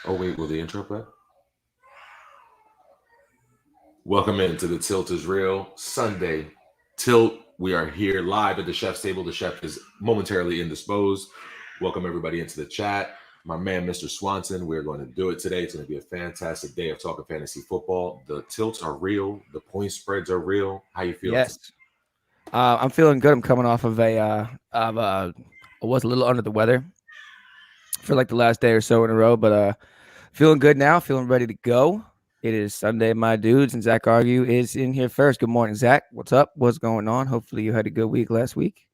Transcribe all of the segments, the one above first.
Oh, wait, will the intro play? Welcome into the Tilt is Real Sunday Tilt. We are here live at the chef's table. The chef is momentarily indisposed. Welcome everybody into the chat. My man, Mr. Swanson, we're going to do it today. It's going to be a fantastic day of talking fantasy football. The tilts are real. The point spreads are real. How you feeling? Yes, I'm feeling good. I'm coming off of I was a little under the weather for like the last day or so in a row, but feeling good now. Feeling ready to go. It is Sunday, my dudes, and Zach Argue is in here first. Good morning, Zach. What's up? What's going on? Hopefully, you had a good week last week.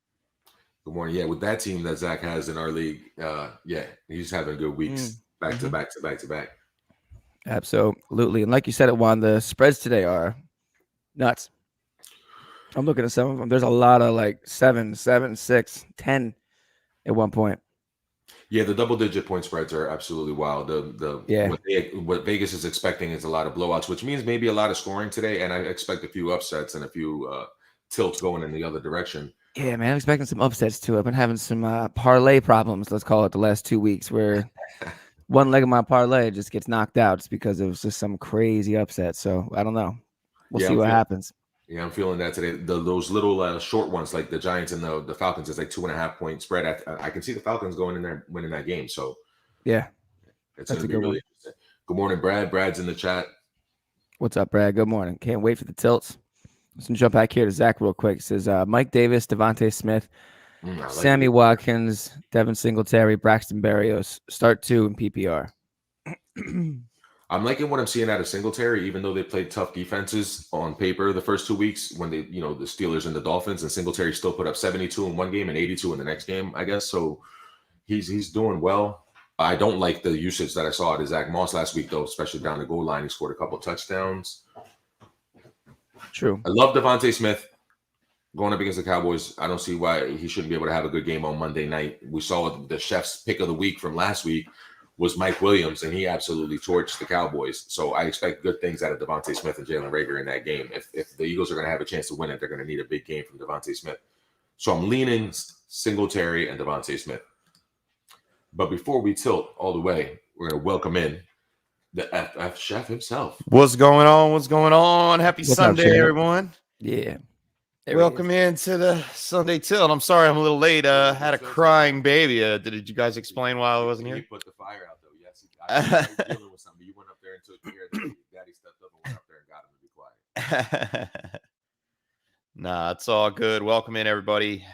Good morning. Yeah, with that team that Zach has in our league, yeah, he's having good weeks back to back to back to back. Absolutely, and like you said, Juan, the spreads today are nuts. I'm looking at some of them. There's a lot of like 7, 7, 6, 10 at one point. Yeah, the double-digit point spreads are absolutely wild. Yeah. What Vegas is expecting is a lot of blowouts, which means maybe a lot of scoring today, and I expect a few upsets and a few tilts going in the other direction. Yeah, man, I'm expecting some upsets too. I've been having some parlay problems, let's call it, the last 2 weeks, where one leg of my parlay just gets knocked out just because it was just some crazy upset. So I don't know. We'll see what happens. Yeah, I'm feeling that today. Those little short ones, like the Giants and the Falcons, is like 2.5 point spread. I can see the Falcons going in there winning that game. So yeah, it's going to be really interesting. Good morning, Brad. Brad's in the chat. What's up, Brad? Good morning. Can't wait for the tilts. Let's jump back here to Zach real quick. It says Mike Davis, Davonte Smith, Sammy Watkins, Devin Singletary, Braxton Berrios. Start 2 in PPR. I'm liking what I'm seeing out of Singletary, even though they played tough defenses on paper the first 2 weeks when they, the Steelers and the Dolphins, and Singletary still put up 72 in one game and 82 in the next game, I guess. So he's doing well. I don't like the usage that I saw at Zach Moss last week, though, especially down the goal line. He scored a couple of touchdowns. True. I love Devonta Smith going up against the Cowboys. I don't see why he shouldn't be able to have a good game on Monday night. We saw the chef's pick of the week from last week was Mike Williams, and he absolutely torched the Cowboys. So I expect good things out of Devonta Smith and Jalen Reagor in that game. If the Eagles are going to have a chance to win it, they're going to need a big game from Devonta Smith. So I'm leaning Singletary and Devonta Smith. But before we tilt all the way, we're going to welcome in the FF chef himself. What's going on? What's going on? Happy Sunday, everyone. Yeah. Welcome into the Sunday Tilt. I'm sorry I'm a little late. Had a crying baby. Did you guys explain why I wasn't here? He put the fire out, though. Yes, I was dealing with something. You went up there and took care of it. Daddy stepped up and went up there and got him to be quiet. Nah, it's all good. Welcome in, everybody. Did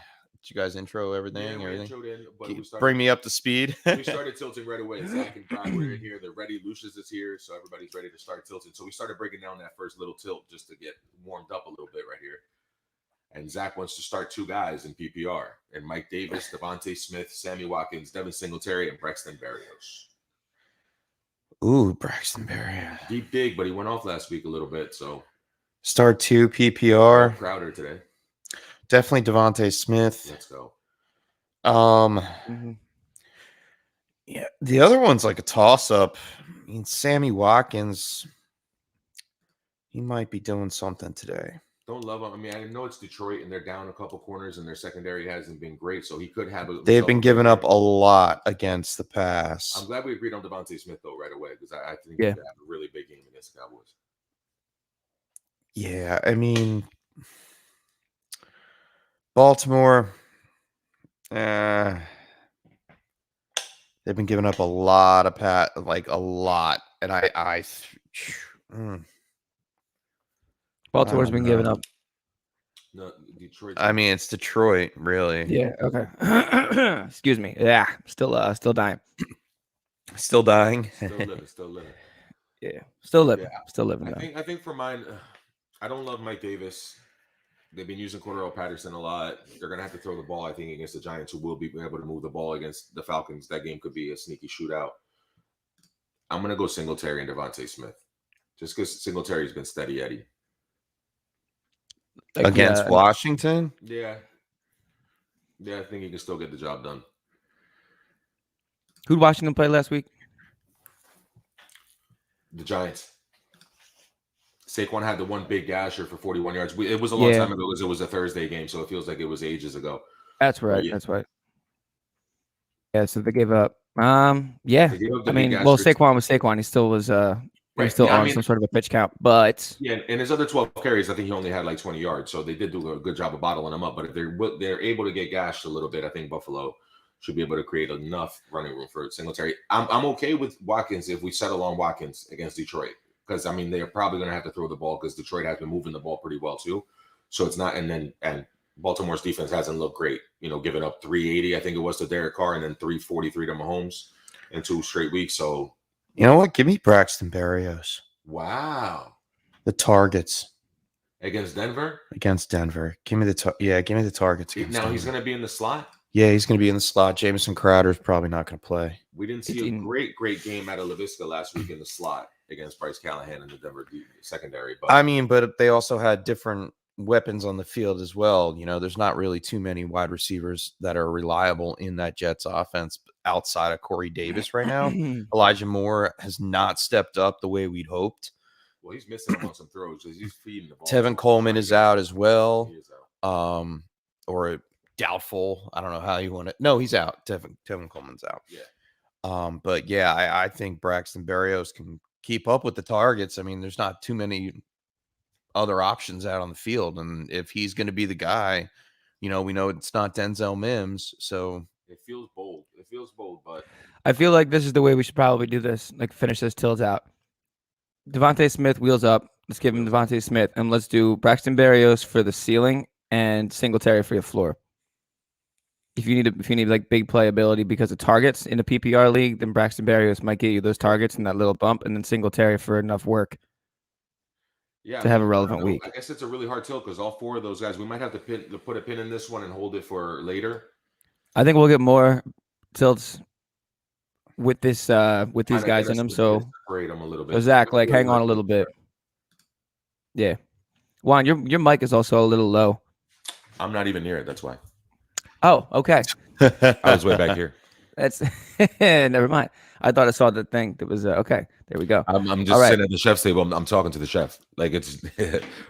you guys intro everything? Yeah, everything? Bring me up to speed. We started tilting right away. Zach and Brad were in here. They're ready. Lucius is here, so everybody's ready to start tilting. So we started breaking down that first little tilt just to get warmed up a little bit right here. And Zach wants to start 2 guys in PPR. And Mike Davis, Devonta Smith, Sammy Watkins, Devin Singletary, and Braxton Berrios. Ooh, Braxton Berrios. Deep dig, but he went off last week a little bit. So start 2 PPR. Crowder today. Definitely Devonta Smith. Let's go. Yeah, the other one's like a toss-up. I mean, Sammy Watkins, he might be doing something today. Don't love him. I mean, I know it's Detroit, and they're down a couple corners, and their secondary hasn't been great, so he could have. They've been giving up a lot against the pass. I'm glad we agreed on Devonta Smith though right away because I think he could have a really big game against the Cowboys. Yeah, I mean, Baltimore. They've been giving up a lot of a lot, and Baltimore's been giving up. No, Detroit. I mean, it's Detroit, really. Yeah. Okay. Excuse me. Yeah. Still dying. Still dying. Still living. Yeah. Still living. Yeah. Still living. I think for mine, I don't love Mike Davis. They've been using Cordell Patterson a lot. They're going to have to throw the ball, I think, against the Giants, who will be able to move the ball against the Falcons. That game could be a sneaky shootout. I'm going to go Singletary and Devonta Smith. Just because Singletary's been steady Eddie. Against Washington? Yeah. Yeah, I think he can still get the job done. Who'd Washington play last week? The Giants. Saquon had the one big gasher for 41 yards. It was a long time ago because it was a Thursday game, so it feels like it was ages ago. That's right. That's right. Yeah, so they gave up Yeah. They gave up the I big mean, well, asterisk. Saquon was Saquon. He still was he was Right. still Yeah, I on mean, some sort of a pitch count, but yeah, and his other 12 carries, I think he only had like 20 yards. So they did do a good job of bottling him up. But if they're able to get gashed a little bit, I think Buffalo should be able to create enough running room for Singletary. I'm okay with Watkins if we settle on Watkins against Detroit. Because I mean they're probably gonna have to throw the ball because Detroit has been moving the ball pretty well too. So it's not and Baltimore's defense hasn't looked great, giving up 380, I think it was to Derek Carr, and then 343 to Mahomes in 2 straight weeks. So You know what? Give me Braxton Berrios. wow. The targets Against Denver? against Denver. Give me the targets against Now Denver. he's gonna be in the slot. Yeah, he's going to be in the slot. Jamison Crowder's probably not going to play. We didn't see a great game out of LaVisca last week in the slot against Bryce Callahan in the Denver secondary. But I mean, but they also had different weapons on the field as well. There's not really too many wide receivers that are reliable in that Jets offense outside of Corey Davis right now. Elijah Moore has not stepped up the way we'd hoped. well, he's missing him on some throws because he's feeding the ball. Tevin Coleman is out as well. He is out. Or doubtful. I don't know how you want it. No, he's out. Tevin Coleman's out. Yeah. But yeah, I think Braxton Berrios can keep up with the targets. I mean, there's not too many other options out on the field. And if he's going to be the guy, we know it's not Denzel Mims. So it feels bold. But I feel like this is the way we should probably do this. Like finish this till it's out. Devonta Smith wheels up. Let's give him Devonta Smith, and let's do Braxton Berrios for the ceiling and Singletary for the floor. If you need like big playability because of targets in a PPR league, then Braxton Berrios might get you those targets and that little bump, and then Singletary for enough work to have a relevant week. I guess it's a really hard tilt because all 4 of those guys, we might have to put a pin in this one and hold it for later. I think we'll get more tilts with this with these guys in them. So separate them a little bit. So Zach, like, hang on a little bit. Yeah, Juan, your mic is also a little low. I'm not even near it. That's why. Oh, okay. I was way back here. That's never mind. I thought I saw the thing that was okay. There we go. I'm just sitting at the chef's table. I'm talking to the chef. Like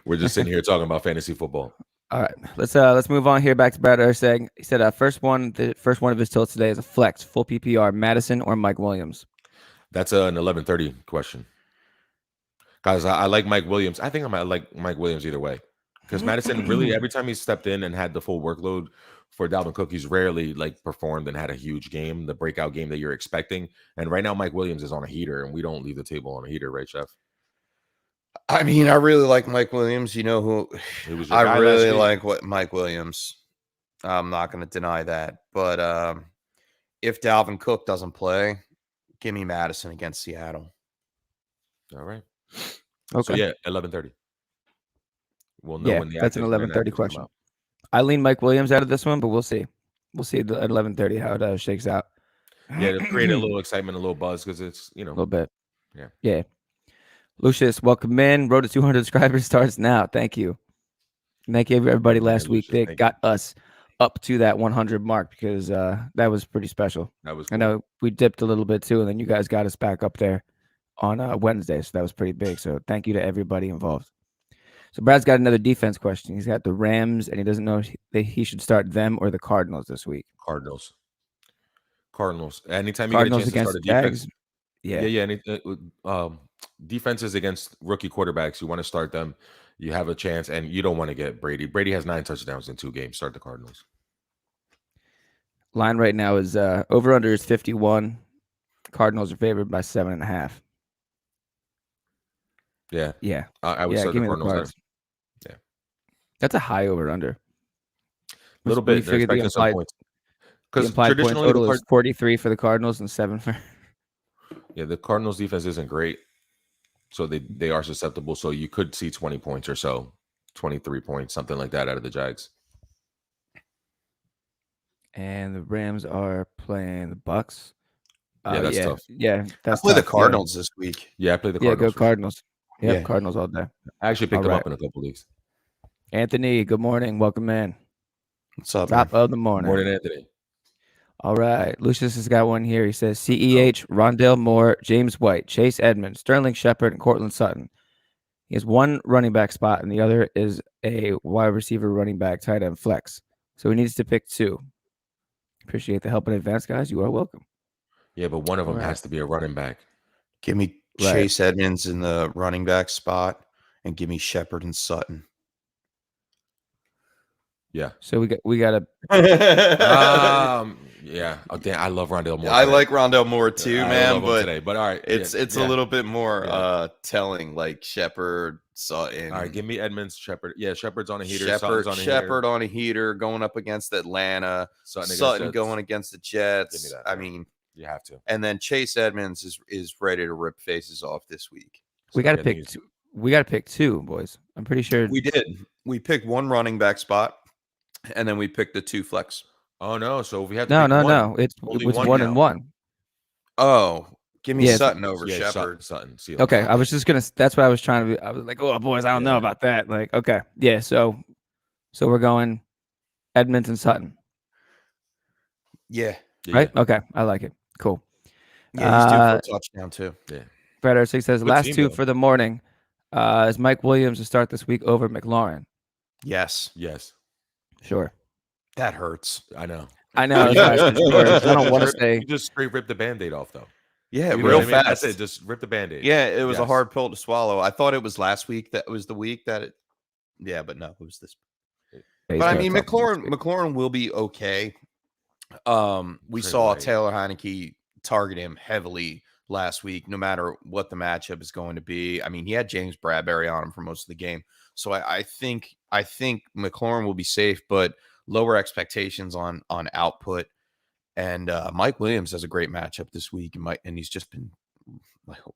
we're just sitting here talking about fantasy football. All right, let's move on here. Back to Brad saying he said the first one of his tilts today is a flex, full PPR, Madison or Mike Williams. That's an 11:30 question. Guys, I like Mike Williams. I think I might like Mike Williams either way. Because Madison really, every time he stepped in and had the full workload for Dalvin Cook, he's rarely like performed and had a huge game, the breakout game that you're expecting. And right now, Mike Williams is on a heater, and we don't leave the table on a heater, right, Chef? I mean, I really like Mike Williams. You know who? I really like what Mike Williams. I'm not going to deny that. But if Dalvin Cook doesn't play, give me Madison against Seattle. All right. Okay. So yeah, 11:30. We'll know when the that's an 11:30 question. I lean Mike Williams out of this one, but we'll see. We'll see at 11:30 how it shakes out. Yeah, to create a little excitement, a little buzz, because it's a little bit. Yeah. Lucius, welcome in. Road to 200 subscribers starts now. Thank you. Thank you, everybody. Last week they got us up to that 100 mark because that was pretty special. That was cool. I know we dipped a little bit too, and then you guys got us back up there on Wednesday, so that was pretty big. So thank you to everybody involved. So Brad's got another defense question. He's got the Rams, and he doesn't know if he should start them or the Cardinals this week. Cardinals. Anytime Cardinals you get a chance to start a defense, yeah. Defenses against rookie quarterbacks, you want to start them. You have a chance, and you don't want to get Brady. Brady has 9 touchdowns in 2 games. Start the Cardinals. Line right now is over under is 51. Cardinals are favored by 7.5. Yeah. I would start the Cardinals. Yeah, that's a high over under. A little bit. They're expecting some points. Because traditionally, total is 43 for the Cardinals and 7 for. Yeah, the Cardinals defense isn't great, so they are susceptible. So you could see 20 points or so, 23 points, something like that out of the Jags. And the Rams are playing the Bucks. Yeah, that's tough. Yeah, that's play the Cardinals this week. Yeah, I play the Cardinals. Yeah, go Cardinals. Yeah, Cardinals all day. I actually picked them up in a couple leagues. Anthony, good morning. Welcome in. What's up? Top of the morning. Morning, Anthony. All right. Lucius has got one here. He says CEH, Rondale Moore, James White, Chase Edmonds, Sterling Shepard, and Cortland Sutton. He has one running back spot, and the other is a wide receiver, running back, tight end flex. So he needs to pick 2. Appreciate the help in advance, guys. You are welcome. Yeah, but one of them Right. has to be a running back. Give me Right. Chase Edmonds in the running back spot, and give me Shepard and Sutton. Yeah. So we got to. Yeah. Oh, damn, I love Rondale Moore. I today. like Rondale Moore too, I man. love him But today. But all right, it's a little bit more telling, like Shepard, Sutton. All right, give me Edmonds, Shepard. Yeah, Shepard's on a heater. Sutton's on a Shepard heater. on a heater going up against Atlanta. Sutton going against the Jets. Give me that, I bro. mean, You have to. and then Chase Edmonds is ready to rip faces off this week. We got to pick. We got to pick two, boys. I'm pretty sure We did. We picked one running back spot, and then we picked the two flex. Oh no! So if we have to pick one, no. It was one and one. Oh, give me Yeah, Sutton over Shepard. Sutton. Okay, I was just gonna. That's what I was trying to. I was like, oh boys, I don't know about that. Like, okay, yeah. So we're going Edmonds and Sutton. Yeah. Right. Okay, I like it. Cool. Yeah, he's due for a touchdown too. Yeah. Brett Ersig says Good last team, two though. for the morning. Is Mike Williams to start this week over McLaurin? Yes. Sure. That hurts. I know. I know. That's why I said sure. I don't want to say. You just straight rip the Band-Aid off, though. Yeah, You know real what I mean? fast. That's it. Just rip the Band-Aid. Yeah, it was a hard pill to swallow. I thought it was last week that was the week that it. Yeah, but no, it was this. Yeah, but I mean, McLaurin will be okay. We saw Taylor Heineke target him heavily last week, no matter what the matchup is going to be. I mean, he had James Bradbury on him for most of the game, so I think McLaurin will be safe, but lower expectations on output. And Mike Williams has a great matchup this week, and he's just been,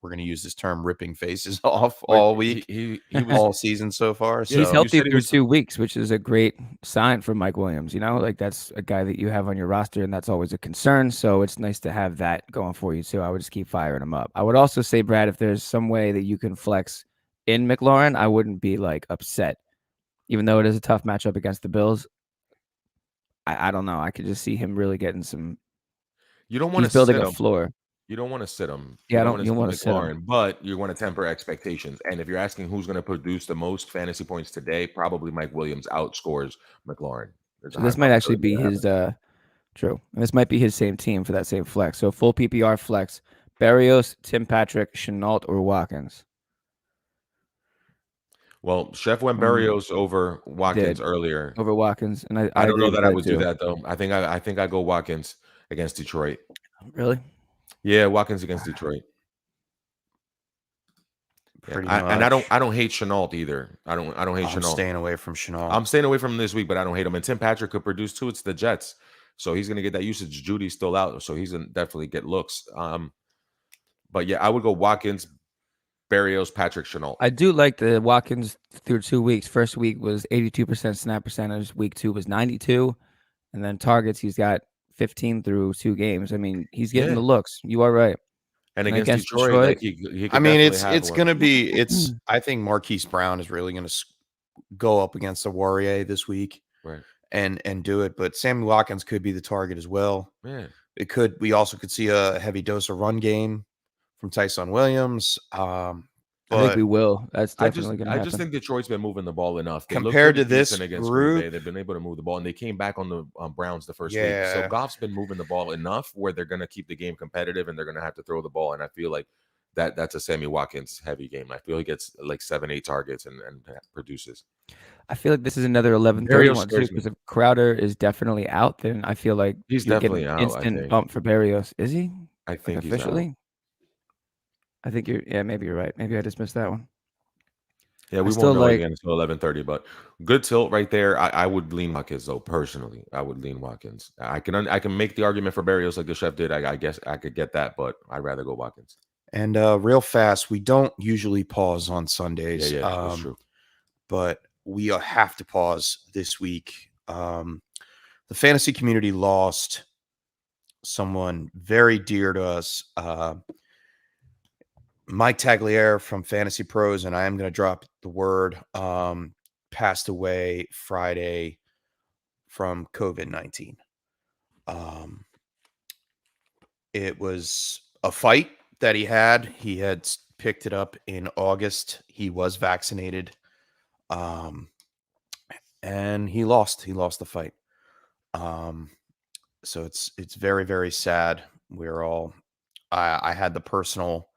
we're going to use this term, ripping faces off all week. He was all season so far. So. He's healthy through 2 weeks, which is a great sign for Mike Williams. You know, like that's a guy that you have on your roster, and that's always a concern. So it's nice to have that going for you too. I would just keep firing him up. I would also say, Brad, if there's some way that you can flex in McLaurin, I wouldn't be like upset, even though it is a tough matchup against the Bills. I don't know. I could just see him really getting some. You don't want to building sit a him. floor. You don't want to sit him. Yeah, you don't want to sit him. But you want to temper expectations. And if you're asking who's going to produce the most fantasy points today, probably Mike Williams outscores McLaurin. So this might actually be his true. And this might be his same team for that same flex. So full PPR flex: Berrios, Tim Patrick, Chenault, or Watkins. Well, Chef went Berrios over Watkins earlier. Over Watkins, and I don't know that I would do that though. I think I go Watkins against Detroit. Really? Yeah, Watkins against Detroit. Pretty much. And I don't hate Chenault either. I don't hate Chenault. I'm staying away from Chenault. I'm staying away from him this week, but I don't hate him. And Tim Patrick could produce too. It's the Jets, so he's gonna get that usage. Judy's still out, so he's gonna definitely get looks. But yeah, I would go Watkins, Berrios, Patrick, Chenault. I do like the Watkins through 2 weeks. First week was 82% snap percentage. Week 2 was 92, and then targets he's got 15 through 2 games. I mean, he's getting the looks. You are right. And against Detroit, like he I mean, it's going to be. I think Marquis Brown is really going to go up against the Warrior this week, right? And do it. But Sammy Watkins could be the target as well. Yeah, it could. We also could see a heavy dose of run game from Tyson Williams. I think we will. That's definitely going to happen. I just think Detroit's been moving the ball enough. Compared to this group, they've been able to move the ball, and they came back on the Browns the first week. So Goff's been moving the ball enough where they're going to keep the game competitive, and they're going to have to throw the ball. And I feel like that's a Sammy Watkins heavy game. I feel he gets like 7-8 targets and produces. I feel like this is another 11:31 too, because if Crowder is definitely out, then I feel like he's definitely out. Instant bump for Berrios. Is he? I think he's officially. Out. I think maybe you're right. Maybe I just missed that one. Yeah, we won't know again until 11:30, but good tilt right there. I would lean Watkins though, personally. I would lean Watkins. I can make the argument for Berrios like the chef did. I guess I could get that, but I'd rather go Watkins. And real fast, we don't usually pause on Sundays. Yeah, that's true. But we have to pause this week. The fantasy community lost someone very dear to us. Mike Tagliere from Fantasy Pros, and I am going to drop the word, passed away Friday from COVID-19. It was a fight that he had. He had picked it up in August. He was vaccinated, and he lost. He lost the fight. So it's very, very sad. We're all I had the personal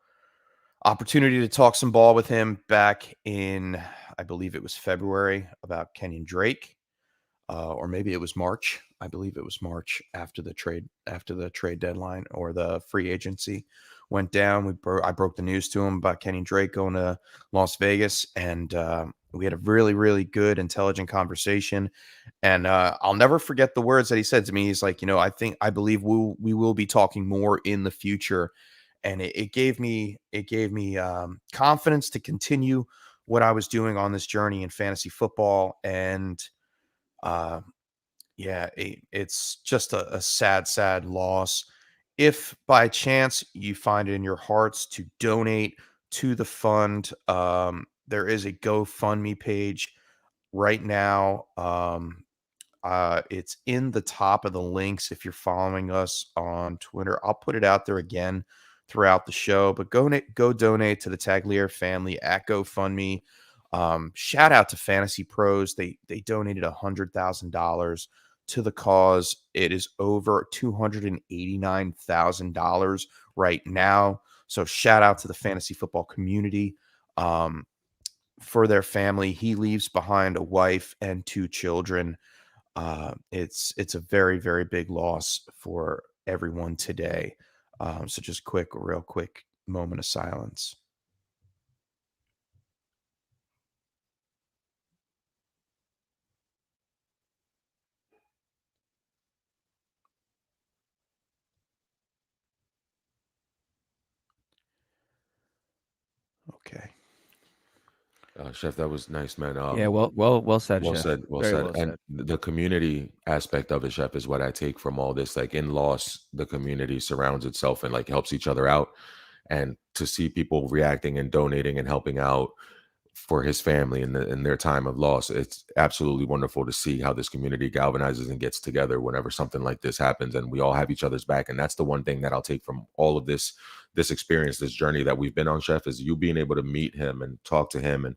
opportunity to talk some ball with him back in, I believe it was February, about Kenyon Drake, or maybe it was March. I believe it was March after the trade deadline or the free agency went down. I broke the news to him about Kenyon Drake going to Las Vegas, and we had a really, really good, intelligent conversation. And I'll never forget the words that he said to me. He's like, I believe we will be talking more in the future. And it gave me confidence to continue what I was doing on this journey in fantasy football. And it's just a sad loss. If by chance you find it in your hearts to donate to the fund, there is a GoFundMe page right now. It's in the top of the links if you're following us on Twitter. I'll put it out there again throughout the show, but go donate to the Tagliere family at GoFundMe. Shout out to Fantasy Pros. They donated $100,000 to the cause. It is over $289,000 right now. So shout out to the fantasy football community for their family. He leaves behind a wife and 2 children. It's a very, very big loss for everyone today. So just real quick moment of silence. Okay. Chef, that was nice, man. Yeah, well said, well Chef. said, well Very said. well And said. the community aspect of it, Chef, is what I take from all this. Like in loss, the community surrounds itself and like helps each other out. And to see people reacting and donating and helping out for his family in their time of loss, it's absolutely wonderful to see how this community galvanizes and gets together whenever something like this happens, and we all have each other's back. And that's the one thing that I'll take from all of this experience, this journey that we've been on, Chef, is you being able to meet him and talk to him, and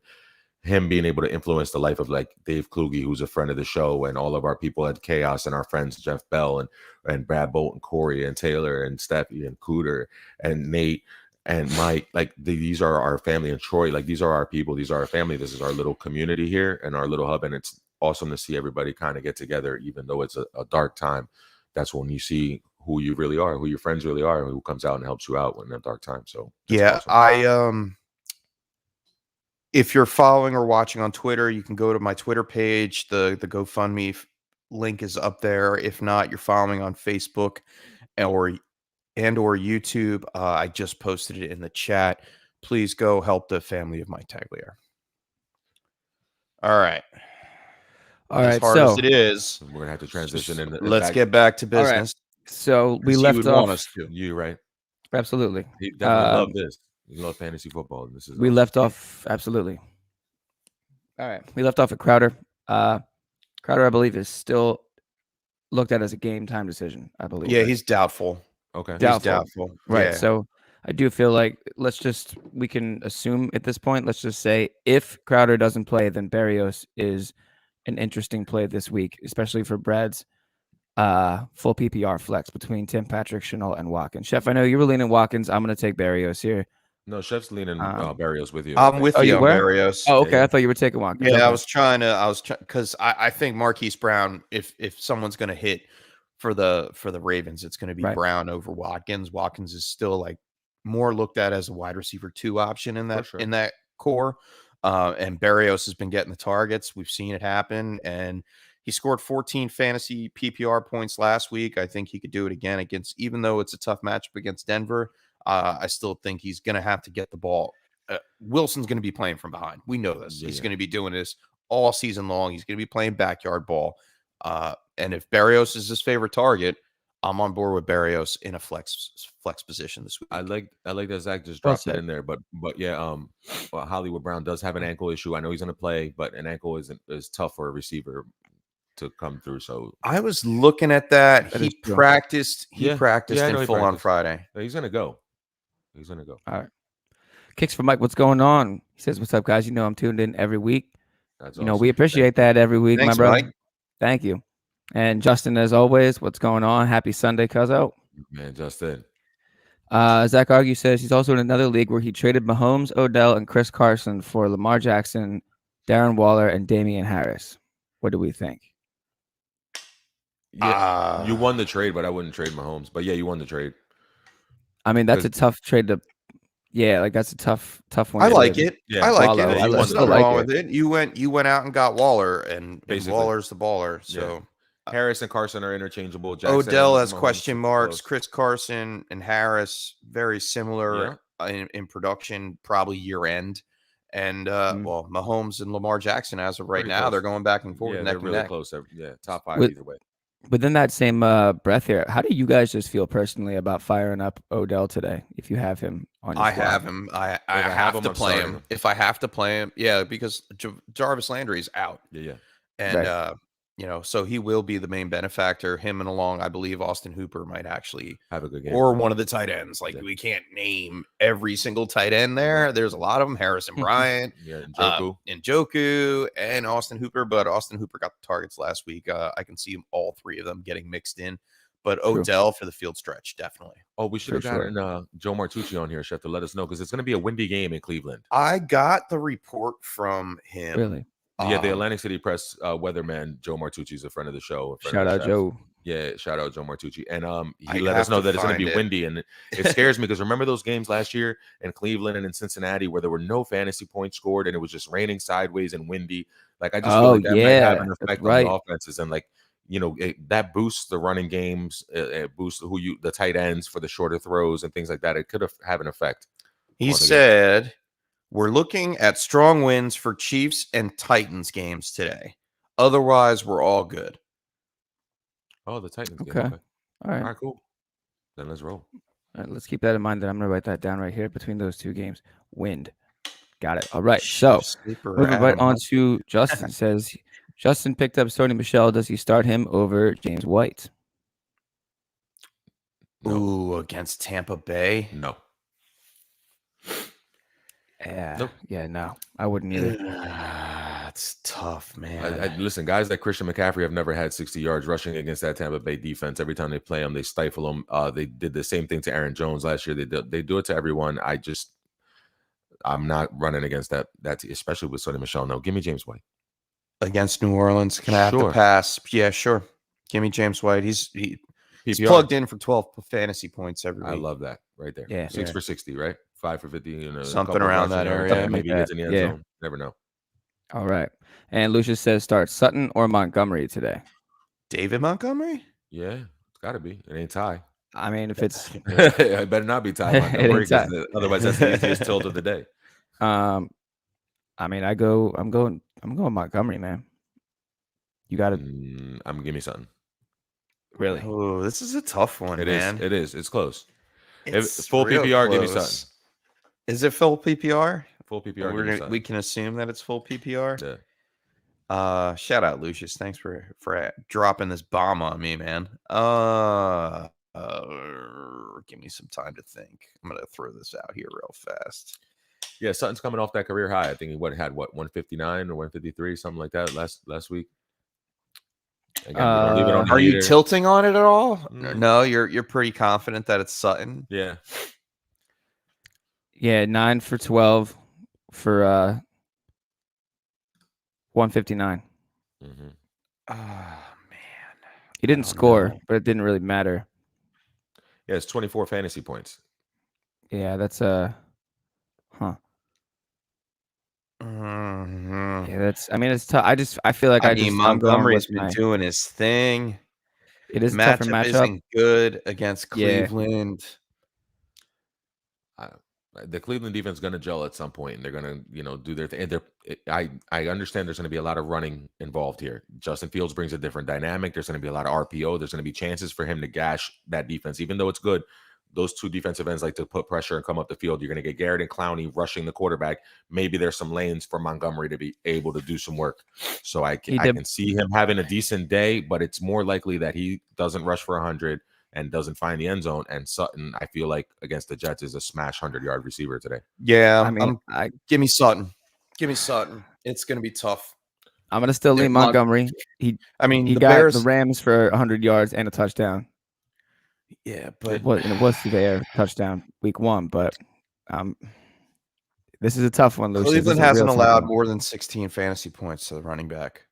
him being able to influence the life of like Dave Kluge, who's a friend of the show, and all of our people at Chaos, and our friends Jeff Bell and Brad Bolt and Corey and Taylor and Steffi and Cooter and Nate and Mike. Like these are our family, and Troy. Like these are our people. These are our family. This is our little community here and our little hub. And it's awesome to see everybody kind of get together, even though it's a dark time. That's when you see who you really are, who your friends really are, and who comes out and helps you out in that dark time. So yeah, awesome. If you're following or watching on Twitter, you can go to my Twitter page. The GoFundMe link is up there. If not, you're following on Facebook or YouTube. I just posted it in the chat. Please go help the family of Mike Tagliere. All right. As hard as it is, we're gonna have to transition. Let's get back to business. Right. So we left off. Want us to. You right? Absolutely. He definitely love this. You love fantasy football. This is we awesome. Left off. Absolutely. All right. We left off at Crowder. Crowder, I believe, is still looked at as a game time decision. I believe. Yeah, he's doubtful. Okay. He's doubtful. Right. Yeah. So I do feel like we can assume at this point, let's just say if Crowder doesn't play, then Berrios is an interesting play this week, especially for Brad's full PPR flex between Tim Patrick, Chenault, and Watkins. Chef, I know you were leaning Watkins. I'm going to take Berrios here. No, Chef's leaning Berrios with you. I'm with you on Berrios. Oh, okay. Yeah. I thought you were taking Watkins. Yeah, okay. I was trying because I think Marquis Brown, if someone's going to hit for the Ravens, it's going to be Brown over Watkins. Watkins is still like more looked at as a wide receiver 2 option in that core. And Berrios has been getting the targets. We've seen it happen, and he scored 14 fantasy PPR points last week. I think he could do it again even though it's a tough matchup against Denver. I still think he's going to have to get the ball. Wilson's going to be playing from behind. We know this. He's going to be doing this all season long. He's going to be playing backyard ball. And if Berrios is his favorite target, I'm on board with Berrios in a flex position this week. I like that Zach just dropped it in there, but yeah, Hollywood Brown does have an ankle issue. I know he's going to play, but an ankle is tough for a receiver to come through. So I was looking at that. He practiced. He practiced in full on Friday. He's going to go. All right. Kicks for Mike. What's going on? He says, "What's up, guys? I'm tuned in every week. That's awesome. We appreciate that every week, Thanks, my brother. Mike. Thank you." And Justin, as always, what's going on? Happy Sunday, cuzzo. Man, Justin. Zach Argue says he's also in another league where he traded Mahomes, Odell, and Chris Carson for Lamar Jackson, Darren Waller, and Damien Harris. What do we think? Yeah, you won the trade, but I wouldn't trade Mahomes. But yeah, you won the trade. I mean, that's a tough trade to. Yeah, like that's a tough one. I like it. Yeah. I like Waller, it. I There's still nothing like wrong it. with it. You went out and got Waller, and Basically. Waller's the baller. So Harris and Carson are interchangeable. Jackson Odell has Mahomes question marks. close. Chris Carson and Harris very similar in production, probably year end. And well, Mahomes and Lamar Jackson, as of right Pretty now, close. they're going back and forth. Yeah, neck they're really and neck. close. Yeah, top 5 either way. Within that same breath here, how do you guys just feel personally about firing up Odell today? If you have him on your I squad? have him. I I have have him, to I'm play starting him. him. If I have to play him, yeah, because Jarvis Landry's out. Yeah. And Right. so he will be the main benefactor. Him and along, I believe Austin Hooper might actually Have a good game. or one of the tight ends. Like we can't name every single tight end there. There's a lot of them. Harrison Bryant, Yeah, Njoku, and Austin Hooper. But Austin Hooper got the targets last week. I can see all three of them getting mixed in. But True. Odell for the field stretch, definitely. Oh, we should have gotten Joe Martucci on here, Chef, to let us know because it's going to be a windy game in Cleveland. I got the report from him. Really? Yeah, the Atlantic City Press weatherman Joe Martucci is a friend of the show. Shout out Joe. Yeah, shout out Joe Martucci. And he I let us have know to that it's going to find be it. windy. And it scares me because remember those games last year in Cleveland and in Cincinnati where there were no fantasy points scored and it was just raining sideways and windy. Like, I just feel like that might have an effect on the offenses. And, like, that boosts the running games. It boosts the tight ends for the shorter throws and things like that. It could have an effect. He said, we're looking at strong wins for Chiefs and Titans games today. Otherwise, we're all good. Oh, the Titans game. Okay. All right, cool. Then let's roll. All right, let's keep that in mind. That I'm going to write that down right here between those two games. Wind. Got it. All right. So moving right on to Justin says, Justin picked up Sony Michel. Does he start him over James White? No. Ooh, against Tampa Bay? No. Yeah. Nope. Yeah, no. I wouldn't either. It's tough, man. Listen, guys like Christian McCaffrey have never had 60 yards rushing against that Tampa Bay defense. Every time they play them, they stifle them. They did the same thing to Aaron Jones last year. They do it to everyone. I'm not running against that especially with Sony Michel. No, give me James White. Against New Orleans, can I have to pass? Yeah, sure. Give me James White. He's plugged in for 12 fantasy points every week. I love that right there. Yeah, 6 for 60, right? 5 for 50. Something around that area. Maybe he gets in the end zone. Never know. All right. And Lucius says start Sutton or Montgomery today. David Montgomery? Yeah, it's got to be. It ain't Ty. I mean, if it's it better not be Ty Montgomery, otherwise that's the easiest tilt of the day. I mean, I'm going Montgomery, man. You got to. Give me something. Really? Oh, this is a tough one, man. It is. It's close. It's full PPR, close. give me something. Is it full PPR? Full PPR. We can assume that it's full PPR. Yeah. Shout out Lucius. Thanks for dropping this bomb on me, man. Give me some time to think. I'm gonna throw this out here real fast. Yeah, Sutton's coming off that career high. I think he had 159 or 153, something like that last week. Again, are you tilting on it at all? No, you're pretty confident that it's Sutton. Yeah. Yeah, 9 for 12 for 159. Mm-hmm. Oh man, he didn't score, but it didn't really matter. Yeah, it's 24 fantasy points. Yeah, that's Mm-hmm. Yeah, that's. I mean, it's tough. I feel like Montgomery's been doing his thing. It is a tougher matchup. Isn't good against Cleveland. The Cleveland defense is going to gel at some point, and they're going to, do their thing. And I understand there's going to be a lot of running involved here. Justin Fields brings a different dynamic. There's going to be a lot of RPO. There's going to be chances for him to gash that defense, even though it's good. Those two defensive ends like to put pressure and come up the field. You're going to get Garrett and Clowney rushing the quarterback. Maybe there's some lanes for Montgomery to be able to do some work. So I can see him having a decent day, but it's more likely that he doesn't rush for 100 and doesn't find the end zone. And Sutton, I feel like against the Jets, is a smash 100-yard receiver today. Yeah, give me Sutton. Give me Sutton. It's going to be tough. I'm going to still lean Montgomery. He got the Rams for 100 yards and a touchdown. Yeah, but it was through the air touchdown week 1, but this is a tough one, Lucius. Cleveland hasn't allowed more than 16 fantasy points to the running back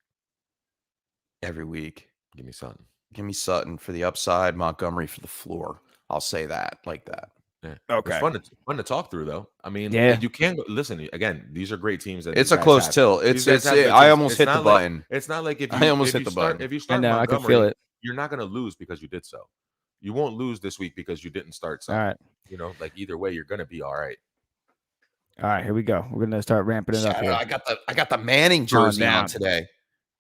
every week. Give me Sutton. Give me Sutton for the upside, Montgomery for the floor. I'll say that like that. Yeah. Okay. It's fun to talk through, though. I mean, yeah, you can listen again. These are great teams. It's a close tilt. I almost hit the button. It's not like if you start I know, Montgomery, I can feel it. You're not going to lose because you did so. You won't lose this week because you didn't start. All right. Like either way, you're going to be all right. All right, here we go. We're gonna start ramping it up here. I got the Manning jersey on today.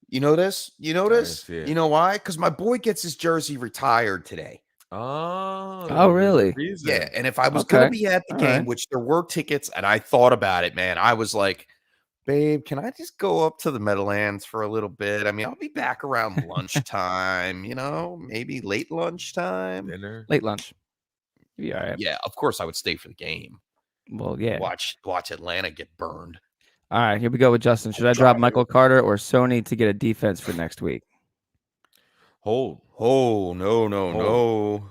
You notice? You know why? Because my boy gets his jersey retired today. Oh, really? Yeah. And if I was going to be at the game, which there were tickets, and I thought about it, man, I was like, babe, can I just go up to the Meadowlands for a little bit? I mean, I'll be back around lunchtime, maybe late lunchtime. Dinner. Late lunch. Yeah. All right. Yeah. Of course, I would stay for the game. Well, yeah. Watch Atlanta get burned. All right, here we go with Justin. Should I drop Michael Carter or Sony to get a defense for next week? Hold. Oh, no. No.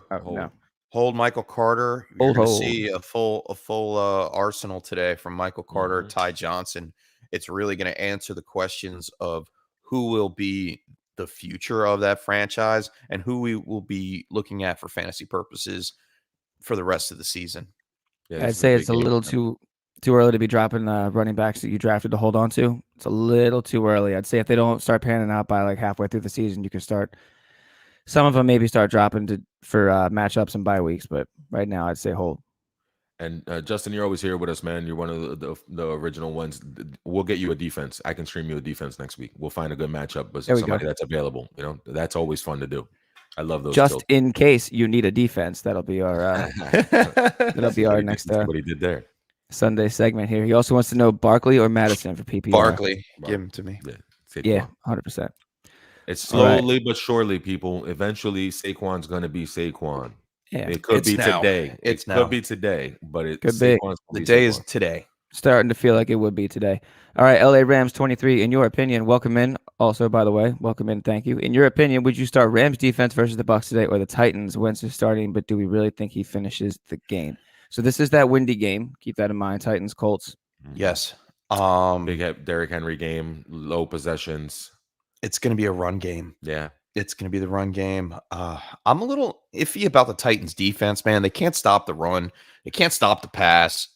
Hold Michael Carter. You're going to see a full arsenal today from Michael Carter, Ty Johnson. It's really going to answer the questions of who will be the future of that franchise and who we will be looking at for fantasy purposes for the rest of the season. Yeah, I'd say it's a little too early to be dropping running backs that you drafted to hold on to. It's a little too early. I'd say if they don't start panning out by like halfway through the season, you can start. Some of them maybe start dropping for matchups and bye weeks, but right now I'd say hold. And Justin, you're always here with us, man. You're one of the original ones. We'll get you a defense. I can stream you a defense next week. We'll find a good matchup, but somebody that's available. That's always fun to do. I love those. Just in case you need a defense, that'll be our next. What he did there. Sunday segment here. He also wants to know Barkley or Madison for PPR. Barkley, give him to me. Yeah, 100%. It's slowly but surely, people. Eventually, Saquon's going to be Saquon. Yeah, it could be today. It could be today, but it could be. The day is today. Starting to feel like it would be today. All right, LA Rams 23. In your opinion, welcome in. Also, by the way, welcome in. Thank you. In your opinion, would you start Rams defense versus the Bucs today or the Titans? Wentz is starting, but do we really think he finishes the game? So this is that windy game. Keep that in mind. Titans, Colts. Yes. Big Derrick Henry game. Low possessions. It's going to be a run game. Yeah. It's going to be the run game. I'm a little iffy about the Titans defense, man. They can't stop the run. They can't stop the pass.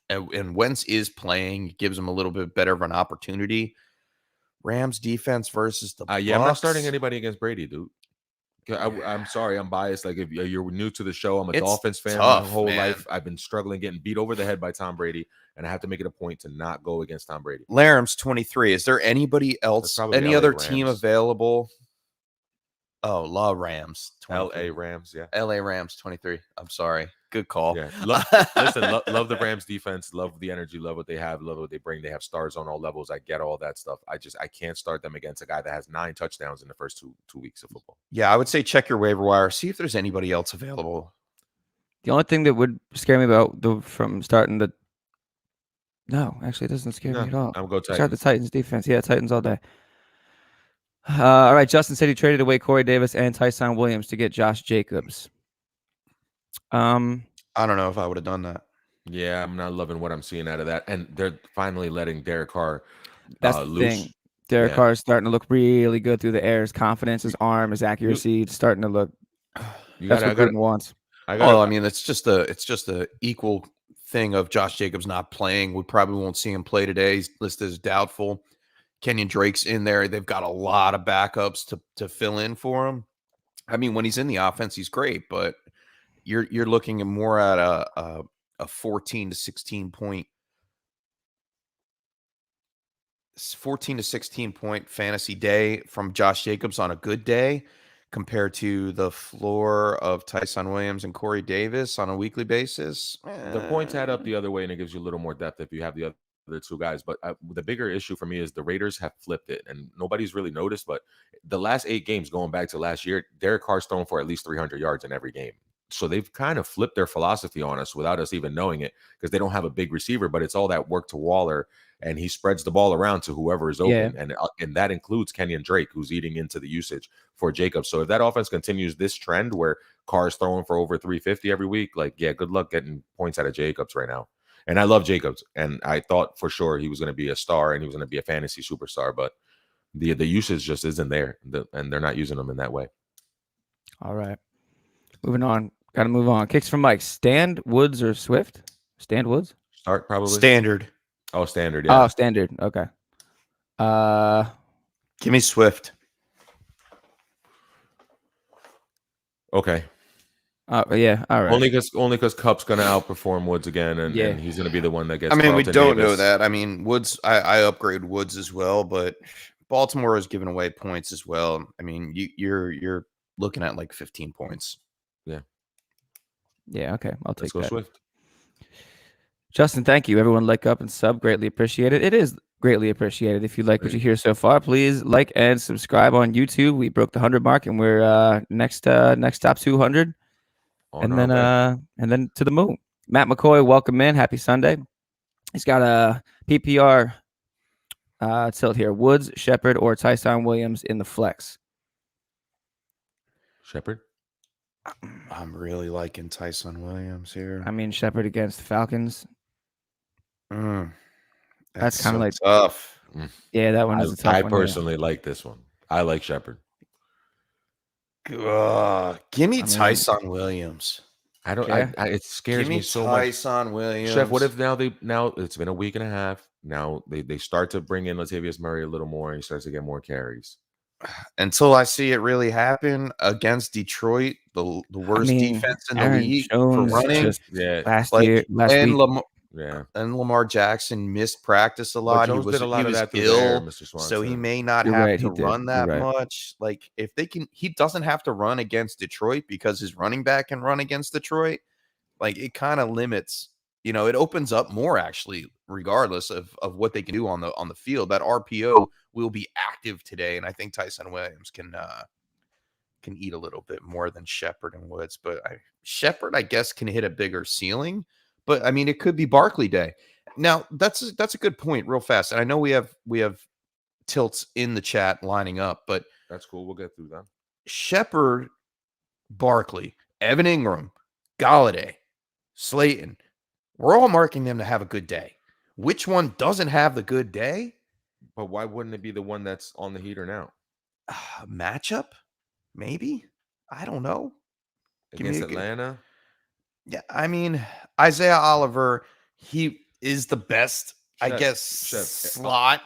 And Wentz is playing. It gives them a little bit better of an opportunity. Rams defense versus the Bucs. Yeah, I'm not starting anybody against Brady, dude. I'm sorry, I'm biased. Like if you're new to the show, I'm a Dolphins fan my whole life. I've been struggling getting beat over the head by Tom Brady, and I have to make it a point to not go against Tom Brady. Lamb's 23. Is there anybody else, any other team available? Oh, La Rams. 23. LA Rams, yeah. LA Rams 23. I'm sorry. Good call. Yeah. Love the Rams defense. Love the energy. Love what they have. Love what they bring. They have stars on all levels. I get all that stuff. I can't start them against a guy that has 9 touchdowns in the first two weeks of football. Yeah, I would say check your waiver wire. See if there's anybody else available. The only thing that would scare me about from starting the no, actually, it doesn't scare me at all. I'm going to start the Titans defense. Yeah, Titans all day. All right, Justin said he traded away Corey Davis and Tyson Williams to get Josh Jacobs. I don't know if I would have done that. Yeah, I'm not loving what I'm seeing out of that. And they're finally letting Derek Carr That's the loose. Thing. Derek Carr is starting to look really good through the air. His confidence, his arm, his accuracy, starting to look. That's what Gruden wants. I mean, it's just a equal thing of Josh Jacobs not playing. We probably won't see him play today. He's listed as doubtful. Kenyon Drake's in there. They've got a lot of backups to fill in for him. I mean, when he's in the offense, he's great, but you're looking at more at a 14 to 16 point fantasy day from Josh Jacobs on a good day compared to the floor of Tyson Williams and Corey Davis on a weekly basis. The points add up the other way, and it gives you a little more depth if you have the other two guys. But the bigger issue for me is the Raiders have flipped it, and nobody's really noticed. But the last 8 games going back to last year, Derek Carr's thrown for at least 300 yards in every game. So they've kind of flipped their philosophy on us without us even knowing it because they don't have a big receiver, but it's all that work to Waller, and he spreads the ball around to whoever is open. Yeah. And that includes Kenyon Drake, who's eating into the usage for Jacobs. So if that offense continues this trend where Carr's throwing for over 350 every week. Like, yeah, good luck getting points out of Jacobs right now. And I love Jacobs, and I thought for sure he was going to be a star and he was going to be a fantasy superstar, but the usage just isn't there, and they're not using him in that way. All right, moving on. Got to move on. Kicks from Mike. Stand, Woods, or Swift? Stand, Woods. Start probably Standard. Oh, standard. Yeah. Oh, standard. Okay. Give me Swift. Okay. Yeah. All right. Only because Cup's going to outperform Woods again, and he's going to be the one that gets. I mean, we Carlton don't Davis. know that. I mean, Woods. I upgrade Woods as well, but Baltimore is giving away points as well. I mean, you're looking at like 15 points. Yeah. Yeah. Okay. I'll take Let's go that. Swift. Justin, thank you. Everyone like up and sub. Greatly appreciated. It is greatly appreciated. If you like what you hear so far, please like and subscribe on YouTube. We broke the 100 mark, and we're next top 200. And then to the moon. Matt McCoy, welcome in. Happy Sunday. He's got a PPR tilt here. Woods, Shepard, or Tyson Williams in the flex. Shepard. I'm really liking Tyson Williams here. I mean, Shepard against the Falcons. That's kind of so like tough. Yeah, that one is a tough one. I personally like this one. I like Shepard. Give me Tyson Williams. I don't. It scares me so much. Tyson Williams. Chef, what if now it's been a week and a half. Now they start to bring in Latavius Murray a little more, and he starts to get more carries. Until I see it really happen against Detroit, the worst defense in the league for running. Last week. And Lamar Jackson missed practice a lot. He was ill, Mr. Swanson. So he may not have to run that much. Like if they can, he doesn't have to run against Detroit because his running back can run against Detroit. Like it kind of limits, it opens up more actually, regardless of what they can do on the field. That RPO will be active today, and I think Tyson Williams can eat a little bit more than Shepard and Woods. But Shepard, I guess, can hit a bigger ceiling. But I mean, it could be Barkley Day. Now, that's a good point, real fast. And I know we have tilts in the chat lining up, but that's cool. We'll get through that. Shepard, Barkley, Evan Ingram, Galladay, Slayton. We're all marking them to have a good day. Which one doesn't have the good day? But why wouldn't it be the one that's on the heater now? Matchup, maybe. I don't know. Against Atlanta. Yeah, I mean, Isaiah Oliver, he is the best, I guess, slot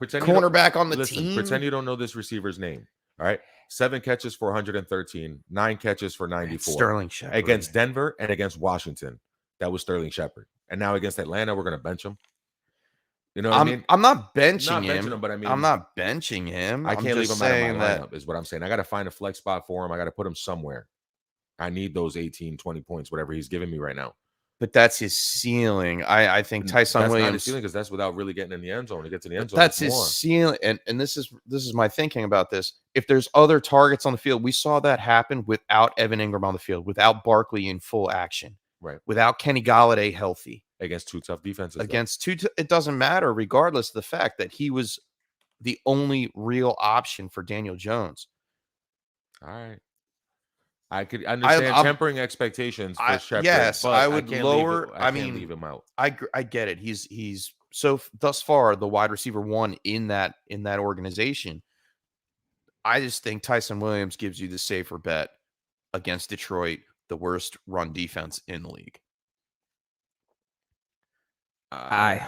cornerback on the team. Pretend you don't know this receiver's name. All right. 7 catches for 113, 9 catches for 94. Sterling Shepard. Against Denver and against Washington. That was Sterling Shepard. And now against Atlanta, we're going to bench him. You know what I mean? I'm not benching him. But I mean, I'm not benching him. I can't leave him out of my lineup, is what I'm saying. I got to find a flex spot for him. I got to put him somewhere. I need those 18, 20 points, whatever he's giving me right now. But that's his ceiling. I think Tyson Williams. That's not his ceiling because that's without really getting in the end zone. He gets in the end zone. That's his ceiling. And this is my thinking about this. If there's other targets on the field, we saw that happen without Evan Ingram on the field, without Barkley in full action, right? Without Kenny Galladay healthy. Against 2 tough defenses. It doesn't matter, regardless of the fact that he was the only real option for Daniel Jones. All right. I could understand tempering expectations for Shepard. Yes, I would lower. Leave him out. I get it. He's so thus far the wide receiver 1 in that organization. I just think Tyson Williams gives you the safer bet against Detroit, the worst run defense in the league. I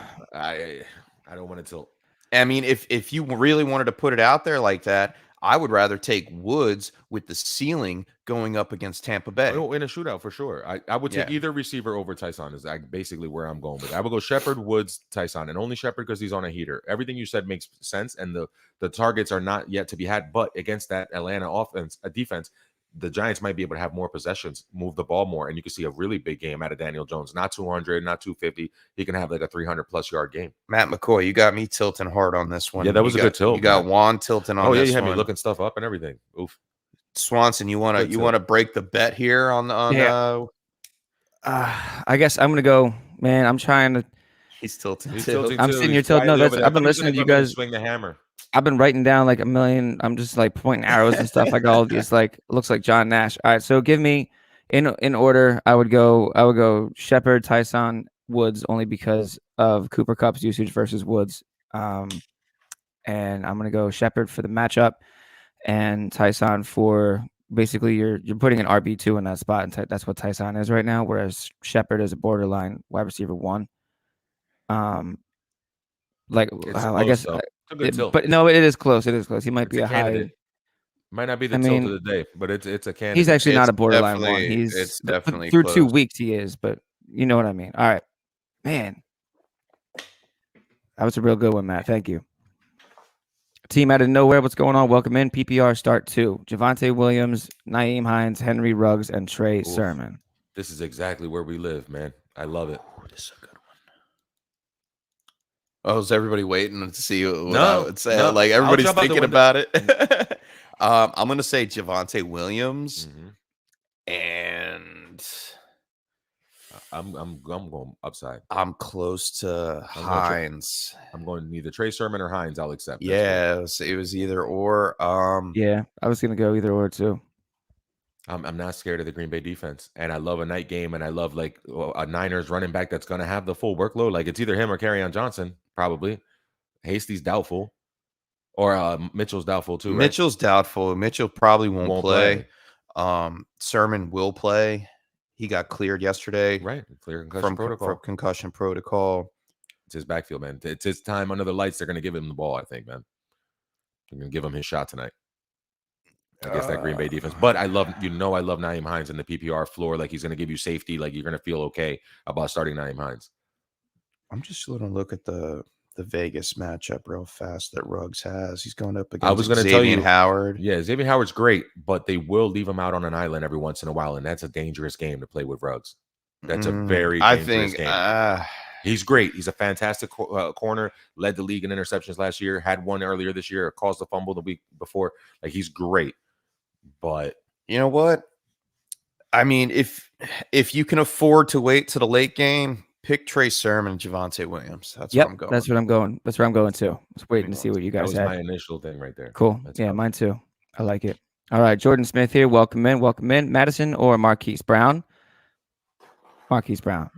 don't want to tilt. I mean, if you really wanted to put it out there like that, I would rather take Woods with the ceiling going up against Tampa Bay. In a shootout, for sure. I would take either receiver over Tyson is basically where I'm going with it. I would go Shepard, Woods, Tyson, and only Shepard because he's on a heater. Everything you said makes sense, and the targets are not yet to be had. But against that Atlanta defense, the Giants might be able to have more possessions, move the ball more, and you can see a really big game out of Daniel Jones. Not 200, not 250. He can have like a 300-plus yard game. Matt McCoy, you got me tilting hard on this one. Yeah, that was a good tilt. You got Juan tilting on this one. Oh, yeah, you had me looking stuff up and everything. Oof. Swanson, you want to break the bet here on I guess I'm going to go, man, I'm trying to. He's tilting. I'm sitting here tilting. No, I've been listening to you guys. Swing the hammer. I've been writing down like a million. I'm just like pointing arrows and stuff. I got all these like looks like John Nash. All right, so give me in order. I would go Shepard, Tyson, Woods, only because of Cooper Kupp's usage versus Woods. And I'm gonna go Shepard for the matchup, and Tyson for basically you're putting an RB2 in that spot, and that's what Tyson is right now. Whereas Shepard is a borderline wide receiver 1. Like I guess. Though. It's a good tilt. But no, it is close. It is close. He might be a candidate. high. Might not be the tilt of the day, but it's a candidate. He's actually not a borderline 1. It's definitely through close. 2 weeks he is, but you know what I mean. All right, man, that was a real good one, Matt. Thank you. Team out of nowhere. What's going on? Welcome in. PPR start 2. Javonte Williams, Nyheim Hines, Henry Ruggs, and Trey Sermon. This is exactly where we live, man. I love it. This is a good one. Oh, is everybody waiting to see what I would say? No. Like everybody's thinking about it. I'm gonna say Javonte Williams, and I'm going upside. I'm close to Hines. I'm going either Trey Sermon or Hines. I'll accept. Yeah, it was either or. Yeah, I was gonna go either or too. I'm not scared of the Green Bay defense, and I love a night game, and I love like a Niners running back that's going to have the full workload. Like it's either him or Kerryon Johnson, probably. Hasty's doubtful, or Mitchell's doubtful too. Mitchell's doubtful. Mitchell probably won't play. Sermon will play. He got cleared yesterday, right? Clear concussion protocol. From concussion protocol. It's his backfield, man. It's his time under the lights. They're going to give him the ball, I think, man. They're going to give him his shot tonight against that Green Bay defense. But I love Nyheim Hines in the PPR floor. Like he's going to give you safety. Like you're going to feel okay about starting Nyheim Hines. I'm just going to look at the Vegas matchup real fast that Ruggs has. He's going up against Xavier Howard. Yeah, Xavier Howard's great, but they will leave him out on an island every once in a while, and that's a dangerous game to play with Ruggs. That's a very dangerous game. He's great. He's a fantastic corner. Led the league in interceptions last year. Had one earlier this year. Caused a fumble the week before. Like he's great. But you know what? I mean, if you can afford to wait to the late game, pick Trey Sermon and Javonte Williams. That's where I'm going. That's what I'm going. That's where I'm going too. Just waiting to see what you guys had. That was my initial thing right there. Cool. Mine too. I like it. All right, Jordan Smith here. Welcome in. Welcome in. Madison or Marquis Brown? Marquis Brown.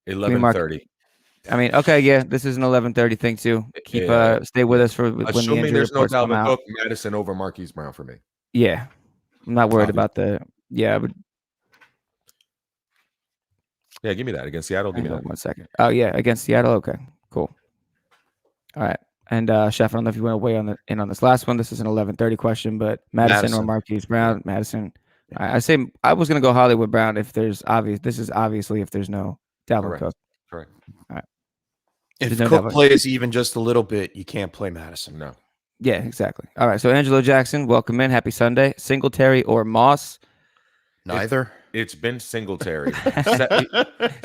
11:30. I mean, okay, yeah, this is an 11:30 thing too. Keep stay with us for when the injury there's no reports come out. Madison over Marquis Brown for me. Yeah, I'm not worried about the. Yeah, but yeah, give me that against Seattle. Give me that. 1 second. Oh yeah, against Seattle. Okay, cool. All right, and Chef, I don't know if you want to weigh in on this last one. This is an 11:30 question, but Madison or Marquis Brown? Madison. I say I was gonna go Hollywood Brown if there's obvious. This is obviously if there's no Dalvin Cook. Correct. All right. If Cook plays even just a little bit, you can't play Madison. No. Yeah, exactly. All right. So Angelo Jackson, welcome in. Happy Sunday. Singletary or Moss? Neither. It's been Singletary.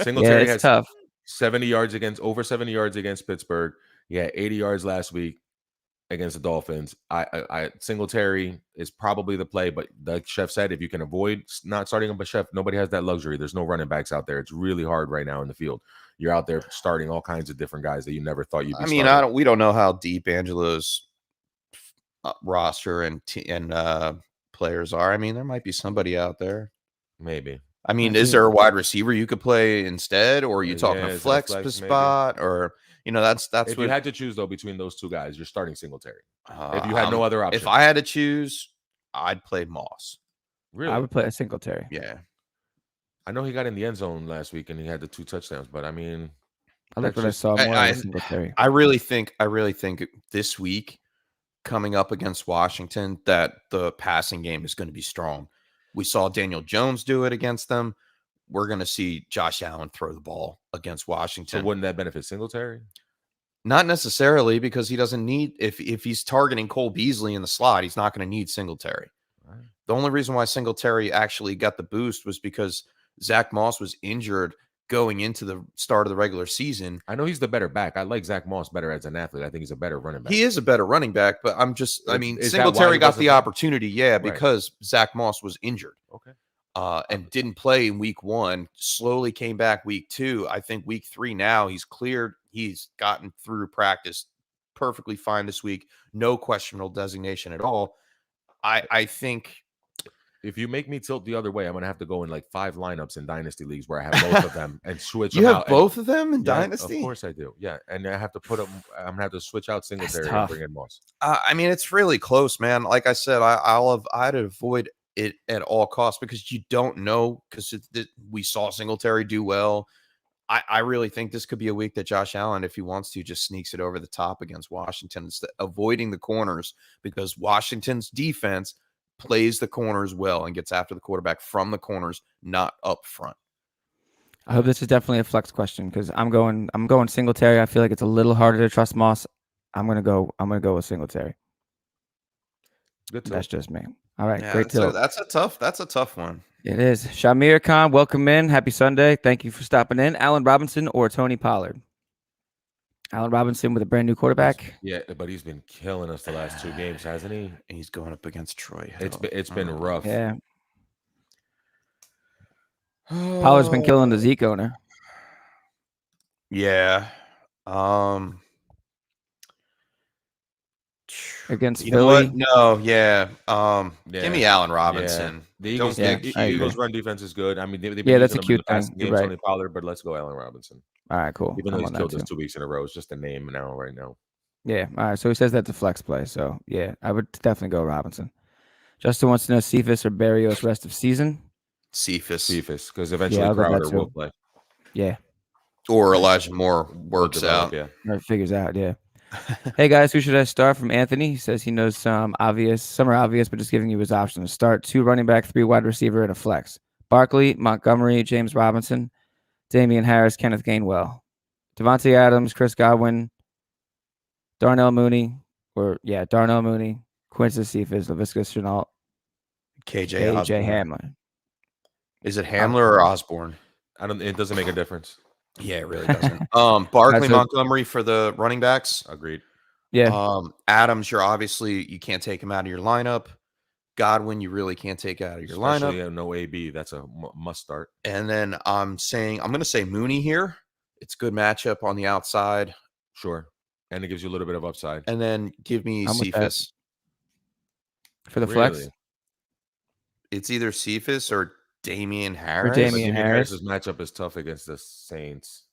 Singletary has tough. 70 yards over 70 yards against Pittsburgh. Yeah, 80 yards last week against the Dolphins. I Singletary is probably the play, but like Chef said, if you can avoid not starting him, but Chef, nobody has that luxury. There's no running backs out there. It's really hard right now in the field. You're out there starting all kinds of different guys that you never thought you'd be starting. We don't know how deep Angelo's roster and players are. I mean, there might be somebody out there. Maybe. I mean, is there a wide receiver you could play instead, or are you talking a flex spot, maybe? Or that's if you had to choose though between those two guys, you're starting Singletary. If you had no other option, if I had to choose, I'd play Moss. Really, I would play a Singletary. Yeah, I know he got in the end zone last week and he had the 2 touchdowns, but I mean, I like what I saw more of Singletary. I really think this week coming up against Washington that the passing game is going to be strong. We saw Daniel Jones do it against them. We're going to see Josh Allen throw the ball against Washington. So wouldn't that benefit Singletary? Not necessarily, because he doesn't need if he's targeting Cole Beasley in the slot, he's not going to need Singletary. Right. The only reason why Singletary actually got the boost was because Zach Moss was injured going into the start of the regular season. I know he's the better back. I like Zach Moss better as an athlete. I think he's a better running back. He is a better running back, but Singletary got the opportunity, because Zach Moss was injured. Okay. And didn't play in week 1, slowly came back week 2. I think week 3 now he's cleared. He's gotten through practice perfectly fine this week. No questionable designation at all. I think if you make me tilt the other way, I'm gonna have to go in like 5 lineups in dynasty leagues where I have both of them and switch. You them have out. both of them in Yeah, dynasty. of course I do. Yeah, and I have to put them. I'm gonna have to switch out Singletary and tough. bring in Moss. I mean, it's really close, man. Like I said, I'd avoid it at all costs because you don't know because we saw Singletary do well. I really think this could be a week that Josh Allen, if he wants to, just sneaks it over the top against Washington, instead avoiding the corners because Washington's defense plays the corners well and gets after the quarterback from the corners, not up front. I hope this is definitely a flex question because I'm going Singletary. I feel like it's a little harder to trust Moss. I'm gonna go with Singletary. Good tilt. That's just me. All right, Yeah, great tilt. That's a tough one. It is. Shamir Khan, welcome in. Happy Sunday. Thank you for stopping in. Allen Robinson or Tony Pollard? Allen Robinson with a brand new quarterback. Yeah, but he's been killing us the last 2 games, hasn't he? He's going up against Troy. It's been rough. Yeah. Pollard's been killing the Zeke owner. Yeah. Against you know Philly. what? No, yeah. Give me Allen Robinson. Yeah. The Eagles, Eagles run defense is good. I mean, they've been that's a using them in cute the past thing. games, You're right. Tony Pollard, but let's go Allen Robinson. All right, cool. Even though I'm he's on killed that us too. 2 weeks in a row, it's just a name now right now. Yeah. All right. So he says that's a flex play. So yeah, I would definitely go Robinson. Justin wants to know Cephas or Barrios rest of season. Cephas, because eventually I'll go that Crowder too. will play. Yeah. or Elijah Moore works out. Yeah. Or it figures out. Yeah. Hey guys, who should I start? From Anthony. He says he knows some are obvious, but just giving you his option to start: 2 running back, 3 wide receiver, and a flex. Barkley, Montgomery, James Robinson, Damian Harris, Kenneth Gainwell, Davonte Adams, Chris Godwin, Darnell Mooney, Quincy Cephas, Laviska Shenault, KJ Hamler. Is it Hamler or Osborne? It doesn't make a difference. Yeah, it really doesn't. Barkley, Montgomery for the running backs. Agreed. Yeah. Adams, you can't take him out of your lineup. Godwin, you really can't take out of your Especially lineup. No AB. That's a must start. And then I'm going to say Mooney here. It's a good matchup on the outside. Sure. And it gives you a little bit of upside. And then give me Cephas. For the flex? It's either Cephas or Damien Harris. Damien Harris. Matchup is tough against the Saints.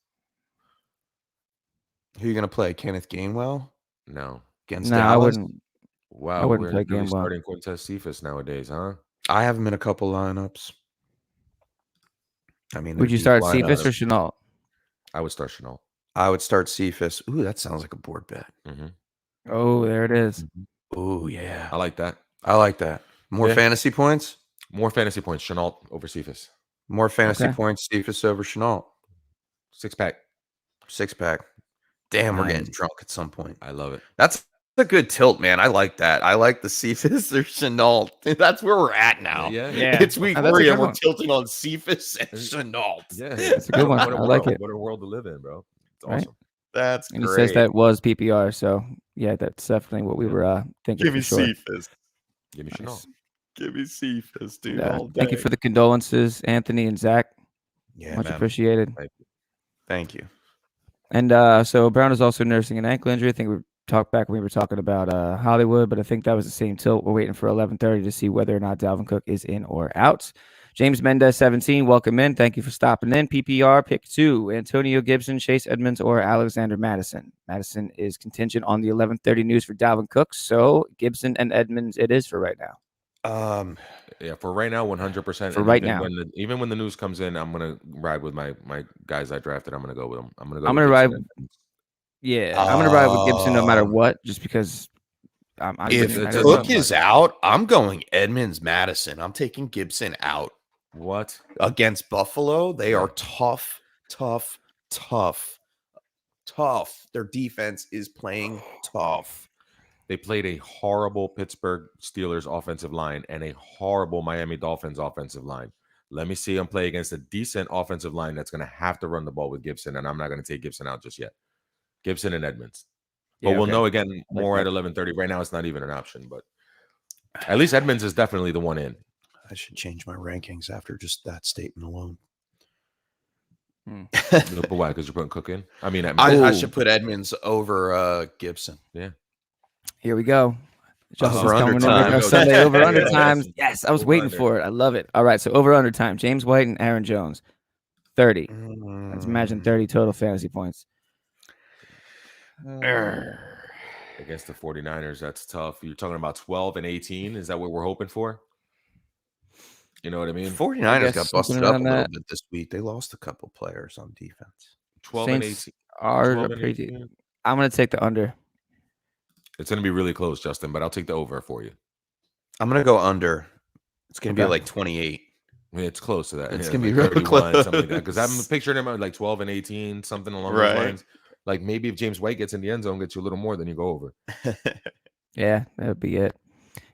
Who are you going to play? Kenneth Gainwell? No. Against Dallas? I wouldn't. Wow. I wouldn't play really Gainwell. starting Quintez Cephas nowadays, huh? I have him in a couple lineups. I mean, would you start Cephas or Shenault? I would start Shenault. I would start Cephas. Ooh, that sounds like a board bet. Mm-hmm. Oh, there it is. Oh, yeah. I like that. More fantasy points? More fantasy points. Shenault over Cephas. More fantasy points. Cephas over Shenault. 6-pack. 6-pack. Damn, we're getting drunk at some point. I love it. That's a good tilt, man. I like that. I like the Cephas or Shenault. That's where we're at now. Yeah. It's week 3 and we're tilting on Cephas and Shenault. Yeah. It's a good one. I like it. What a world to live in, bro. It's right? awesome. That's and great. He says that was PPR, so yeah, that's definitely what we were thinking. Give me for sure. Cephas. Give me Shenault. Give me Cephas, dude. All day. Thank you for the condolences, Anthony and Zach. Yeah, much appreciated. Thank you. And so Brown is also nursing an ankle injury. I think we talked back when we were talking about Hollywood, but I think that was the same tilt. We're waiting for 11:30 to see whether or not Dalvin Cook is in or out. James Mendez, 17, welcome in. Thank you for stopping in. PPR, pick 2, Antonio Gibson, Chase Edmonds, or Alexander Madison. Madison is contingent on the 11:30 news for Dalvin Cook, so Gibson and Edmonds it is for right now. Yeah, for right now, 100%. For right now, even when the news comes in, I'm gonna ride with my guys I drafted. I'm gonna go with them. I'm gonna ride. Yeah, I'm gonna ride with Gibson no matter what, just because. If Cook is out, I'm going Edmonds, Madison. I'm taking Gibson out. What? Against Buffalo, they are tough. Their defense is playing tough. They played a horrible Pittsburgh Steelers offensive line and a horrible Miami Dolphins offensive line. Let me see them play against a decent offensive line that's going to have to run the ball with Gibson, and I'm not going to take Gibson out just yet. Gibson and Edmonds. But we'll know again more at 11:30. Right now, it's not even an option, but at least Edmonds is definitely the one in. I should change my rankings after just that statement alone. But why? Because you're putting Cook in? I mean, I should put Edmonds over Gibson. Yeah. Here we go. Justin's Over coming under in. time. Sunday over under Yeah, times. Yes, I was over waiting under. for it. I love it. All right, so over under time. James White and Aaron Jones. 30. Let's imagine 30 total fantasy points. Against the 49ers, that's tough. You're talking about 12 and 18. Is that what we're hoping for? You know what I mean? 49ers got busted up a little bit this week. They lost a couple players on defense. 12 Saints and 18. Are pretty. I'm going to take the under. It's going to be really close, Justin, but I'll take the over for you. I'm going to go under. It's going to be like 28. I mean, it's close to that. It's going to be really close. Something like that. Because I'm picturing him at like 12 and 18, something along those lines. Like maybe if James White gets in the end zone, gets you a little more, then you go over. Yeah, that would be it.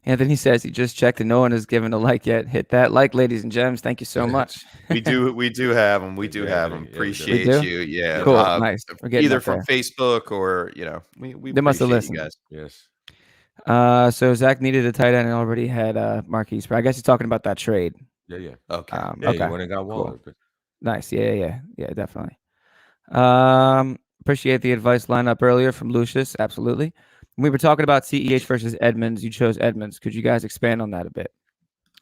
Anthony says he just checked and no one has given a like yet. Hit that like, ladies and gems. Thank you so much. We do have them. We do have them. Appreciate you. Yeah. Cool. Nice. Either from Facebook or, we they must have listened. You guys. Yes. So Zach needed a tight end and already had Marquis Brown. I guess he's talking about that trade. Yeah. Okay. Okay. You went and got Waller. Cool. Nice. Yeah, definitely. Appreciate the advice lineup earlier from Lucius. Absolutely. We were talking about CEH versus Edmonds. You chose Edmonds. Could you guys expand on that a bit?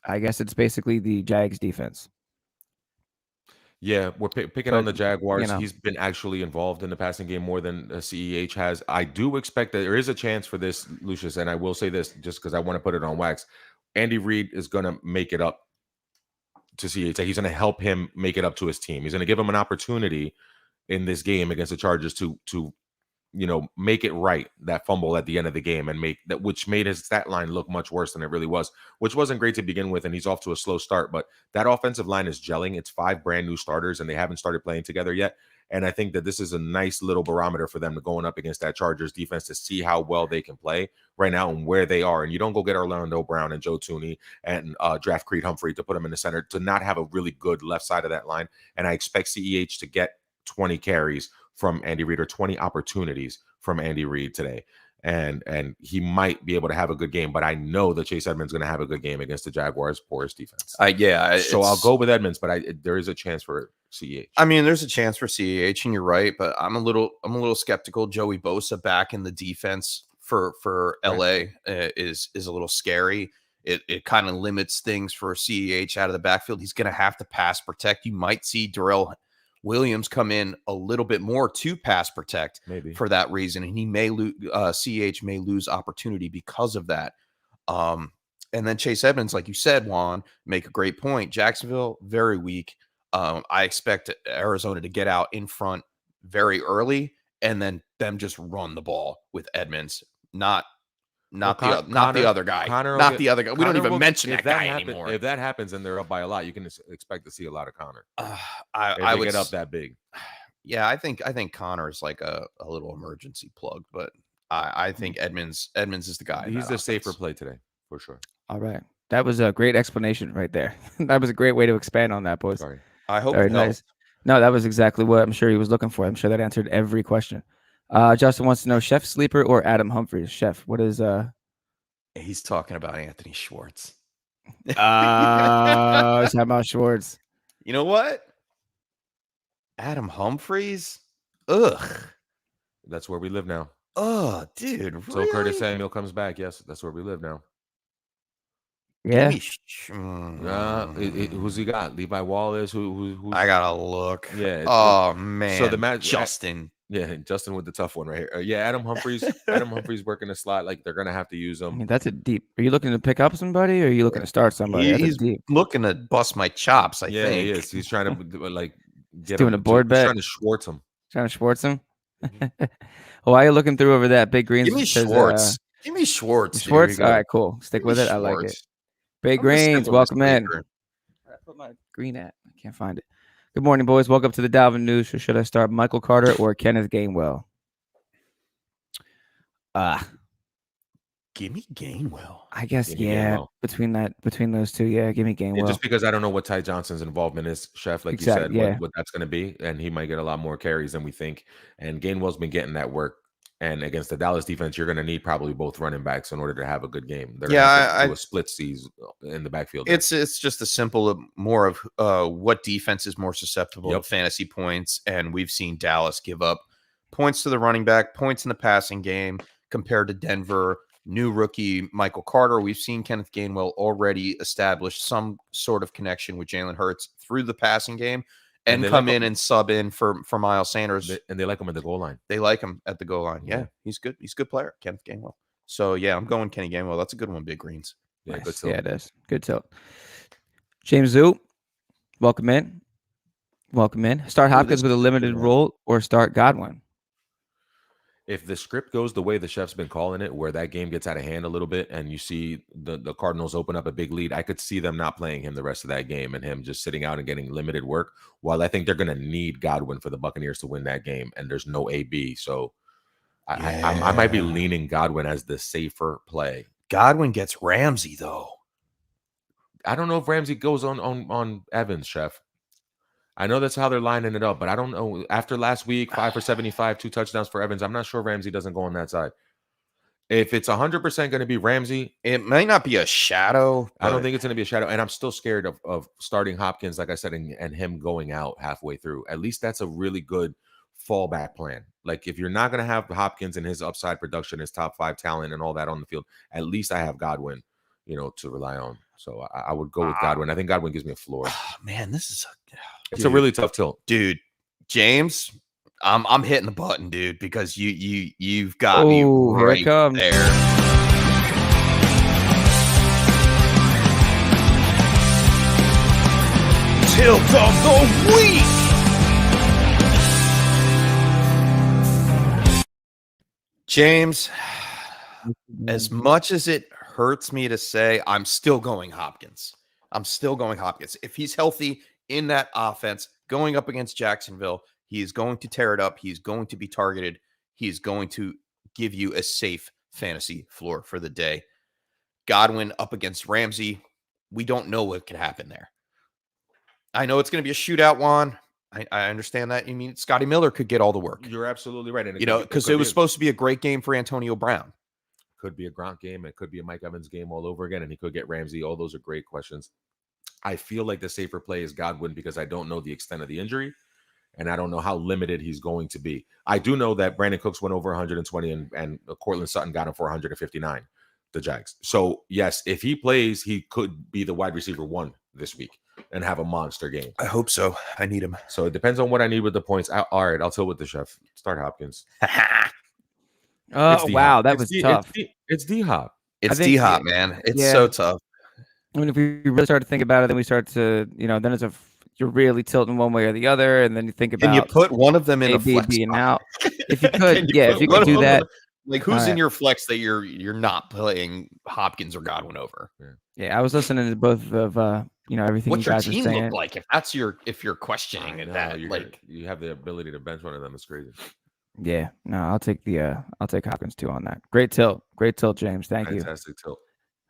I guess it's basically the Jags defense. Yeah, we're picking on the Jaguars. He's been actually involved in the passing game more than CEH has. I do expect that there is a chance for this, Lucius, and I will say this just because I want to put it on wax. Andy Reid is going to make it up to CEH. He's going to help him make it up to his team. He's going to give him an opportunity in this game against the Chargers to make it right, that fumble at the end of the game, and make that, which made his stat line look much worse than it really was, which wasn't great to begin with. And he's off to a slow start, but that offensive line is gelling. It's 5 brand new starters and they haven't started playing together yet. And I think that this is a nice little barometer for them to going up against that Chargers defense to see how well they can play right now and where they are. And you don't go get Orlando Brown and Joe Thuney and draft Creed Humphrey to put them in the center to not have a really good left side of that line. And I expect CEH to get 20 carries from Andy Reid or 20 opportunities from Andy Reid today. And he might be able to have a good game, but I know that Chase Edmonds is going to have a good game against the Jaguars' porous defense. So I'll go with Edmonds, but there is a chance for CEH. I mean, there's a chance for CEH, and you're right, but I'm a little skeptical. Joey Bosa back in the defense for LA is a little scary. It kind of limits things for CEH out of the backfield. He's going to have to pass protect. You might see Darrell Williams come in a little bit more to pass protect maybe for that reason. And he may lose, CH may lose opportunity because of that. And then Chase Edmonds, like you said, Juan, make a great point. Jacksonville, very weak. I expect Arizona to get out in front very early and then them just run the ball with Edmonds, not the other guy. The other guy. We don't even mention that guy anymore. If that happens and they're up by a lot, you can expect to see a lot of Connor. I would get up that big. Yeah, I think Connor is like a little emergency plug, but I think Edmonds is the guy. He's the safer play today for sure. All right, that was a great explanation right there. That was a great way to expand on that, boys. Sorry. I hope very nice. No, that was exactly what I'm sure he was looking for. I'm sure that answered every question. Justin wants to know Chef Sleeper or Adam Humphries. Chef, what is He's talking about Anthony Schwartz. He's talking about Schwartz. You know what? Adam Humphries? Ugh. That's where we live now. Oh, dude. Really? So Curtis Samuel comes back. Yes, that's where we live now. Yeah. Who's he got? Levi Wallace. Who's I gotta look. Yeah. Oh man. So the match. Justin. Yeah, Justin with the tough one right here. Adam Humphries. Adam Humphries working a slot. Like they're gonna have to use him. I mean, that's a deep. Are you looking to pick up somebody, or are you looking to start somebody? He's looking to bust my chops. I think. He is. He's trying to like get doing a board bet. He's trying to Schwartz him. Why are you looking through over that? Big Greens. Give me Schwartz. Give me Schwartz. Schwartz. All right, cool. Stick with it. I like it. Big Greens, welcome in. I put my green at. I can't find it. Good morning, boys. Welcome to the Dalvin News. Or should I start Michael Carter or Kenneth Gainwell? Give me Gainwell. I guess between those two, give me Gainwell. Yeah, just because I don't know what Ty Johnson's involvement is, Chef, like you said, what that's going to be, and he might get a lot more carries than we think. And Gainwell's been getting that work And against the Dallas defense, you're going to need probably both running backs in order to have a good game. They're going to have to do a split seize in the backfield. It's just a simple more of what defense is more susceptible to fantasy points. And we've seen Dallas give up points to the running back, points in the passing game compared to Denver. New rookie Michael Carter. We've seen Kenneth Gainwell already establish some sort of connection with Jalen Hurts through the passing game. And come in and sub in for Miles Sanders. And they like him at the goal line. They like him at the goal line. Yeah, he's good. He's a good player, Kenneth Gainwell. So, yeah, I'm going Kenny Gainwell. That's a good one, Big Greens. Yeah, nice. Good tilt. Yeah, it is. Good tilt. James Zoo, welcome in. Welcome in. Start Hopkins with a limited role or start Godwin. If the script goes the way the chef's been calling it, where that game gets out of hand a little bit and you see the Cardinals open up a big lead, I could see them not playing him the rest of that game and him just sitting out and getting limited work. While I think they're going to need Godwin for the Buccaneers to win that game, and there's no AB. So I might be leaning Godwin as the safer play. Godwin gets Ramsey, though. I don't know if Ramsey goes on Evans, Chef. I know that's how they're lining it up, but I don't know. After last week, 5 for 75, 2 touchdowns for Evans, I'm not sure Ramsey doesn't go on that side. If it's 100% going to be Ramsey, it might not be a shadow. I don't think it's going to be a shadow. And I'm still scared of starting Hopkins, like I said, and him going out halfway through. At least that's a really good fallback plan. Like if you're not going to have Hopkins and his upside production, his top 5 talent and all that on the field, at least I have Godwin, to rely on. So I would go with Godwin. I think Godwin gives me a floor. Man, this is it's a really tough tilt, dude. James, I'm hitting the button, dude, because you've got me right there. Tilt of the week. James, as much as it hurts me to say, I'm still going Hopkins. If he's healthy in that offense, going up against Jacksonville, he is going to tear it up. He's going to be targeted. He is going to give you a safe fantasy floor for the day. Godwin up against Ramsey. We don't know what could happen there. I know it's going to be a shootout, Juan. I understand that. I mean, Scotty Miller could get all the work. You're absolutely right. And because it was supposed to be a great game for Antonio Brown. Could be a Gronk game. It could be a Mike Evans game all over again, and he could get Ramsey. All those are great questions. I feel like the safer play is Godwin because I don't know the extent of the injury, and I don't know how limited he's going to be. I do know that Brandon Cooks went over 120, and Cortland Sutton got him for 159, the Jags. So, yes, if he plays, he could be the wide receiver 1 this week and have a monster game. I hope so. I need him. So it depends on what I need with the points. All right, I'll tilt with the chef. Start Hopkins. Wow, that was tough. It's D-Hop. It's D-Hop, man. It's so tough. I mean, if we really start to think about it, then we start to, then you're really tilting one way or the other, and then you think about. And you put one of them in a flex being out. If you could, if you could do that. Like who's in your flex that you're not playing Hopkins or Godwin over? Yeah, I was listening to both of everything What's you guys your team are saying. look like? If you're questioning that, you have the ability to bench one of them. It's crazy. Yeah, no, I'll take Hopkins too on that. Great tilt, James. Thank you. Fantastic tilt.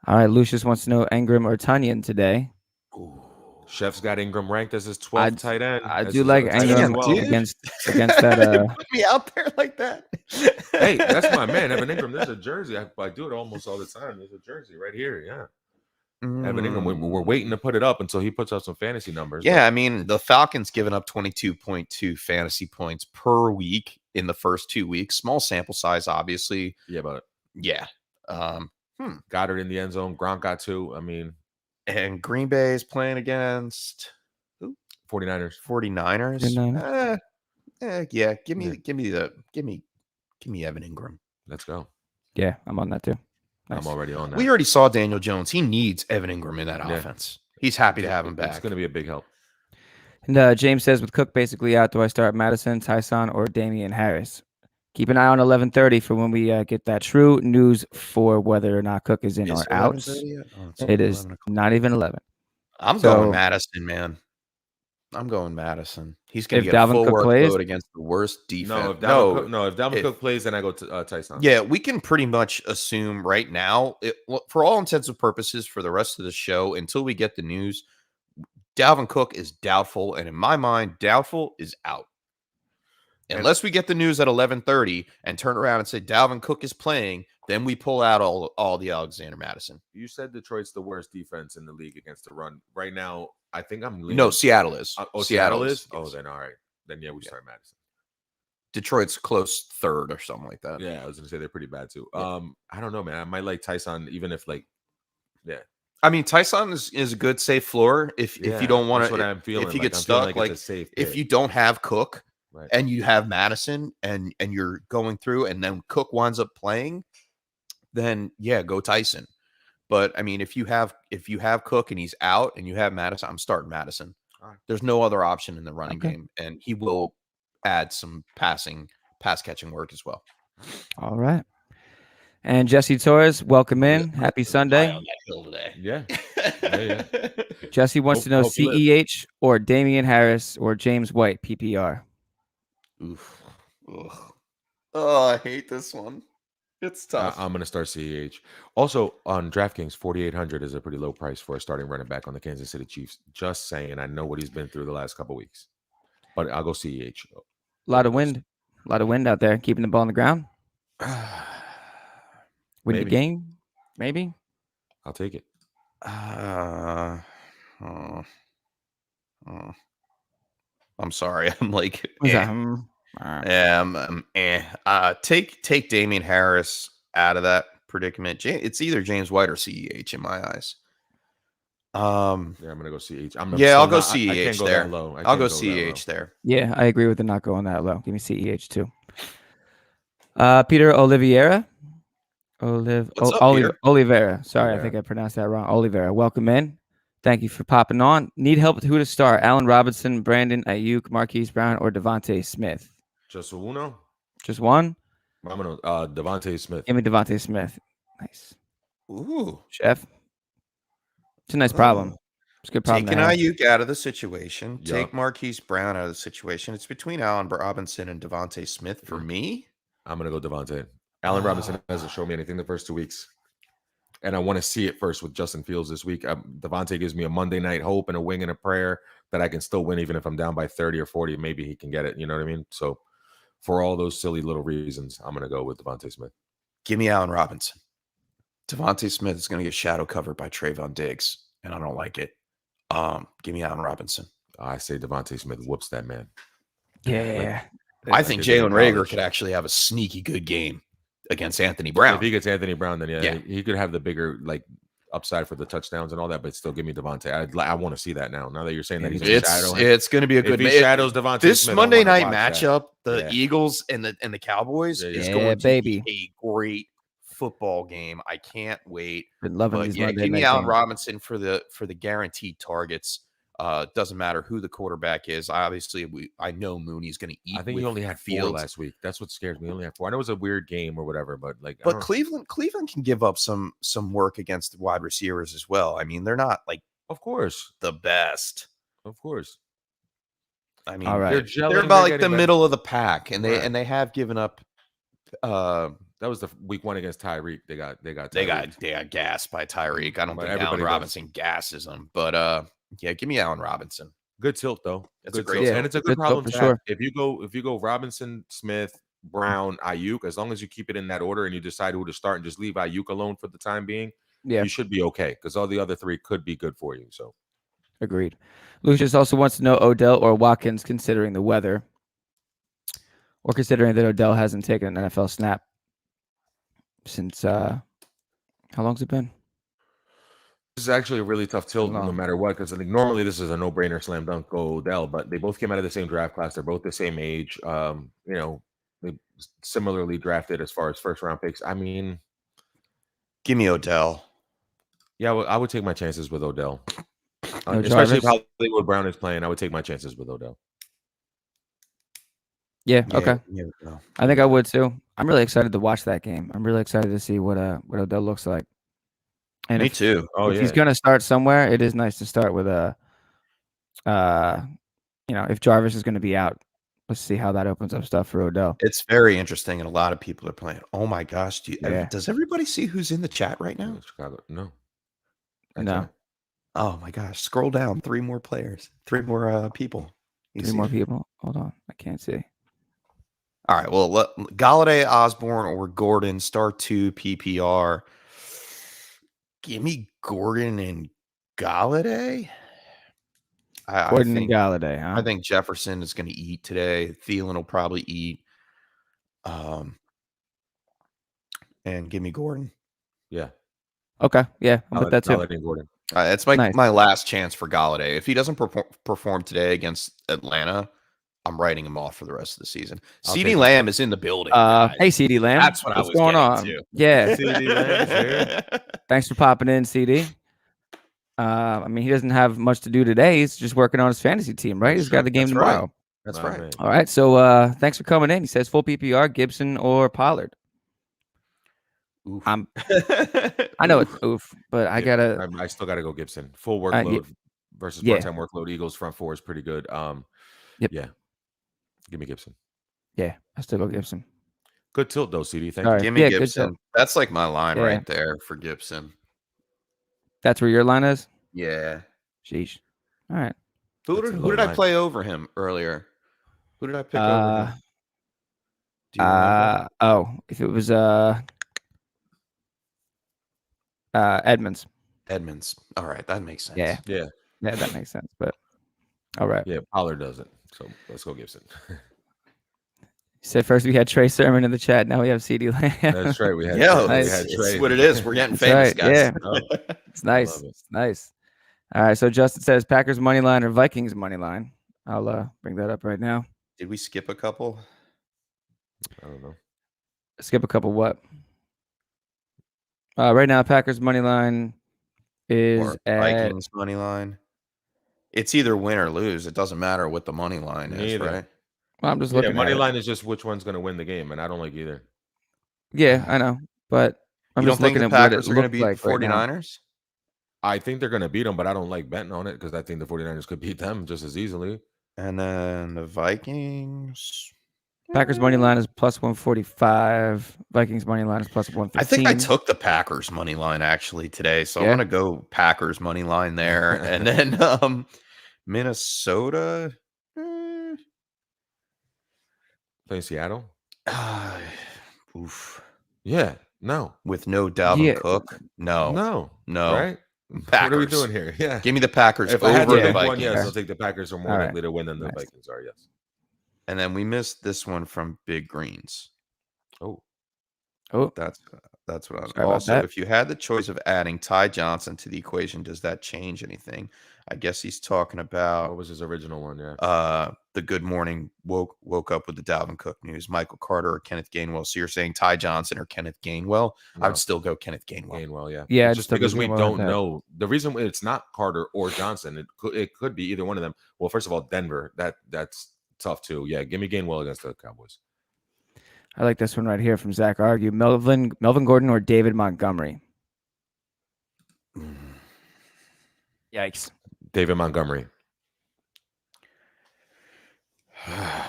All right, Lucius wants to know Ingram or Tunyon today. Ooh. Chef's got Ingram ranked as his 12th tight end. I do like Ingram against that. Put me out there like that. Hey, that's my man, Evan Ingram. There's a jersey. I do it almost all the time. There's a jersey right here. Yeah. Evan Ingram, we're waiting to put it up until he puts up some fantasy numbers. Yeah, I mean, the Falcons given up 22.2 fantasy points per week in the first 2 weeks. Small sample size, obviously. Yeah, but Goddard in the end zone. Gronk got 2. I mean, and Green Bay is playing against who? 49ers. 49ers. Yeah. Give me Evan Ingram. Let's go. Yeah, I'm on that too. Nice. I'm already on that. We already saw Daniel Jones. He needs Evan Ingram in that offense. He's happy to have him back. It's going to be a big help. And James says, with Cook basically out, do I start Madison, Tyson, or Damien Harris? Keep an eye on 11:30 for when we get that true news for whether or not Cook is in or out. It is not even 11. I'm going Madison, man. I'm going Madison. He's going to get Dalvin a full Cook workload against the worst defense. If Dalvin Cook plays, then I go to Tyson. Yeah, we can pretty much assume right now, for all intents and purposes, for the rest of the show, until we get the news, Dalvin Cook is doubtful. And in my mind, doubtful is out. Unless we get the news at 11:30 and turn around and say Dalvin Cook is playing, then we pull out all the Alexander Madison. You said Detroit's the worst defense in the league against the run. Right now, I think I'm leaning. No, Seattle is. Seattle is? Yes. Oh, then all right. Then, yeah, we start Madison. Detroit's close third or something like that. Yeah, I was going to say they're pretty bad, too. Yeah. I don't know, man. I might like Tyson, even if, I mean, Tyson is a good safe floor if you don't want to. That's what I'm feeling. If you like. get I'm stuck, like it's a safe if pick. you don't have Cook Right. and you have Madison and you're going through and then Cook winds up playing, then yeah, go Tyson. But I mean, if you have Cook and he's out and you have Madison, I'm starting Madison. Right. There's no other option in the running game, and he will add some pass catching work as well. All right. And Jesse Torres, welcome in. Happy Sunday. On that hill today. Yeah. Jesse wants to know CEH or Damian Harris or James White PPR. Oof. Ugh. Oh, I hate this one. It's tough. I'm going to start CEH. Also, on DraftKings, 4,800 is a pretty low price for a starting running back on the Kansas City Chiefs. Just saying. I know what he's been through the last couple of weeks. But I'll go CEH. A lot of wind out there, keeping the ball on the ground. Win the game, maybe. I'll take it. I'm sorry. I'm like, take Damian Harris out of that predicament. It's either James White or CEH in my eyes. I'm gonna go CEH. I'll go CEH there. I'll go CEH there. Yeah, I agree with the not going that low. Give me CEH too. Peter Oliveira. Oliveira. Sorry, I think I pronounced that wrong. Oliveira. Welcome in. Thank you for popping on. Need help with who to start? Allen Robinson, Brandon Ayuk, Marquis Brown, or Devonta Smith? Just uno? Just one? I'm gonna Devonta Smith. Give me Devonta Smith. Nice. Ooh. Chef. It's a nice problem. It's a good problem. Taking Ayuk out of the situation. Take Marquis Brown out of the situation. It's between Allen Robinson and Devonta Smith for me. I'm gonna go Devonta. Allen Robinson hasn't shown me anything the first 2 weeks. And I want to see it first with Justin Fields this week. Devonta gives me a Monday night hope and a wing and a prayer that I can still win, even if I'm down by 30 or 40. Maybe he can get it. You know what I mean? So for all those silly little reasons, I'm going to go with Devonta Smith. Give me Allen Robinson. Devonta Smith is going to get shadow covered by Trayvon Diggs, and I don't like it. Give me Allen Robinson. I say Devonta Smith whoops that man. Yeah. I think Jalen Reagor could actually have a sneaky good game against Anthony Brown. If he gets Anthony Brown, then he could have the bigger upside for the touchdowns and all that, but still give me Devonta. I want to see that now. Now that you're saying that he's it's going to be a good match. Shadows Devonta this Smith, Monday night matchup, the Eagles and the Cowboys is going to be a great football game. I can't wait. Been loving these Monday give me night Allen games. Robinson for the guaranteed targets. Doesn't matter who the quarterback is. Obviously, I know Mooney's going to eat. I think he only had 4 last week. That's what scares me. He only had 4. I know it was a weird game or whatever, but Cleveland can give up some work against the wide receivers as well. I mean, they're not of course, the best. Of course. I mean, they're about the middle of the pack, and they have given up. That was the week 1 against Tyreek. They got gassed by Tyreek. I don't think Allen Robinson gasses them, but give me Allen Robinson. Good tilt though. It's a great tilt. And it's a good problem for to sure. have. If you go Robinson, Smith, Brown, Ayuk, as long as you keep it in that order and you decide who to start and just leave Ayuk alone for the time being, you should be okay because all the other 3 could be good for you. So agreed. Lucius also wants to know Odell or Watkins considering the weather, or considering that Odell hasn't taken an NFL snap since how long's it been? This is actually a really tough tilt no matter what, because I think normally this is a no-brainer slam dunk go Odell, but they both came out of the same draft class. They're both the same age. They similarly drafted as far as first-round picks. I mean, give me Odell. Yeah, I would take my chances with Odell. Especially if Hollywood Brown is playing, I would take my chances with Odell. Yeah, okay. I think I would too. I'm really excited to watch that game. I'm really excited to see what Odell looks like. And me too. If he's gonna start somewhere, it is nice to start with if Jarvis is gonna be out, let's see how that opens up stuff for Odell. It's very interesting, and a lot of people are playing. Oh my gosh, does everybody see who's in the chat right now? Chicago, no. Oh my gosh, scroll down. 3 more players, 3 more people. 3 more people. Hold on, I can't see. All right. Well, Galladay, Osborne, or Gordon, start 2 PPR. Give me Gordon and Galladay. Gordon and Galladay, huh? I think Jefferson is going to eat today. Thielen will probably eat. And give me Gordon. Yeah. Okay. Yeah. I'll put that too. Galladay and Gordon. It's my last chance for Galladay. If he doesn't perform today against Atlanta, I'm writing him off for the rest of the season. CeeDee Lamb is in the building. Hey, CeeDee Lamb. That's what What's going on? To. Yeah. CeeDee Lamb is here. Thanks for popping in, CD. I mean, he doesn't have much to do today. He's just working on his fantasy team, right? He's got the game tomorrow. Right. That's right. Man. All right. So thanks for coming in. He says full PPR, Gibson or Pollard. Oof. I know it's oof, but I still gotta go Gibson. Full workload versus part-time workload. Eagles front four is pretty good. Yeah. Give me Gibson. Yeah, I still go Gibson. Good tilt though, CD. Thank you. Right. Give me Gibson. That's like my line right there for Gibson. That's where your line is? Yeah. Sheesh. All right. Who did I play over him earlier? Who did I pick over him? Do you remember? If it was Edmonds. All right, that makes sense. Yeah, that makes sense. But all right. Yeah, Pollard doesn't. So let's go Gibson. Said first we had Trey Sermon in the chat. Now we have CeeDee Lamb. That's right. We had Trey. That's what it is. We're getting famous, guys. Yeah, it's nice. It's nice. All right. So Justin says Packers money line or Vikings money line. I'll bring that up right now. Did we skip a couple? I don't know. Skip a couple. What? Right now, Packers money line is at Vikings money line. It's either win or lose. It doesn't matter what the money line is, right? Well, I'm just looking. Money line is just which one's going to win the game, and I don't like either. Yeah, I know, but I'm just looking at Packers what it are going to beat like the 49ers. I think they're going to beat them, but I don't like betting on it because I think the 49ers could beat them just as easily. And then the Vikings. Packers money line is plus 145. Vikings money line is plus 115. I think I took the Packers money line actually today, so I'm going to go Packers money line there, and then Minnesota. Playing Seattle? Oof. Yeah. No. With no Dalvin Cook? No. Right? Packers. What are we doing here? Yeah. Give me the Packers if over I had to the pick Vikings. one, yes, I'll take the Packers are more likely to win than the Vikings are, yes. And then we missed this one from Big Greens. Oh. That's what I'm also. If you had the choice of adding Ty Johnson to the equation, does that change anything? I guess he's talking about what was his original one? Yeah. The Good Morning woke up with the Dalvin Cook news. Michael Carter or Kenneth Gainwell. So you're saying Ty Johnson or Kenneth Gainwell? No. I would still go Kenneth Gainwell. Gainwell, yeah. Yeah, just because we don't know the reason it's not Carter or Johnson. It could be either one of them. Well, first of all, Denver. That's tough too. Yeah, give me Gainwell against the Cowboys. I like this one right here from Zach Argue. Melvin Gordon or David Montgomery? Yikes. David Montgomery.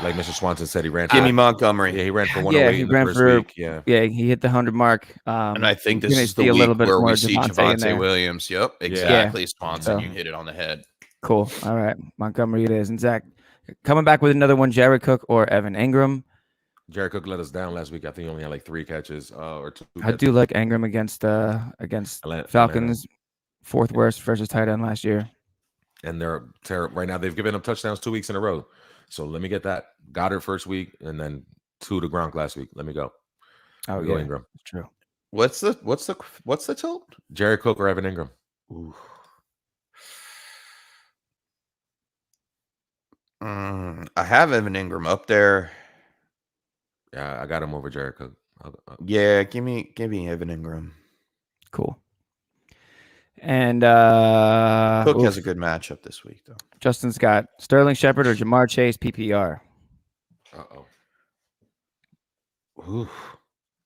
Like Mr. Swanson said, he ran. Give me Montgomery. Yeah, he ran for 108 he in the ran first week. Yeah, he hit the 100 mark. And I think this is the week where we see Javonte Williams. Yep, exactly. Swanson, you hit it on the head. Cool. All right, Montgomery it is. And Zach, coming back with another one, Jared Cook or Evan Ingram? Jared Cook let us down last week. I think he only had like 3 catches or 2. I do like Ingram against Falcons, fourth worst versus tight end last year. And they're terrible right now. They've given up touchdowns 2 weeks in a row. So let me get that. Goddard first week and then 2 to Gronk last week. Let me go. Oh, go Ingram. That's true. What's the tilt? Jared Cook or Evan Ingram? Ooh. I have Evan Ingram up there. Yeah, I got him over Jared Cook. Yeah, give me Evan Ingram. Cool. And Cook has a good matchup this week, though. Justin's got Sterling Shepard or Jamar Chase PPR. Ooh.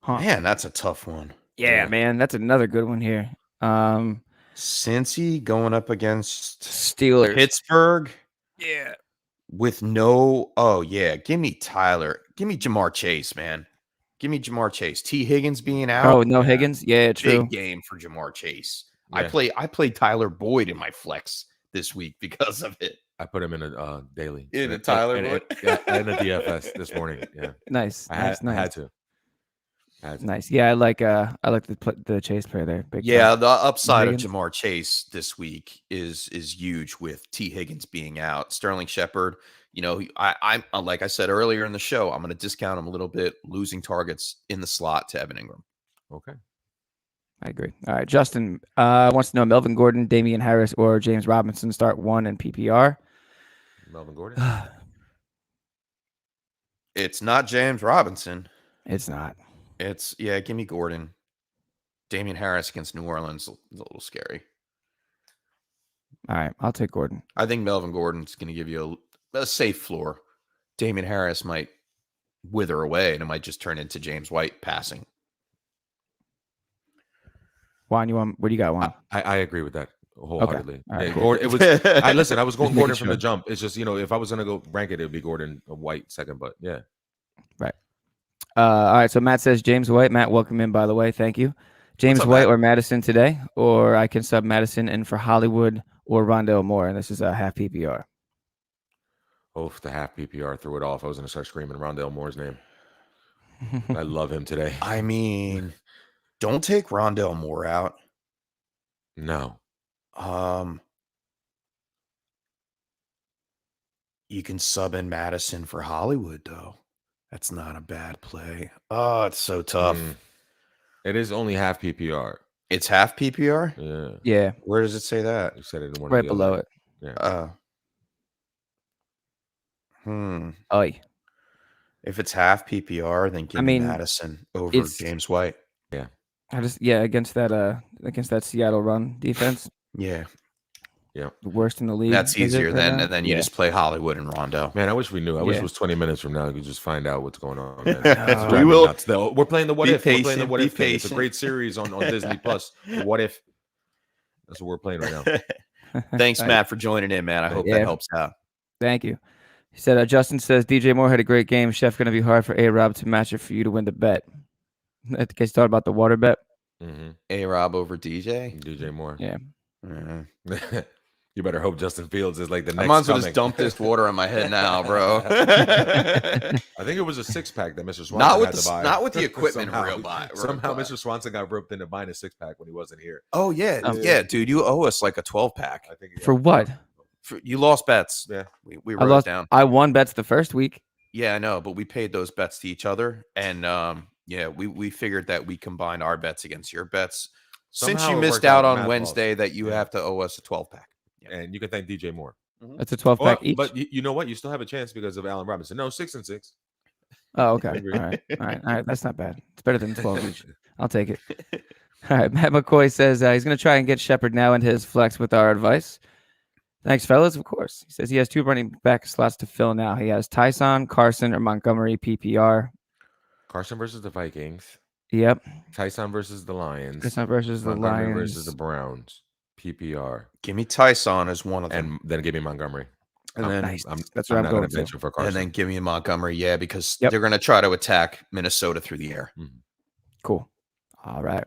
Huh. Man, that's a tough one. Yeah, man, that's another good one here. Cincy going up against Steelers. Pittsburgh. Yeah. With no, give me Tyler. Give me Jamar Chase, man. Give me Jamar Chase. T. Higgins being out. Oh, no Higgins? Yeah, true. Big game for Jamar Chase. Yeah. I played Tyler Boyd in my flex this week because of it. I put him in a daily. In a Tyler and a DFS this morning. Yeah. Nice. I had to. Nice. Yeah, I like the Chase player there. Big Yeah, time. the upside of Higgins? Jamar Chase this week is huge with T. Higgins being out. Sterling Shepard, I'm like I said earlier in the show, I'm going to discount him a little bit, losing targets in the slot to Evan Ingram. Okay. I agree. All right. Justin wants to know Melvin Gordon, Damian Harris, or James Robinson start 1 in PPR. Melvin Gordon. It's not James Robinson. It's not. Give me Gordon. Damian Harris against New Orleans is a little scary. All right. I'll take Gordon. I think Melvin Gordon's going to give you a safe floor. Damian Harris might wither away, and it might just turn into James White passing. Juan, what do you got, Juan? I agree with that wholeheartedly. Okay. Right, cool. Gordon, I was going Gordon from sure. the jump. It's just, if I was going to go rank it would be Gordon White second, but yeah. Right. All right. So Matt says James White. Matt, welcome in, by the way. Thank you. James up, White Matt? or Madison today, or I can sub Madison in for Hollywood or Rondell Moore, and this is a half PPR. Oh, the half PPR threw it off. I was going to start screaming Rondell Moore's name. I love him today. I mean, don't take Rondell Moore out. No. You can sub in Madison for Hollywood, though. That's not a bad play. Oh, it's so tough. It is only half PPR. It's half PPR? Yeah. Yeah. Where does it say that? You said it in one Right below it. Yeah. Oh, If it's half PPR, then give me Madison over James White. Yeah. Against that Seattle run defense. Yeah. Yeah. The worst in the league. That's easier than you just play Hollywood and Rondo. Man, I wish we knew. I wish it was 20 minutes from now. We could just find out what's going on. Man. We will. Nuts. We're playing the What If. Patient, we're playing the What If. Patient. It's a great series on Disney Plus. What If? That's what we're playing right now. Thanks, Matt, for joining in, man. I hope that helps out. Thank you. He said, Justin says, DJ Moore had a great game. Chef going to be hard for A-Rob to match it for you to win the bet. I guess you thought about the water bet. Mm-hmm. A-Rob over DJ? DJ Moore. Yeah. You better hope Justin Fields is like the next. I might as well just dump this water on my head now, bro. I think it was a 6-pack that Mr. Swanson had to buy. Not with the equipment Somehow Mr. Swanson got roped into buying a 6-pack when he wasn't here. Oh, yeah. Yeah, dude. You owe us like a 12-pack. I think For what? You lost bets. Yeah. We wrote it down. I won bets the first week. Yeah, I know, but we paid those bets to each other. And we figured that we combined our bets against your bets. Since you missed out on Wednesday, that you have to owe us a 12-pack. And you can thank DJ Moore. That's a 12-pack each. But you know what? You still have a chance because of Allen Robinson. No, 6 and 6. Oh, okay. All right. That's not bad. It's better than 12 each. I'll take it. All right. Matt McCoy says he's going to try and get Shepard now into his flex with our advice. Thanks, fellas. Of course. He says he has 2 running back slots to fill now. He has Tyson, Carson, or Montgomery PPR. Carson versus the Vikings. Yep. Tyson versus the Lions. Tyson versus the Montgomery Lions. versus the Browns. PPR. Give me Tyson as one of them. And then give me Montgomery. And then that's what I'm going to for Carson. And then give me Montgomery, because they're going to try to attack Minnesota through the air. Mm-hmm. Cool. All right.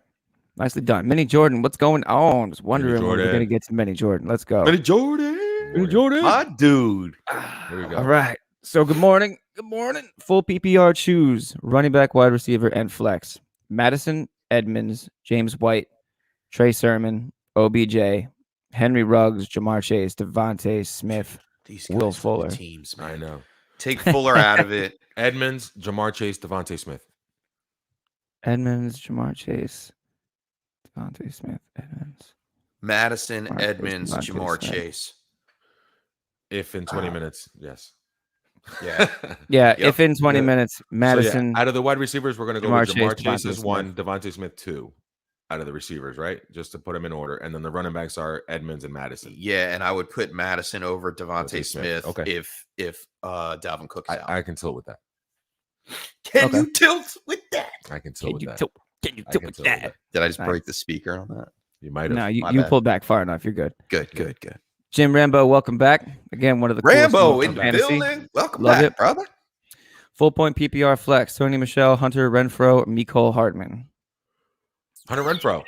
Nicely done. Mini Jordan, what's going on? I was wondering when we're going to get to Mini Jordan. Let's go. Mini Jordan. Hot dude. Here we go. All right. So good morning. Good morning. Full PPR choose. Running back, wide receiver, and flex. Madison, Edmonds, James White, Trey Sermon, OBJ, Henry Ruggs, Jamar Chase, Davonte Smith, Will Fuller. Teams, man. I know. Take Fuller out of it. Edmonds, Jamar Chase, Devonta Smith. Edmonds, Jamar Chase, Devonta Smith, Edmonds. Madison, Edmonds, Jamar Chase. If in 20 minutes, yes. Yeah. Yeah, if in 20 minutes, Madison. So out of the wide receivers, we're going to go with Jamar Chase is 1, Devonta Smith 2 out of the receivers, right? Just to put them in order. And then the running backs are Edmonds and Madison. Yeah, and I would put Madison over Devonta Smith if Dalvin Cook's out. I can tilt with that. Can you tilt with that? I can tilt with that. Can you tilt with that? Did I just break the speaker on that? You might have. No, you pulled back far enough. You're good. Good. Jim Rambo, welcome back. Again, one of the Rambo in the building. Welcome back, brother. Full point PPR flex. Tony Michelle, Hunter Renfrow, Mecole Hardman. Hunter Renfrow.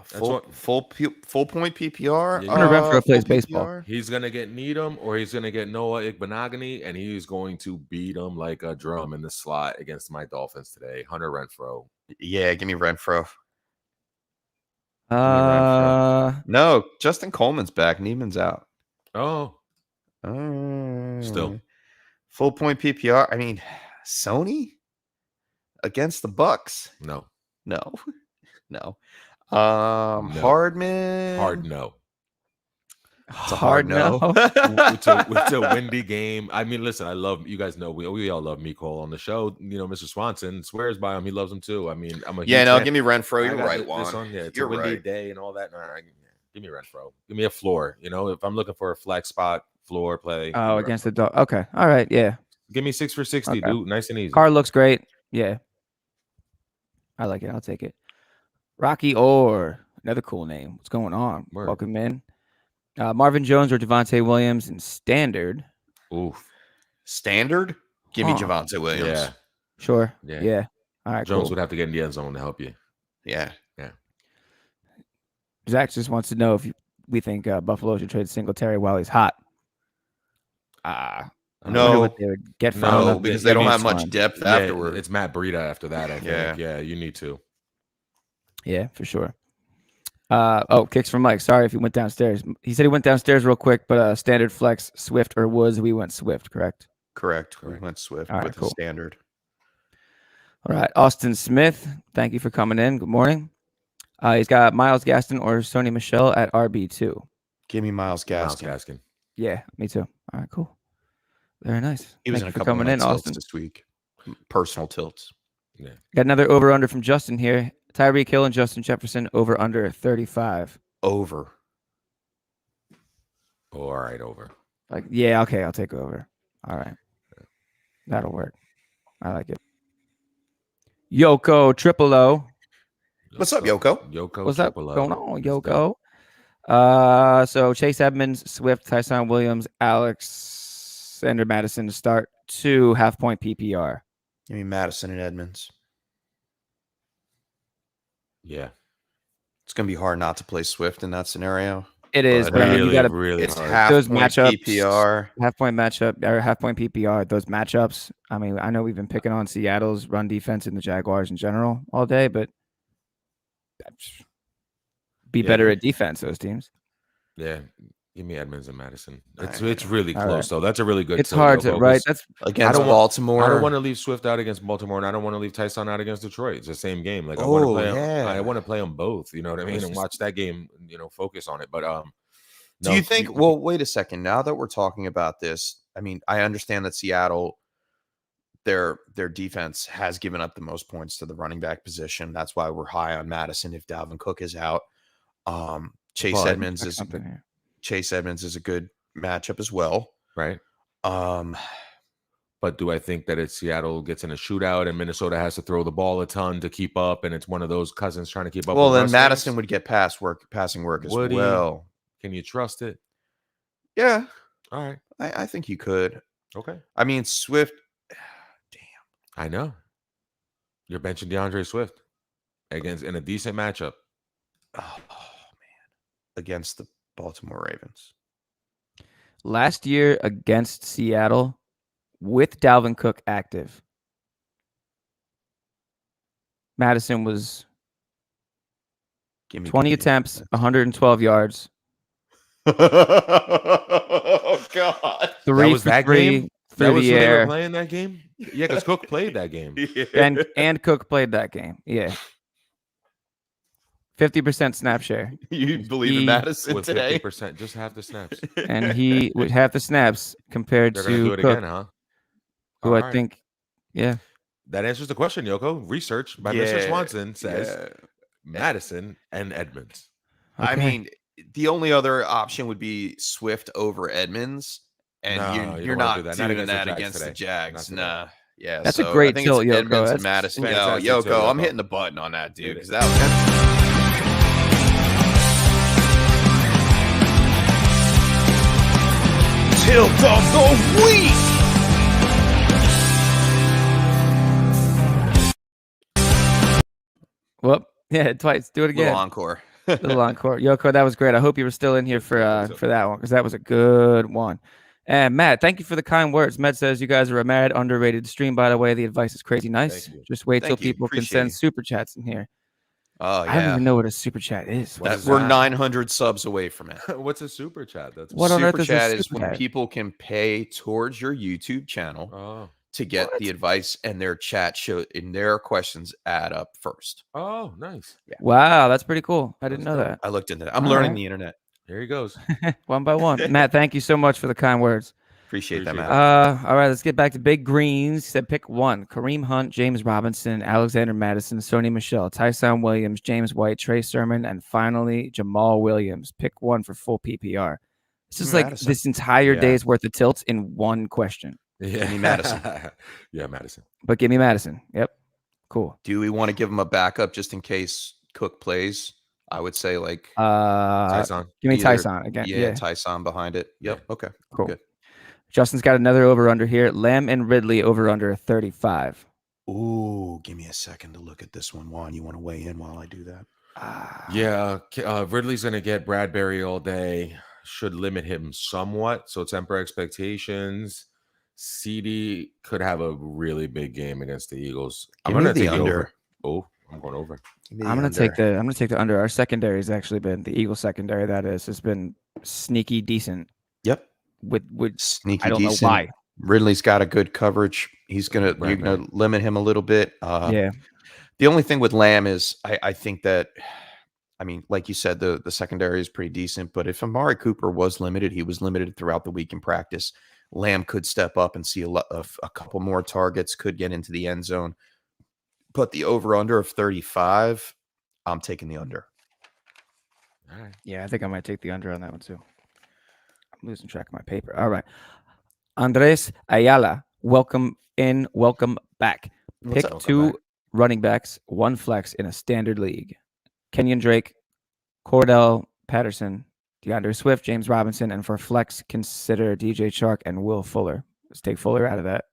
Full point PPR. Yeah, Hunter Renfrow plays full baseball. PPR? He's gonna get Needham or he's gonna get Noah Igbenogany, and he's going to beat him like a drum in the slot against my Dolphins today. Hunter Renfrow. Yeah, give me Renfrow. No, Justin Coleman's back. Neiman's out. Oh, still full point PPR. I mean, Sony against the Bucks. no. Hardman. Hard no. It's a hard no. It's a windy game. I mean, listen, I love you guys know we all love Mccoy on the show. You know, Mr. Swanson swears by him. He loves him too. I mean, I'm a huge fan. Give me Renfrow. You're right, Juan. Yeah, it's You're a windy right. day and all that. No, give me Renfrow. Give me a floor. You know, if I'm looking for a flex spot, floor play. Oh, against the dog. Okay. All right. Yeah. Give me 6 for 60, Okay. dude. Nice and easy. Car looks great. Yeah. I like it. I'll take it. Rocky Orr. Another cool name. What's going on? Word. Welcome in. Marvin Jones or Davonte Williams in standard. Oof. Standard? Give me Huh. Javonte Williams. Yeah. Sure. Yeah. Yeah. All right. Jones Cool. would have to get in the end zone to help you. Yeah. Zach just wants to know if we think Buffalo should trade Singletary while he's hot. I wonder No. what they would get from No, him. because they don't have much Fine. depth Yeah, afterward. it's Matt Breida after that, I think. Yeah. Yeah, you need to. Yeah, for sure. Kicks from Mike. Sorry if he went downstairs. He said he went downstairs real quick, but standard flex, Swift or Woods. We went Swift, correct? Correct. We went Swift All right, with cool. the standard. All right. Austin Smith, thank you for coming in. Good morning. He's got Miles Gaston or Sony Michel at RB2. Give me Miles Miles Gaskin. Gaskin. Yeah, me too. All right, cool. Very nice. He was Thank in a you for couple coming of in, tilts Austin. this week. Personal tilts. Yeah. Got another over-under from Justin here. Tyreek Hill and Justin Jefferson over-under 35. Over. Oh, all right, over. Like, yeah, okay, I'll take over. All right. That'll work. I like it. Yoko Triple O. What's up, Yoko? Yoko. What's up Triple O. going on, Let's Yoko? go. So Chase Edmonds, Swift, Tyson Williams, Alexander Madison to start 2 half-point PPR. Give me Madison and Edmonds. Yeah. It's going to be hard not to play Swift in that scenario. It is, But but I mean, you got to really It's hard. half Those point matchups- PPR. half-point matchup or half-point PPR. Those matchups. I mean, I know we've been picking on Seattle's run defense and the Jaguars in general all day, but be Yeah. better at defense. Those teams. Yeah. Give me Edmonds and Madison. It's All right. it's really All close, right. though. That's a really good It's tilt, hard to Yoko, right. 'cause That's Against I don't want- Baltimore. I don't want to leave Swift out against Baltimore, and I don't want to leave Tyson out against Detroit. It's the same game. Like I want to play. yeah. I want to play them both. You know what I mean? It's And just- watch that game. You know, focus on it. But Do you think? Well, wait a second. Now that we're talking about this, I mean, I understand that Seattle, their defense has given up the most points to the running back position. That's why we're high on Madison if Dalvin Cook is out. Chase But- Edmonds Check is something here. Chase Edmonds is a good matchup as well. right? Um, But do I think that it's Seattle gets in a shootout and Minnesota has to throw the ball a ton to keep up, and it's one of those cousins trying to keep up? well, with then Russ Madison games? would get passing work as Would he? well. Can you trust it? Yeah, All right. I think you could. Okay. I mean, Swift. I know. You're benching DeAndre Swift in a decent matchup. Oh man, against the Baltimore Ravens. Last year against Seattle with Dalvin Cook active, Madison was Give me 20 attempts, 112 yards, Oh God! 3 was for that 3 game? through That was the who they were air. playing that game? Yeah, because Cook played that game. And Cook played that game. Yeah. 50% snap share. you believe in he- Madison With today? 50%, just half the snaps. And he with half the snaps compared They're going to do to it Cook, again, huh? who I All right. think, yeah. That answers the question, Yoko. Research by Mr. Swanson says Yeah. Madison and Edmonds. I Okay. mean, the only other option would be Swift over Edmonds, and No, you're you don't wanna not do that. doing Not that against against the the Jags Jags. today. Nah, yeah, That's a so great I think tilt, it's Yoko. Edmonds That's and Madison. Yo, fantastic tilt, Yoko, I'm Yoko. hitting the button on that, dude, Hit because it. that was tilt of the week. Well, Yeah, twice. Do it again. Little encore. Little encore. Yoko, that was great. I hope you were still in here for that one because that was a good one. And Matt, thank you for the kind words. Matt says you guys are a mad underrated stream. By the way, the advice is crazy nice. Just wait till people can send super chats in here. Oh yeah. I don't even know what a super chat is. We're 900 subs away from it. What's a super chat? That's what on earth super is chat a is super when chat? people can pay towards your YouTube channel to get the advice, and their chat show in their questions add up first. Oh, nice. Yeah. Wow, that's pretty cool. I didn't know that. I looked into that. I'm learning the internet. Here he goes. One by one. Matt, thank you so much for the kind words. Appreciate that, Matt. All right, let's get back to Big Greens. He said pick one. Kareem Hunt, James Robinson, Alexander Madison, Sony Michel, Tyson Williams, James White, Trey Sermon, and finally Jamal Williams. Pick one for full PPR. It's just like this entire day's worth of tilts in one question. Yeah. Give me Madison. Yeah, Madison. But give me Madison. Yep. Cool. Do we want to give him a backup just in case Cook plays? I would say like Tyson. Give me Tyson again. Yeah, Tyson behind it. Yep. Yeah. Okay. Cool. Good. Justin's got another over-under here. Lamb and Ridley over-under 35. Ooh, give me a second to look at this one, Juan. You want to weigh in while I do that? Yeah, Ridley's going to get Bradbury all day. Should limit him somewhat. So temper expectations. CD could have a really big game against the Eagles. I'm going to take the under. Oh, I'm going over. I'm going to take the under. Our secondary has actually been the Eagles secondary. That has been sneaky decent. Yep. With sneaky I don't decent. know why. Ridley's got a good coverage. You're gonna limit him a little bit. Yeah. The only thing with Lamb is I think that, I mean, like you said, the secondary is pretty decent. But if Amari Cooper was limited, he was limited throughout the week in practice. Lamb could step up and see a couple more targets, could get into the end zone. But the over-under of 35, I'm taking the under. All right. Yeah, I think I might take the under on that one too. I'm losing track of my paper. All right. Andres Ayala, welcome in, welcome back. Pick two running backs, one flex in a standard league. Kenyon Drake, Cordell Patterson, Deandre Swift, James Robinson, and for flex, consider DJ Chark and Will Fuller. Let's take Fuller out of that.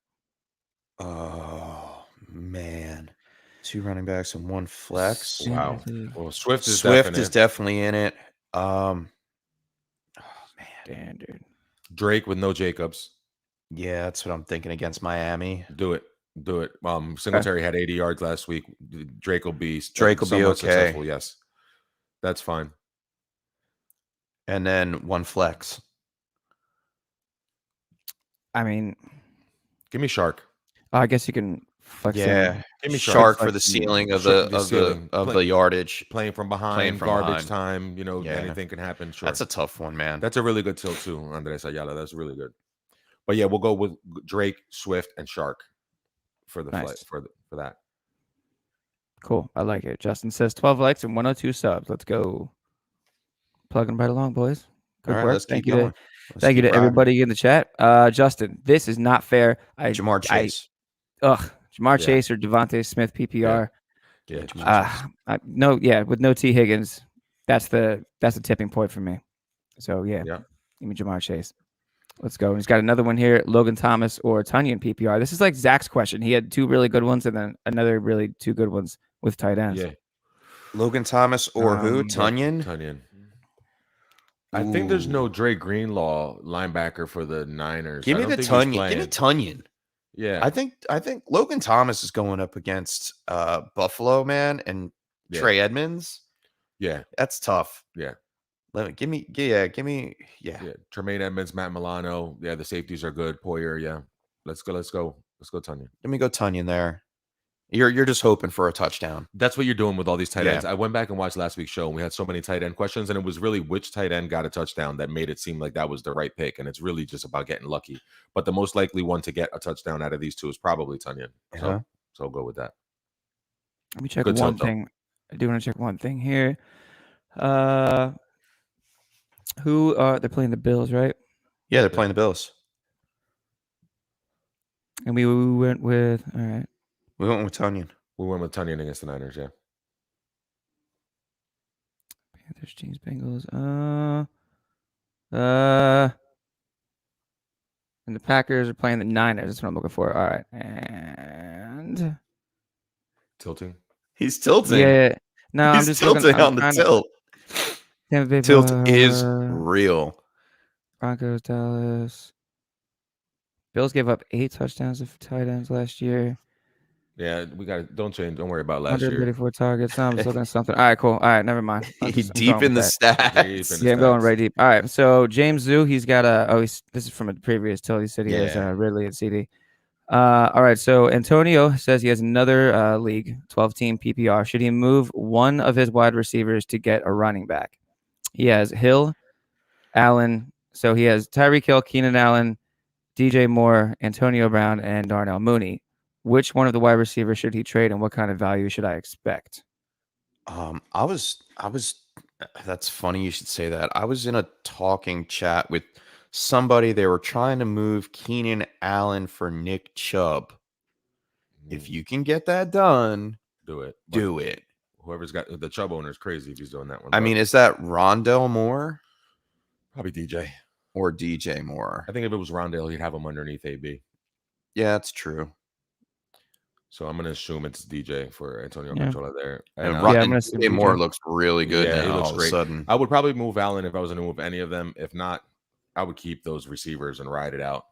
Oh, man. Two running backs and one flex. Wow. Well, Swift is definitely in it. Oh, man. Standard. Drake with no Jacobs. Yeah, that's what I'm thinking against Miami. Do it. Singletary had 80 yards last week. Drake will be okay. Successful. Yes, that's fine. And then one flex. I mean, give me Shark. I guess you can flex. Yeah, give me Shark for the ceiling of the yardage. Playing from behind, garbage time. Anything can happen. Sure, that's a tough one, man. That's a really good tilt too, Andres Ayala. That's really good. But yeah, we'll go with Drake, Swift, and Shark for the flight for that. Cool. I like it. Justin says 12 likes and 102 subs. Let's go. Plugging right along, boys. Good work. Thank you to everybody in the chat. Justin, this is not fair. Jamar Chase. Jamar Chase or Davonte Smith PPR. With no T Higgins, that's the tipping point for me. So give me Jamar Chase. Let's go. He's got another one here. Logan Thomas or Tunyon PPR. This is like Zach's question. He had two really good ones and then another really two good ones with tight ends. Yeah. Logan Thomas or who? Tunyon? I think there's no Dre Greenlaw linebacker for the Niners. Give me the Tunyon. Give me Tunyon. Yeah. I think Logan Thomas is going up against Buffalo, man, and Trey Edmonds. Yeah. That's tough. Yeah. Give me. Tremaine Edmonds, Matt Milano. Yeah, the safeties are good. Poyer, yeah. Let's go, Tunyon. Let me go Tunyon there. You're just hoping for a touchdown. That's what you're doing with all these tight ends. I went back and watched last week's show, and we had so many tight end questions, and it was really which tight end got a touchdown that made it seem like that was the right pick, and it's really just about getting lucky. But the most likely one to get a touchdown out of these two is probably Tunyon. So I'll go with that. Let me check one thing. I do want to check one thing here. Who are they're playing the Bills, right? Yeah, they're playing the Bills. And we went with all right. We went with Tunyon. We went with Tunyon against the Niners, yeah. Panthers, Chiefs, Bengals. And the Packers are playing the Niners. That's what I'm looking for. All right. And tilting. He's tilting. Yeah. No, I'm He's just tilting looking. on the tilt. Tampa Bay Tilt is real. Broncos, Dallas. Bills gave up 8 touchdowns to tight ends last year. Yeah, we got it. Don't change. Don't worry about last year. 134 targets. No, I'm just looking at something. All right, cool. All right, never mind. I'm Deep going in the with that. stats. Yeah, I'm going right deep. All right, so James Zoo, he's got a. This is from a previous tilt. He said he has Ridley at CD. All right, so Antonio says he has another league, 12-team PPR. Should he move one of his wide receivers to get a running back? He has Hill, Allen. So he has Tyreek Hill, Keenan Allen, DJ Moore, Antonio Brown, and Darnell Mooney. Which one of the wide receivers should he trade, and what kind of value should I expect? I was. That's funny you should say that. I was in a talking chat with somebody. They were trying to move Keenan Allen for Nick Chubb. If you can get that done, do it. Do it. Whoever's got the Chubb owner is crazy if he's doing that one. I mean, is that Rondell Moore? Probably DJ or DJ Moore. I think if it was Rondell, he'd have him underneath AB. Yeah, that's true. So I'm going to assume it's DJ for Antonio Controller there. And DJ Moore looks really good now. He looks all great. Of a sudden. I would probably move Allen if I was going to move any of them. If not, I would keep those receivers and ride it out.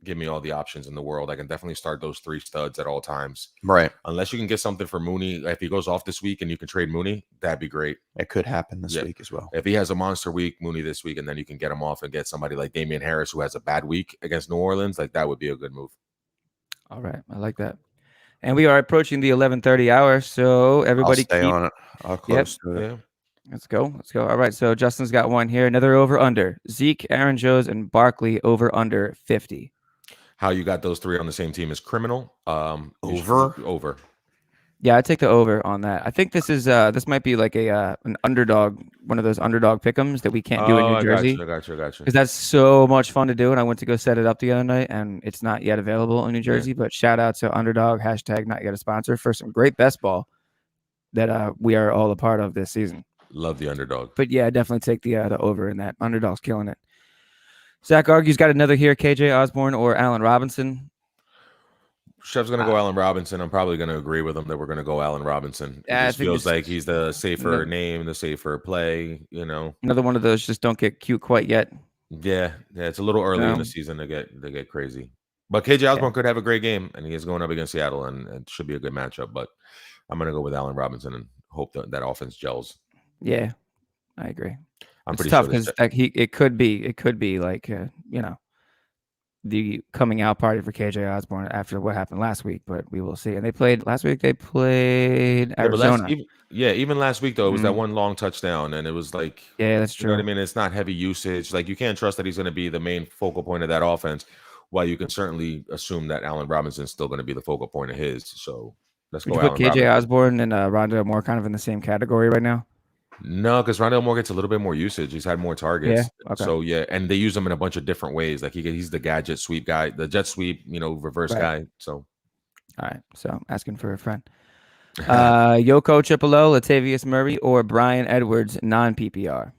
Give me all the options in the world. I can definitely start those 3 studs at all times. Right. Unless you can get something for Mooney. If he goes off this week and you can trade Mooney, that'd be great. It could happen this week as well. If he has a monster week, Mooney this week, and then you can get him off and get somebody like Damien Harris who has a bad week against New Orleans, like that would be a good move. All right. I like that. And we are approaching the 11:30 hour, so everybody I'll stay on it. I'll close to it. Yeah. Let's go. All right, so Justin's got one here. Another over-under. Zeke, Aaron Jones, and Barkley over-under 50. How you got those 3 on the same team is criminal. Over. Yeah, I take the over on that. I think this is this might be like an underdog, one of those underdog pick'ems that we can't do in New Jersey. I got you. Because that's so much fun to do, and I went to go set it up the other night, and it's not yet available in New Jersey. But shout out to Underdog # not yet a sponsor for some great best ball that we are all a part of this season. Love the underdog. But yeah, definitely take the over in that. Underdog's killing it. Zach argues got another here: KJ Osborne or Allen Robinson. Chef's going to go Allen Robinson. I'm probably going to agree with him that we're going to go Allen Robinson. It just feels like he's the safer name, the safer play, Another one of those just don't get cute quite yet. Yeah, it's a little early in the season to get crazy. But KJ Osborne could have a great game, and he is going up against Seattle, and it should be a good matchup. But I'm going to go with Allen Robinson and hope that offense gels. Yeah, I agree. It's tough because it could be like the coming out party for KJ Osborne after what happened last week, but we will see. And they played last week. They played Arizona. Even last week though, it was that one long touchdown, and it was like, that's true. You know what I mean? It's not heavy usage. Like you can't trust that he's going to be the main focal point of that offense. While you can certainly assume that Allen Robinson is still going to be the focal point of his. So let's go. Would you put KJ Osborne and Rondell Moore kind of in the same category right now? No, because Rondell Moore gets a little bit more usage. He's had more targets. Yeah. Okay. So and they use him in a bunch of different ways. Like he's the gadget sweep guy, the jet sweep, reverse guy. So all right. So I'm asking for a friend. Yoko Chipolo, Latavius Murray, or Brian Edwards non-PPR.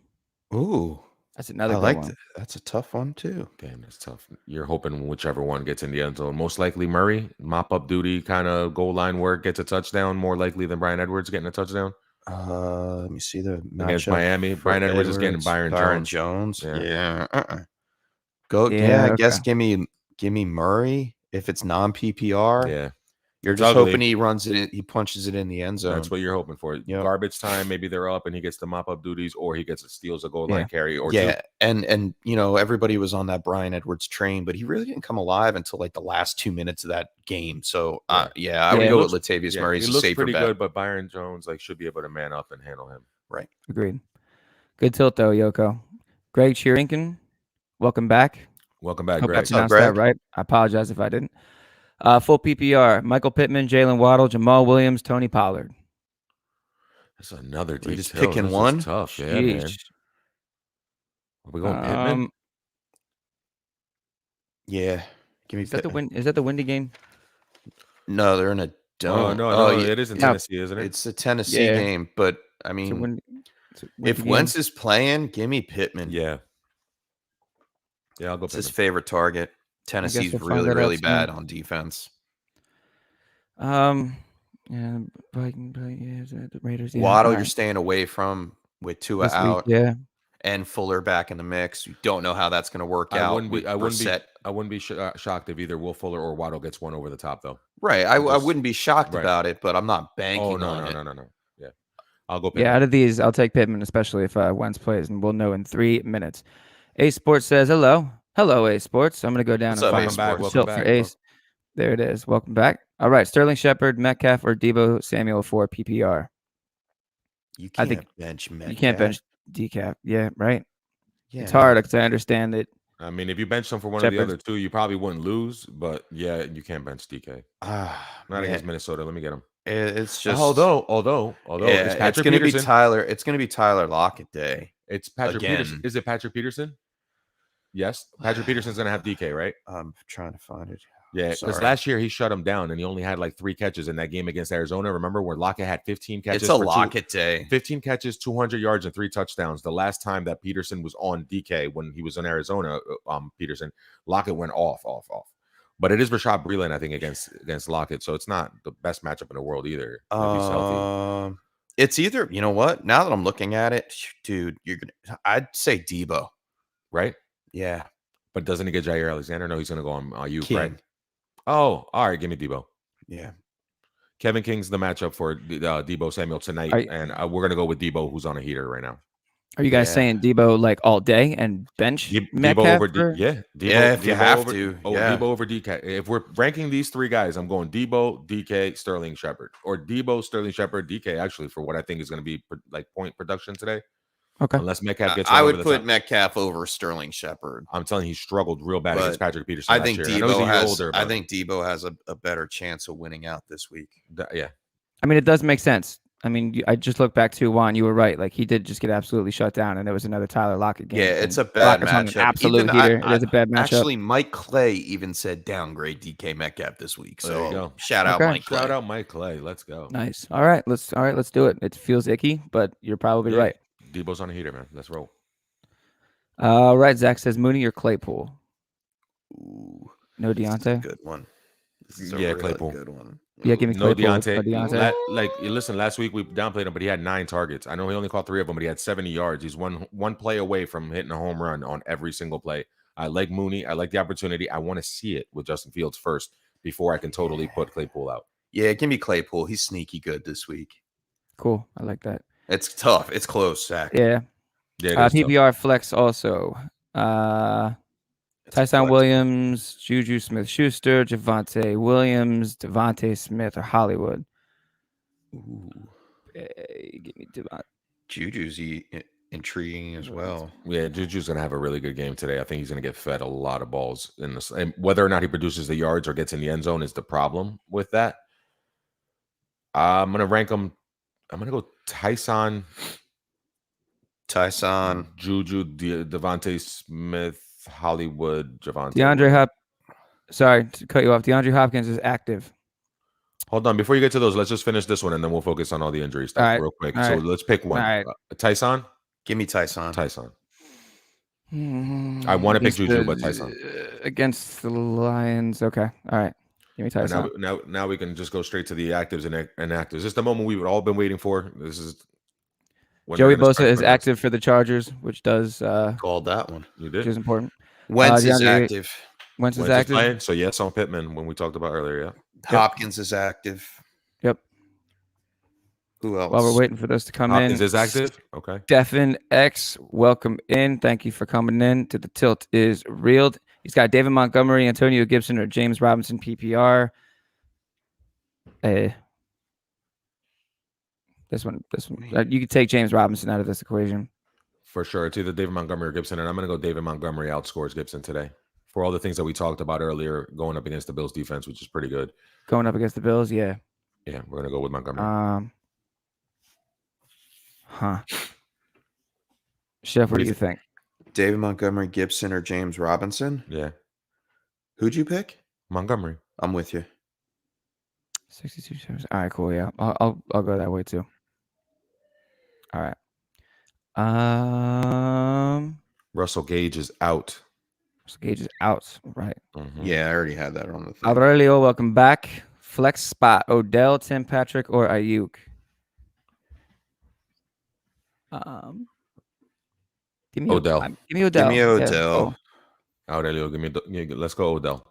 Ooh. That's another good one. That's a tough one too. Damn, that's tough. You're hoping whichever one gets in the end zone. Most likely Murray, mop up duty, kind of goal line work, gets a touchdown. More likely than Brian Edwards getting a touchdown. Let me see the matchup against Miami. Brian Edwards is getting Byron Jones. Yeah. Go. Yeah. I guess give me Murray if it's non-PPR. Yeah. You're just hoping he runs it in, he punches it in the end zone. That's what you're hoping for. Yep. Garbage time, maybe they're up and he gets the mop up duties, or he steals a goal line carry, or two. And everybody was on that Brian Edwards train, but he really didn't come alive until like the last 2 minutes of that game. So I would go with Latavius Murray. He looks pretty good, but Byron Jones should be able to man up and handle him. Right. Agreed. Good tilt though, Yoko. Greg Cheerinkin, welcome back. Welcome back, Hope Greg. I pronounced that right. I apologize if I didn't. Full PPR: Michael Pittman, Jalen Waddle, Jamal Williams, Tony Pollard. That's another deep. Just picking one. Tough, yeah, man. Are we going Pittman? Yeah, give me. Is that the windy game? No, they're in a dome. No, it is in Tennessee, isn't it? It's a Tennessee game, but I mean, if Wentz is playing, give me Pittman. Yeah, I'll go. It's his favorite target. Tennessee's really bad on defense. Yeah, Yeah, the Raiders. Yeah, Waddle, all you're right. staying away from with Tua This week, out yeah. and Fuller back in the mix. You don't know how that's going to work out with Brissett. I wouldn't be shocked if either Will Fuller or Waddle gets one over the top, though. Right. I wouldn't be shocked right. about it, but I'm not Oh banking no, on no, it. no, no, no. Yeah, I'll go Pittman. Yeah, out of these, I'll take Pittman, especially if Wentz plays, and we'll know in 3 minutes. Ace Sports says hello. Hello, Ace Sports. I'm going to go down What's and up, find Ace some Sports? more silk for Ace. There it is. Welcome back. All right, Sterling Shepard, Metcalf, or Debo Samuel for PPR. You can't bench Metcalf. You can't bench decaf. Yeah, right. Yeah. It's hard because I understand that. I mean, if you bench them for one of the other two, you probably wouldn't lose. But yeah, you can't bench DK. Not against Minnesota. Let me get him. It's just although yeah, it's going to be Tyler. It's going to be Tyler Lockett day. It's Patrick Peterson. Is it Patrick Peterson? Yes, Patrick Peterson's going to have DK, right? I'm trying to find it. Yeah, because last year he shut him down and he only had like 3 catches in that game against Arizona. Remember where Lockett had 15 catches? It's a Lockett day. 15 catches, 200 yards, and 3 touchdowns. The last time that Peterson was on DK when he was in Arizona, Peterson, Lockett went off. But it is Rashad Breeland, I think, against Lockett, so it's not the best matchup in the world either. If he's healthy. It's either, you know what? Now that I'm looking at it, dude, I'd say Debo, right? Yeah, but doesn't he get Jair Alexander? No, he's going to go on you, right? Oh, all right. Give me Debo. Yeah. Kevin King's the matchup for Debo Samuel tonight. And we're going to go with Debo, who's on a heater right now. Are you guys saying Debo like all day and bench Debo over Debo, if you have over, to. Debo over DK. If we're ranking these 3 guys, I'm going Debo, DK, Sterling Shepard. Or Debo, Sterling Shepard, DK, actually, for what I think is going to be like point production today. Okay. Unless Metcalf gets I would put Metcalf over Sterling Shepard. I'm telling you, he struggled real bad against Patrick Peterson. I think Debo has a better chance of winning out this week. Yeah. I mean, it does make sense. I mean, I just look back to Juan. You were right. Like, he did just get absolutely shut down, and there was another Tyler Lockett game. Yeah, it's a bad matchup. Absolute heater. It is a bad matchup. Actually, Mike Clay even said downgrade DK Metcalf this week. So there you go. Shout out Mike Clay. Shout out Mike Clay. Let's go. Nice. All right, let's do it. It feels icky, but you're probably right. Debo's on a heater, man. Let's roll. All right, Zach says Mooney or Claypool. Ooh, no Deontay. Good one. Claypool. Good one. Yeah, give me Claypool. No Deontay. Listen, last week we downplayed him, but he had 9 targets. I know he only caught 3 of them, but he had 70 yards. He's one play away from hitting a home run on every single play. I like Mooney. I like the opportunity. I want to see it with Justin Fields first before I can totally put Claypool out. Yeah, give me Claypool. He's sneaky good this week. Cool. I like that. It's tough. It's close, Zach. Yeah. PPR flex also. Tyson Williams, Juju Smith-Schuster, Javonte Williams, Davonte Smith, or Hollywood. Ooh. Give me Devonte. Juju's intriguing as well. Yeah, Juju's going to have a really good game today. I think he's going to get fed a lot of balls in this. And whether or not he produces the yards or gets in the end zone is the problem with that. I'm going to rank him. I'm going to go Tyson, Juju, Devonta Smith, Hollywood, Javonte. Sorry to cut you off. DeAndre Hopkins is active. Hold on. Before you get to those, let's just finish this one, and then we'll focus on all the injury stuff real quick. So let's pick one. Right. Tyson? Give me Tyson. I want to pick Juju, but Tyson. Against the Lions. Okay. All right. Give me Tyson. Now we can just go straight to the actives and inactives. This is the moment we've all been waiting for. This is Joey Bosa is active for the Chargers, which does called that one. You did. Which is important. Wentz is active. Wentz is active. Playing, so yes, on Pittman when we talked about earlier. Yeah. Hopkins is active. Yep. Who else? While we're waiting for this to come Hopkins is active. Okay. Stephen X, welcome in. Thank you for coming in to the Tilt is Reeled. He's got David Montgomery, Antonio Gibson, or James Robinson PPR. This one. You could take James Robinson out of this equation. For sure. It's either David Montgomery or Gibson, and I'm going to go David Montgomery outscores Gibson today for all the things that we talked about earlier, going up against the Bills defense, which is pretty good. Going up against the Bills, yeah. Yeah, we're going to go with Montgomery. Chef, what do you think? David Montgomery, Gibson, or James Robinson? Yeah. Who'd you pick? Montgomery. I'm with you. 62 shares. All right, cool. Yeah, I'll go that way too. All right. Russell Gage is out. Russell Gage is out. Right. Yeah, I already had that on the thing. Aurelio, welcome back. Flex spot: Odell, Tim Patrick, or Ayuk. Give me Odell. Give me Odell. Give me Odell. Yeah, Aurelio, let's go Odell.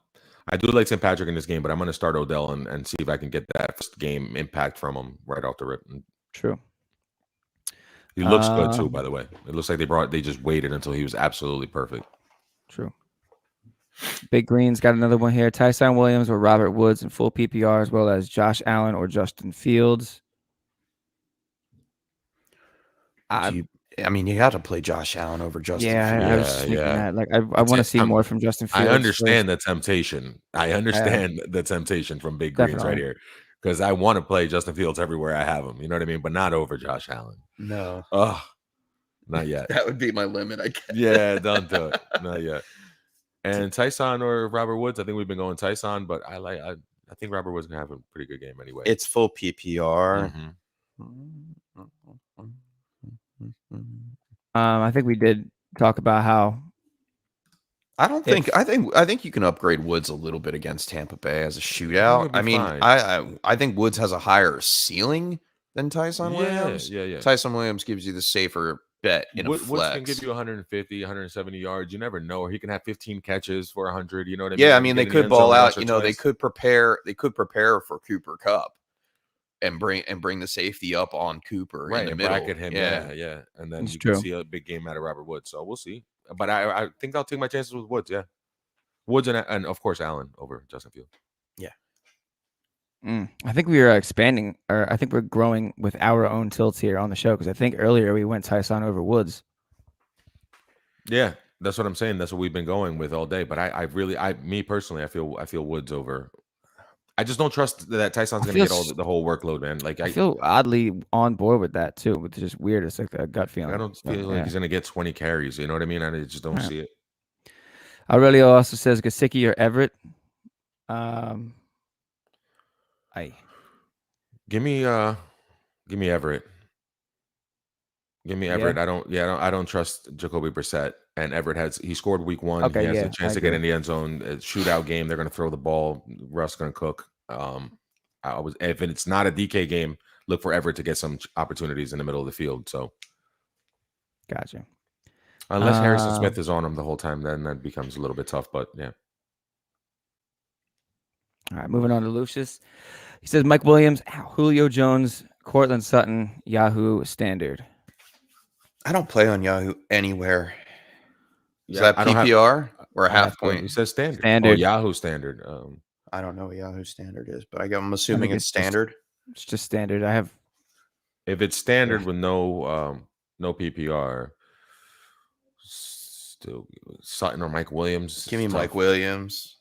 I do like Tim Patrick in this game, but I'm going to start Odell and see if I can get that first game impact from him right off the rip. True. He looks good too, by the way. It looks like they just waited until he was absolutely perfect. True. Big Green's got another one here. Tyson Williams or Robert Woods in full PPR, as well as Josh Allen or Justin Fields. You got to play Josh Allen over Justin Fields. I was just thinking that. Like, I want to see more from Justin Fields. I understand the temptation. I understand the temptation from Big Greens right here, because I want to play Justin Fields everywhere I have him. You know what I mean? But not over Josh Allen. No. Oh, not yet. That would be my limit, I guess. Yeah, don't do it. Not yet. And Tyson or Robert Woods, I think we've been going Tyson, but I think Robert Woods gonna have a pretty good game anyway. It's full PPR. I think we did talk about how. I think you can upgrade Woods a little bit against Tampa Bay as a shootout. I mean, I think Woods has a higher ceiling than Tyson Williams. Yeah. Tyson Williams gives you the safer bet in a flex. Woods can give you 150, 170 yards. You never know. Or he can have 15 catches for 100. You know what I mean? Yeah, I mean, they could ball out. They could prepare for Cooper Kupp and bring the safety up on Cooper in the middle. Bracket him. Yeah. And then you can see a big game out of Robert Woods. So we'll see. But I think I'll take my chances with Woods. Yeah, Woods and of course Allen over Justin Fields. Yeah. I think we are expanding, or I think we're growing with our own tilts here on the show, because I think earlier we went Tyson over Woods. Yeah, that's what I'm saying. That's what we've been going with all day. But me personally, I feel Woods over. I just don't trust that Tyson's going to get the whole workload, man. Like I feel oddly on board with that too, which is just weird. It's like a gut feeling. I don't feel like he's going to get 20 carries. You know what I mean? I just don't see it. Aurelio also says Gesicki or Everett. Give me Everett. Give me Everett. Yeah. I don't trust Jacoby Brissett. And Everett he scored week 1. Okay, he has a chance to get in the end zone. Shootout game. They're going to throw the ball. Russ going to cook. If it's not a DK game, look for Everett to get some opportunities in the middle of the field. So, gotcha. Unless Harrison Smith is on him the whole time, then that becomes a little bit tough. But yeah. All right, moving on to Lucius. He says Mike Williams, Julio Jones, Cortland Sutton, Yahoo Standard. I don't play on Yahoo anywhere. Is that PPR or a half point? He says standard. Standard. Oh, Yahoo Standard. I don't know what Yahoo Standard is, but I'm assuming it's standard. It's just standard. If it's standard with no PPR, still Sutton or Mike Williams. Give me Mike Williams.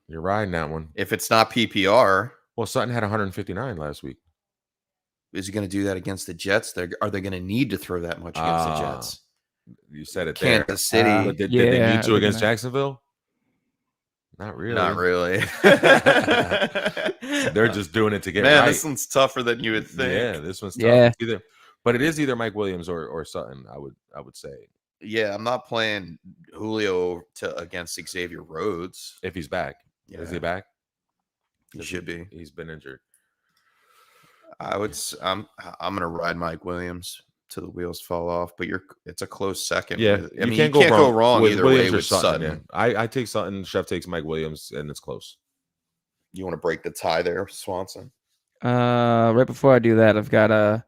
You're riding that one. If it's not PPR, well, Sutton had 159 last week. Is he going to do that against the Jets? Are they going to need to throw that much against the Jets? You said it there. Kansas City. But did they need to against Jacksonville? Not really. Not really. They're just doing it to get right. Man, this one's tougher than you would think. Yeah, this one's tough. Yeah. But it is either Mike Williams or Sutton, I would say. Yeah, I'm not playing Julio against Xavier Rhodes. If he's back. Yeah. Is he back? He should be. He's been injured. I'm gonna ride Mike Williams till the wheels fall off, but it's a close second. Yeah, you can't go wrong either Williams way with Sutton. Yeah. I take Sutton. Chef takes Mike Williams, and it's close. You want to break the tie there, Swanson? Right before I do that, I've got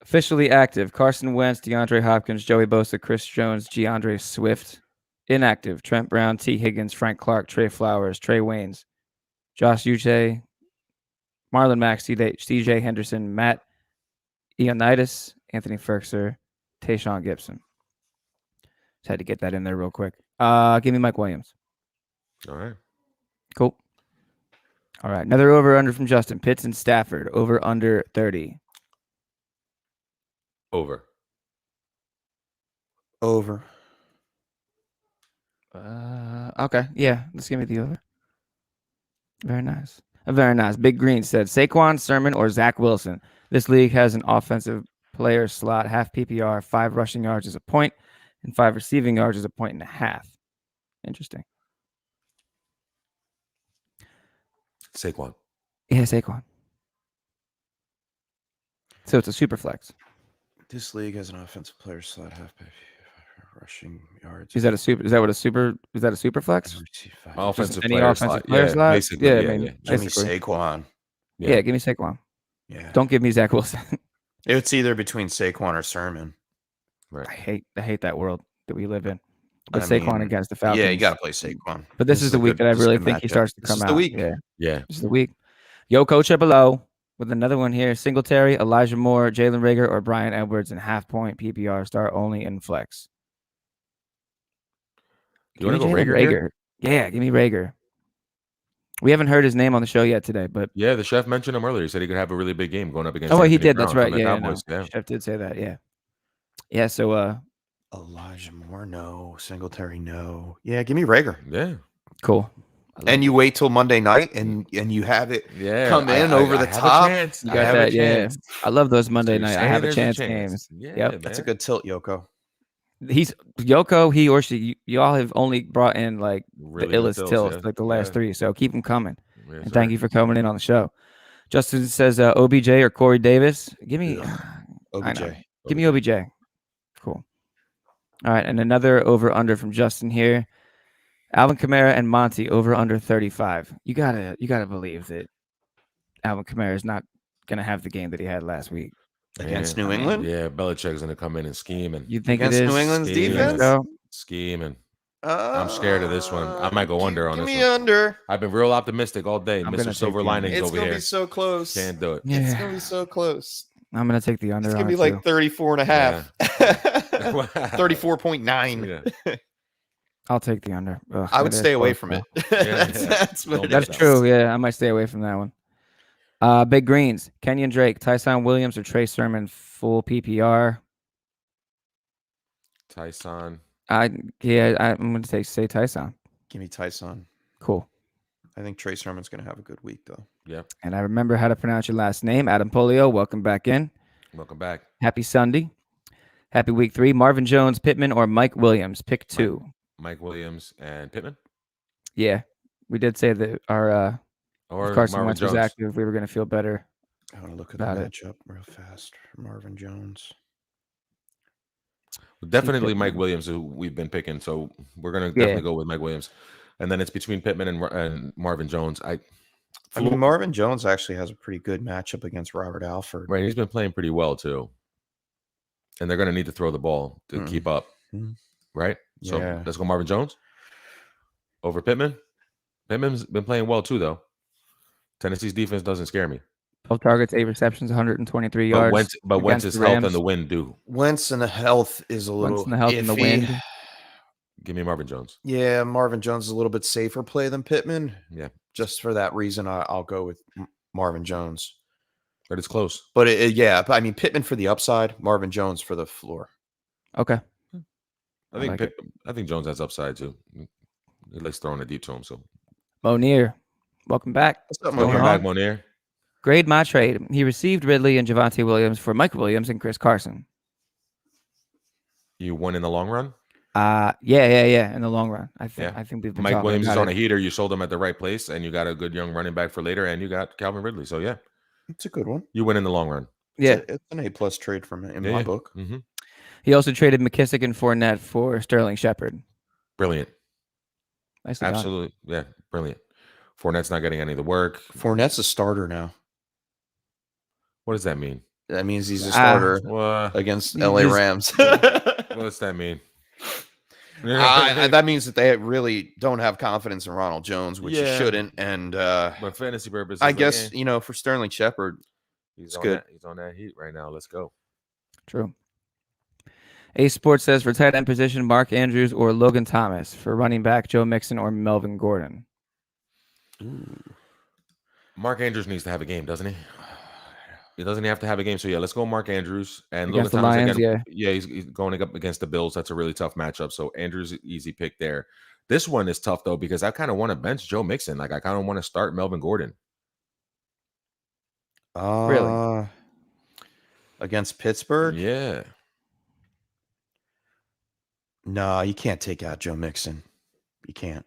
officially active: Carson Wentz, DeAndre Hopkins, Joey Bosa, Chris Jones, Deandre Swift. Inactive: Trent Brown, T. Higgins, Frank Clark, Trey Flowers, Trey Waynes, Josh Uche, Marlon Mack, C.J. Henderson, Matt Ioannidis, Anthony Ferkser, Tayshaun Gibson. Just had to get that in there real quick. Give me Mike Williams. All right. Cool. All right. Another over-under from Justin. Pitts and Stafford. Over-under 30. Over. Okay. Yeah. Let's give me the over. Very nice. Very nice. Big Green said Saquon, Sermon, or Zach Wilson. This league has an offensive player slot, half PPR, 5 rushing yards is a point, and 5 receiving yards is a point and a half. Interesting. Saquon. Yeah, Saquon. So it's a super flex. This league has an offensive player slot halfback rushing yards. Is that a super? Is that what a super? Is that a super flex? Offensive Any player offensive slot. player Yeah, slot? basically. Yeah, Yeah, I mean, yeah. Give me basically. Saquon. Yeah, give me Saquon. Yeah. Don't give me Zach Wilson. It's either between Saquon or Sermon. Right. I hate that world that we live in. But I Saquon mean, against the Falcons. Yeah, you got to play Saquon. But this is the week that I really think he starts to come out. This is the week. Yeah. Yeah. This is the week. Yo, Coach up below with another one here. Singletary, Elijah Moore, Jalen Reagor, or Brian Edwards in half point PPR star only in flex. You want to go Reagor here? Yeah, give me Reagor. We haven't heard his name on the show yet today, but yeah, the chef mentioned him earlier. He said he could have a really big game going up against. Oh, Anthony he did. Brown That's right. from the Yeah, Cowboys. no. Yeah. Chef did say that. Yeah. Yeah. So, Elijah Moore, no. Singletary, no. Yeah, give me Reagor. Yeah. Cool. And you wait till Monday night, and you have it come in over the top. You got that? Yeah. I love those Monday night. I have a chance games. Yeah, Yep. That's a good tilt, Yoko. He's Yoko. He or she. You all have only brought in like Really the good illest tilts, tilts, yeah. like the last three. So keep them coming. Yes, And thank you for coming in on the show. Justin says OBJ or Corey Davis. Give me OBJ. Give me OBJ. Cool. All right, and another over under from Justin here. Alvin Kamara and Monty over under 35. You gotta believe that Alvin Kamara is not gonna have the game that he had last week Against New England? Yeah, Belichick's gonna come in and scheme and you think against it is New England's defense? Scheming. I'm scared of this one. I might go under on this one. Give me under. I've been real optimistic all day. I'm gonna Mr. take Silver the Linings It's over gonna here. be so close. Can't do it. Yeah. It's gonna be so close. I'm gonna take the under. It's on gonna be it, like too. 34 and a half. Yeah. 34.9. Yeah. I'll take the under. Ugh, I would that is stay away close, from though. it. Yeah. That's what it That's is. true. Yeah, I might stay away from that one. Big Greens, Kenyon Drake, Tyson Williams, or Trey Sermon full PPR. Tyson. I'm gonna say Tyson. Give me Tyson. Cool. I think Trey Sermon's gonna have a good week though. Yeah. And I remember how to pronounce your last name, Adam Polio. Welcome back in. Welcome back. Happy Sunday. Happy week 3. Marvin Jones, Pittman, or Mike Williams. Pick 2. Mike Williams and Pittman. Yeah, we did say that our Or if Carson Marvin Wentz was Jones. active, we were gonna feel better. I want to look at the About it. matchup real fast for Marvin Jones. Definitely Pittman. Mike Williams, who we've been picking. So we're gonna definitely go with Mike Williams. And then it's between Pittman and Marvin Jones. I mean, Marvin Jones actually has a pretty good matchup against Robert Alford. Right, he's been playing pretty well too. And they're going to need to throw the ball to keep up, right? So Yeah. let's go Marvin Jones over Pittman. Pittman's been playing well too, though. Tennessee's defense doesn't scare me. 12 targets, 8 receptions, 123 yards. But Wentz's against the health Rams. and the wind do. Wentz and the health is a little Wentz and the health and the iffy. wind. Give me Marvin Jones. Yeah, Marvin Jones is a little bit safer play than Pittman. Yeah, Just for that reason, I'll go with Marvin Jones. but it's close. But I mean, Pittman for the upside, Marvin Jones for the floor. Okay. I think like I think Jones has upside too. He likes throwing it deep to him. So Monier, welcome back. What's up, Going welcome Monier? on? back, Monier. Grade my trade. He received Ridley and Javonte Williams for Mike Williams and Chris Carson. You won in the long run. Yeah. In the long run, I think we've been Mike talking Williams is about on a it. heater. You sold him at the right place, and you got a good young running back for later, and you got Calvin Ridley. So yeah, It's a good one. you win in the long run. Yeah. It's an A+ trade from in Yeah, my yeah. book. Mm-hmm. He also traded McKissick and Fournette for Sterling Shepard. Brilliant. Nicely done. Absolutely. Yeah, brilliant. Fournette's not getting any of the work. Fournette's a starter now. What does that mean? That means he's a starter What against He's- LA Rams. does that mean? That means that they really don't have confidence in Ronald Jones, which you Yeah. shouldn't. And But fantasy purposes, I like, guess, eh, for Sterling Shepard, he's it's on good. He's on that heat right now. Let's go. True. Ace Sports says for tight end position, Mark Andrews or Logan Thomas. For running back, Joe Mixon or Melvin Gordon. Mark Andrews needs to have a game, doesn't he? He doesn't have to have a game. So yeah, let's go Mark Andrews and Against Logan the Thomas Lions, again. Yeah, he's going up against the Bills. That's a really tough matchup. So Andrews, easy pick there. This one is tough though because I kind of want to bench Joe Mixon. Like I kind of want to start Melvin Gordon. Really? Against Pittsburgh? Yeah. No, you can't take out Joe Mixon. You can't.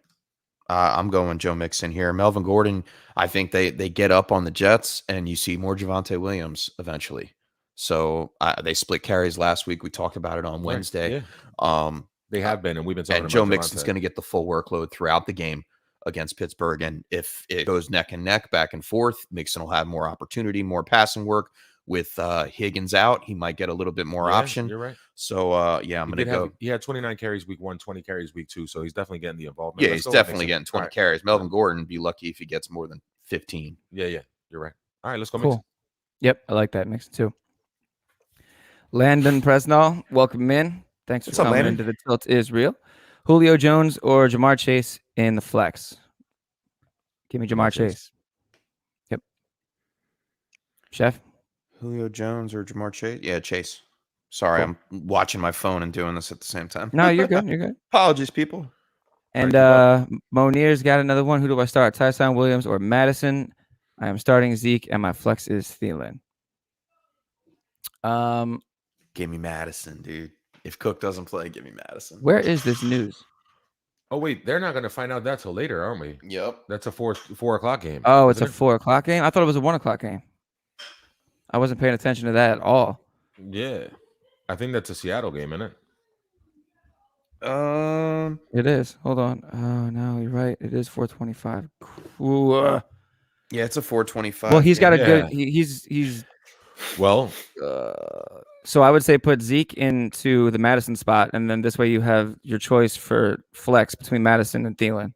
I'm going Joe Mixon here. Melvin Gordon, I think they get up on the Jets, and you see more Javonte Williams eventually. So they split carries last week. We talked about it on Wednesday. Yeah. They have been, and we've been talking about Joe Mixon's going to get the full workload throughout the game against Pittsburgh. And if it goes neck and neck, back and forth, Mixon will have more opportunity, more passing work. With Higgins out, he might get a little bit more option. You're right. So, I'm going to go. He had 29 carries week 1, 20 carries week 2, so he's definitely getting the involvement. Yeah, he's definitely getting 20 carries. Melvin Gordon would be lucky if he gets more than 15. Yeah, you're right. All right, let's go. Cool. Mixon. Yep, I like that Mixon too. Landon Presnall, welcome in. Thanks for coming into the Tilt is Real. Julio Jones or Jamar Chase in the flex? Give me Jamar Chase. Yep. Chef? Julio Jones or Jamar Chase? Yeah, Chase. Sorry, cool. I'm watching my phone and doing this at the same time. No, you're good. You're good. Apologies, people. And Monier's got another one. Who do I start? Tyson Williams or Madison? I am starting Zeke, and my flex is Thielen. Give me Madison, dude. If Cook doesn't play, give me Madison. Where is this news? Oh wait, they're not going to find out that till later, aren't we? Yep. That's a 4 o'clock game. Oh, it's a 4 o'clock game. I thought it was a 1 o'clock game. I wasn't paying attention to that at all. Yeah, I think that's a Seattle game, isn't it? It is. Hold on. Oh no, you're right. It is 4:25. Yeah, it's a 4:25. Well, he's got a good. He's. Well. So I would say put Zeke into the Madison spot, and then this way you have your choice for flex between Madison and Thielen.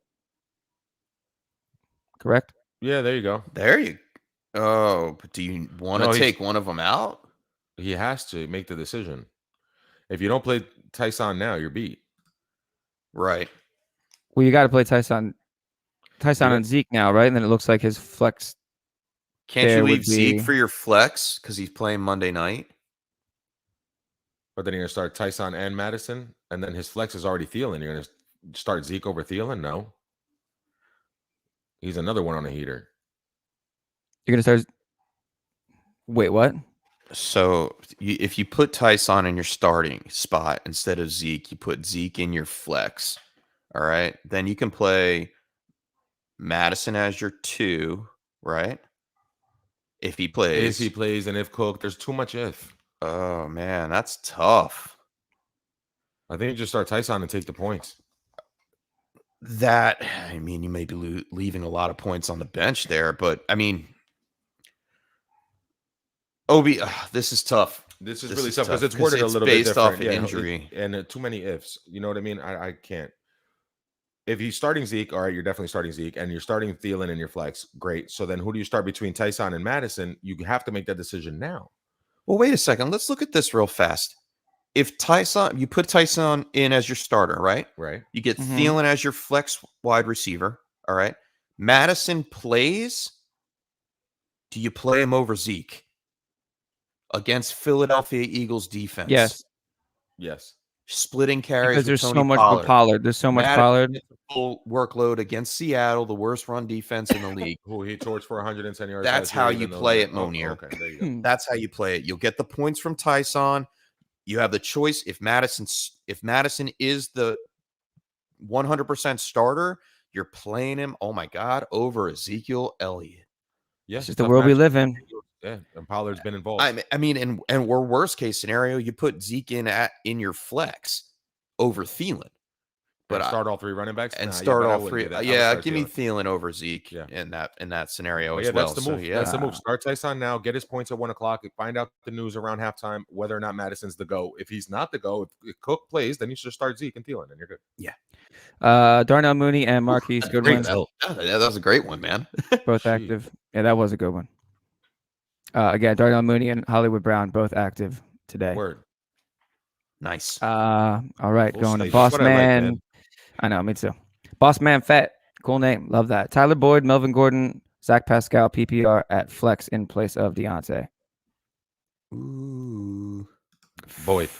Correct? Yeah, there you go. There you. Oh, but do you want to take one of them out? He has to make the decision. If you don't play Tyson now, you're beat. Right. Well, you got to play Tyson and Zeke now, right? And then it looks like his flex. Can't you leave Zeke for your flex because he's playing Monday night? But then you're going to start Tyson and Madison, and then his flex is already Thielen. You're going to start Zeke over Thielen? No. He's another one on a heater. You're going to start. Wait, what? So if you put Tyson in your starting spot instead of Zeke, you put Zeke in your flex. All right. Then you can play Madison as your 2, right? If he plays. If he plays and if Cook, there's too much if. Oh, man, that's tough. I think you just start Tyson and take the points. I mean, you may be leaving a lot of points on the bench there, but I mean, this is tough. This is really tough because it's worded a little bit different. Based off injury. And too many ifs. You know what I mean? I can't. If you're starting Zeke, all right, you're definitely starting Zeke, and you're starting Thielen in your flex. Great. So then who do you start between Tyson and Madison? You have to make that decision now. Well, wait a second. Let's look at this real fast. If you put Tyson in as your starter, right? Right. You get Thielen as your flex wide receiver. All right. Madison plays. Do you play him over Zeke against Philadelphia Eagles defense? Yes. Splitting carries because there's with so much Pollard. Pollard. There's so much Pollard. Full workload against Seattle, the worst run defense in the league. Who he torched for 110 yards. That's how you play it, Monier. Okay, there you go. That's how you play it. You'll get the points from Tyson. You have the choice. If Madison is the 100% starter, you're playing him. Oh my God, over Ezekiel Elliott. Yes, it's just the world we live in. Yeah, and Pollard's been involved. I mean, and we're worst case scenario, you put Zeke in your flex over Thielen, but start all 3 running backs and start all 3. Give me Thielen over Zeke in that scenario as well. That's the move. That's the move. Start Tyson now. Get his points at 1 o'clock. Find out the news around halftime whether or not Madison's the go. If he's not the go, if Cook plays, then you should start Zeke and Thielen, and you're good. Yeah. Darnell Mooney and Marquis Goodwin. That was a great one, man. Both active. Yeah, that was a good one. Again, Darnell Mooney and Hollywood Brown both active today. Word. Nice. All right, going to Boss Man. I know, me too. Boss Man Fat. Cool name. Love that. Tyler Boyd, Melvin Gordon, Zach Pascal, PPR at flex in place of Deontay. Ooh. Boyd.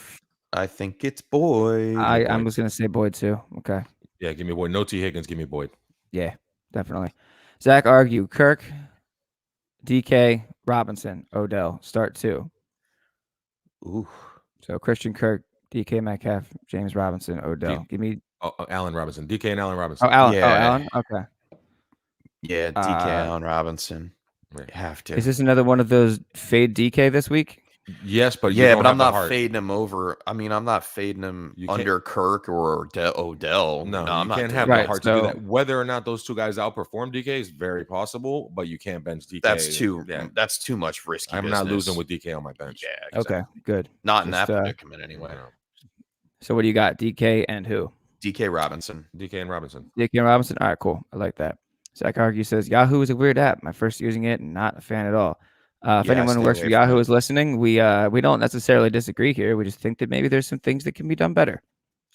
I think it's Boyd. I'm just going to say Boyd too. Okay. Yeah, give me Boyd. No T. Higgins, give me Boyd. Yeah, definitely. Zach argue. Kirk, DK, Robinson, Odell. Start 2. Ooh. So Christian Kirk, DK Metcalf, James Robinson, Odell. Give me Allen Robinson. DK and Allen Oh, Robinson. Allen. Yeah. Oh, Allen. Okay. Yeah, DK Allen Robinson. Right. You have to. Is this another one of those fade DK this week? Yes, but yeah, but I'm have the not heart. fading him over. I mean, I'm not fading him You can't- under Kirk or Odell. No, I'm you not can't doing have that. the Right, heart to so- do that. Whether or not those two guys outperform DK is very possible, but you can't bench DK. That's too. Yeah. That's too much risky. I'm not losing with DK on my bench. Yeah. Exactly. Okay, good. Not in that Just, predicament anyway. No. So what do you got? DK and who? DK Robinson. DK and Robinson. DK and Robinson. All right, cool. I like that. Zach Argue says Yahoo is a weird app. My first using it, and not a fan at all. If Yeah, anyone who stay works for away from Yahoo it. is listening, we don't necessarily disagree here. We just think that maybe there's some things that can be done better.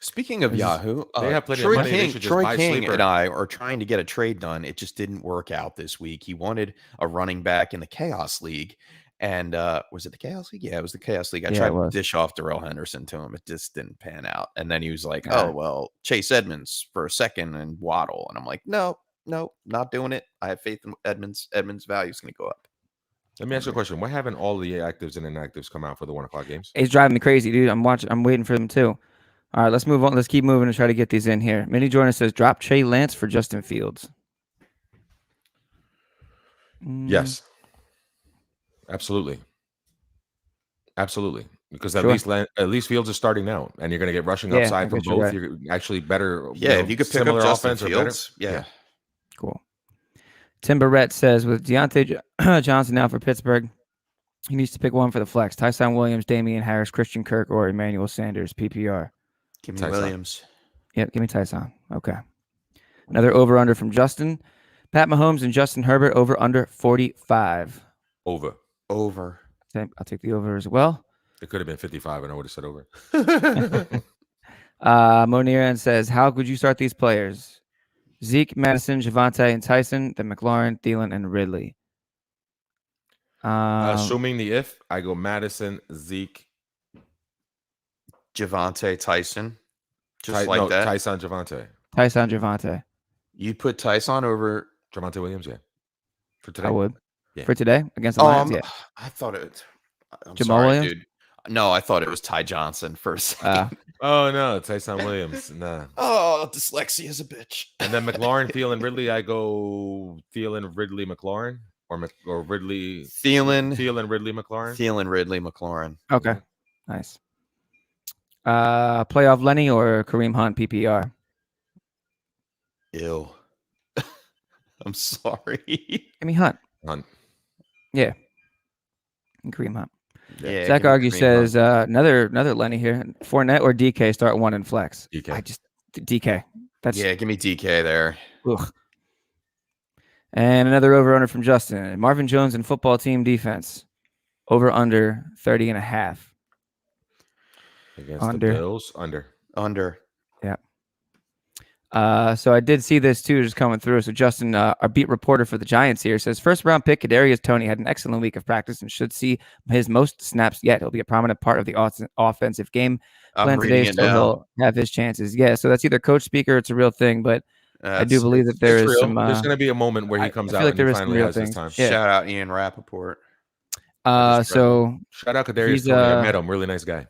Speaking of This is- Yahoo, They have plenty of Troy money. They King, should just Troy buy King Sleeper. and I are trying to get a trade done. It just didn't work out this week. He wanted a running back in the Chaos League. And was it the Chaos League? Yeah, it was the Chaos League. I Yeah, tried it to was. dish off Darrell Henderson to him. It just didn't pan out. And then he was like, Yeah. oh, well, Chase Edmonds for a second and Waddle. And I'm like, no, not doing it. I have faith in Edmonds. Edmonds' value is going to go up. Let me ask you a question. Why haven't all the actives and inactives come out for the 1 o'clock games? It's driving me crazy, dude. I'm waiting for them too. All right, let's move on. Let's keep moving and try to get these in here. Mini Jordan says drop Trey Lance for Justin Fields. Yes. Absolutely. Absolutely. Because Sure. at least Fields is starting now, and you're going to get rushing Yeah, upside I from guess you're both. right. You're actually better. Yeah, if you could pick up similar Justin offense or better. Fields. Yeah. Cool. Tim Barrett says with Deontay Johnson now for Pittsburgh, he needs to pick one for the flex. Tyson Williams, Damien Harris, Christian Kirk, or Emmanuel Sanders, PPR. Give me Tyson. Williams. Yep, give me Tyson. Okay. Another over-under from Justin. Pat Mahomes and Justin Herbert over-under 45. Over. Over. I'll take the over as well. It could have been 55, and I would have said over. Moniran says, how could you start these players? Zeke, Madison, Javonte, and Tyson, then McLaurin, Thielen, and Ridley. Assuming the if, I go Madison, Zeke, Javonte, Tyson. Just that. Tyson, Javonte. Tyson, Javonte. You put Tyson over. Javonte Williams, yeah. For today. I would. Yeah. For today against the Lions, yeah. I thought it. I'm Jamal sorry, Williams? dude. No, I thought it was Ty Johnson for a second. Oh, no. Tyson Williams. Nah. Oh, dyslexia is a bitch. And then McLaurin, Thielen, Ridley. I go Thielen, Ridley, McLaurin. Or Ridley. Thielen, Ridley, McLaurin. Thielen, Ridley, McLaurin. Okay. Nice. Playoff Lenny or Kareem Hunt, PPR? Ew. I'm sorry. Give me Hunt. Hunt. Yeah. And Kareem Hunt. Yeah, Zach give me Argue Kareem says Hunt. another Lenny here. Fournette or DK start one in flex. DK. DK. That's Yeah, give me DK there. ugh. And another over-under from Justin. Marvin Jones and football team defense. Over-under 30.5. Against Under. the Bills. Under. So I did see this too, just coming through. So Justin, our beat reporter for the Giants here, says first-round pick Kadarius Toney had an excellent week of practice and should see his most snaps yet. He'll be a prominent part of the offensive game plan I'm today, reading it so now. he'll have his chances. Yeah, so that's either coach speaker or it's a real thing, but I do believe that there It's is real. some. There's going to be a moment where he I comes feel out like and there he is some finally real has his things. time. Yeah. Shout out Ian Rappaport. So Shout out Kadarius He's, Toney. I met him. Really nice guy.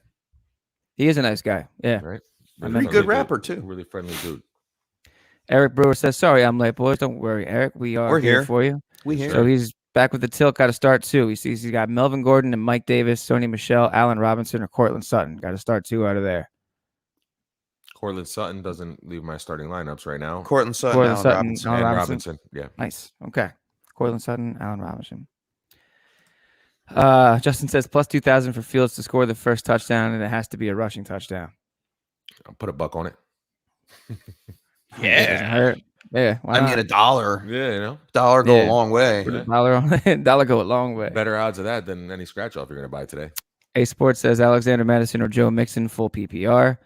he is a nice guy. Yeah. Right? I met Pretty him. good friendly rapper, dude. too. Really friendly dude. Eric Brewer says, sorry, I'm late, boys. Don't worry, Eric. We're We're here here. for you. We hear. So he's back with the tilt. Got to start two. He sees he's got Melvin Gordon and Mike Davis, Sony Michelle, Allen Robinson, or Cortland Sutton. Got to start two out of there. Cortland Sutton doesn't leave my starting lineups right now. Cortland Sutton, Cortland Allen Sutton, Robinson. Allen And Robinson. Robinson. Yeah. Nice. Okay. Cortland Sutton, Allen Robinson. Justin says plus 2,000 for Fields to score the first touchdown, and it has to be a rushing touchdown. I'll put a buck on it. It doesn't Yeah. hurt. Yeah. Why I not? mean, $1. Yeah, you know. $1 go Yeah. a long way. Put a dollar on it. Dollar go a long way. Better odds of that than any scratch off you're going to buy today. A Sports says Alexander Madison or Joe Mixon full PPR.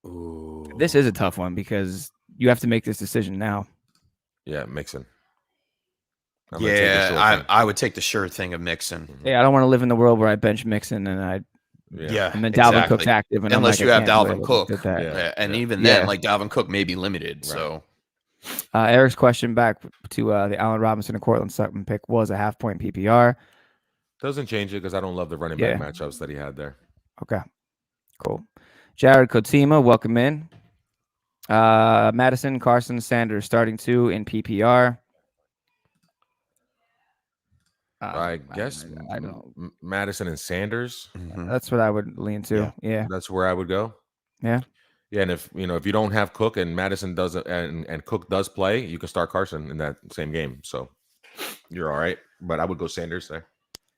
Ooh. This is a tough one because you have to make this decision now. Yeah, Mixon. I'm gonna take the short Yeah, thing. I would take the sure thing of Mixon. Yeah, I don't want to live in the world where I bench Mixon and Yeah, and then Dalvin Cook's active, and I'm Unless like, you I have can't Dalvin live Cook. with that. Yeah. And even Yeah. then, like Dalvin Cook may be limited. Right. So Eric's question back to the Allen Robinson and Cortland Sutton pick was a half-point PPR. Doesn't change it because I don't love the running back Yeah. matchups that he had there. Okay, cool. Jared Kotima, welcome in. Madison, Carson, Sanders starting 2 in PPR. I guess I don't. Madison and Sanders. Mhm. That's what I would lean to. Yeah. That's where I would go. Yeah. Yeah, and if you don't have Cook and Madison doesn't and Cook does play, you can start Carson in that same game. So you're all right. But I would go Sanders there.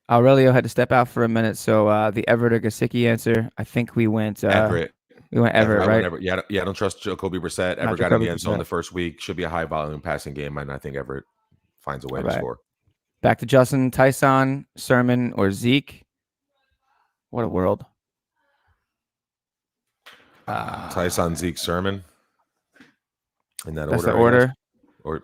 Aurelio had to step out for a minute, so the Everett or Gesicki answer. I think we went Everett. We went Everett, right? I don't trust Jacoby Brissett. Everett got in the end zone the first week. Should be a high volume passing game, and I think Everett finds a way to score. Back to Justin, Tyson, Sermon, or Zeke. What a world. Tyson, Zeke, Sermon. In that That's order. The order.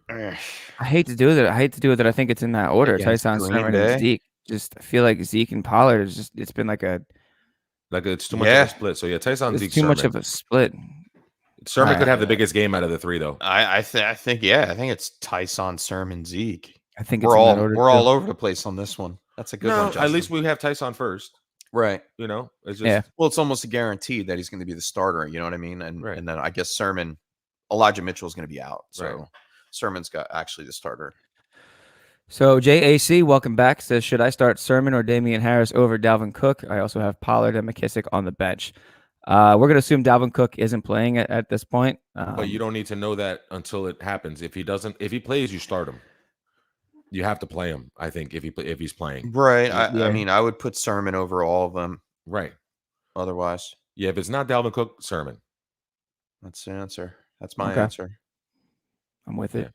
I hate to do that. I think it's in that order. Tyson, Sermon, and Zeke. I feel like Zeke and Pollard is it's been like it's too much of a split. So yeah, Tyson, Zeke, too Sermon. Much of a split. Sermon could have the biggest game out of the 3, though. I think it's Tyson, Sermon, Zeke. I think we're all over the place on this one. That's a good one. Justin. At least we have Tyson first, right? It's just well, it's almost a guarantee that he's going to be the starter. You know what I mean? And and then I guess Sermon, Elijah Mitchell is going to be out, so Sermon's got actually the starter. So JAC, welcome back. Says, should I start Sermon or Damian Harris over Dalvin Cook? I also have Pollard and McKissick on the bench. We're going to assume Dalvin Cook isn't playing at this point. But you don't need to know that until it happens. If he plays, you start him. You have to play him, I think, if he's playing. Right. I mean, I would put Sermon over all of them. Right. Otherwise. Yeah, if it's not Dalvin Cook, Sermon. That's the answer. That's my answer. I'm with it.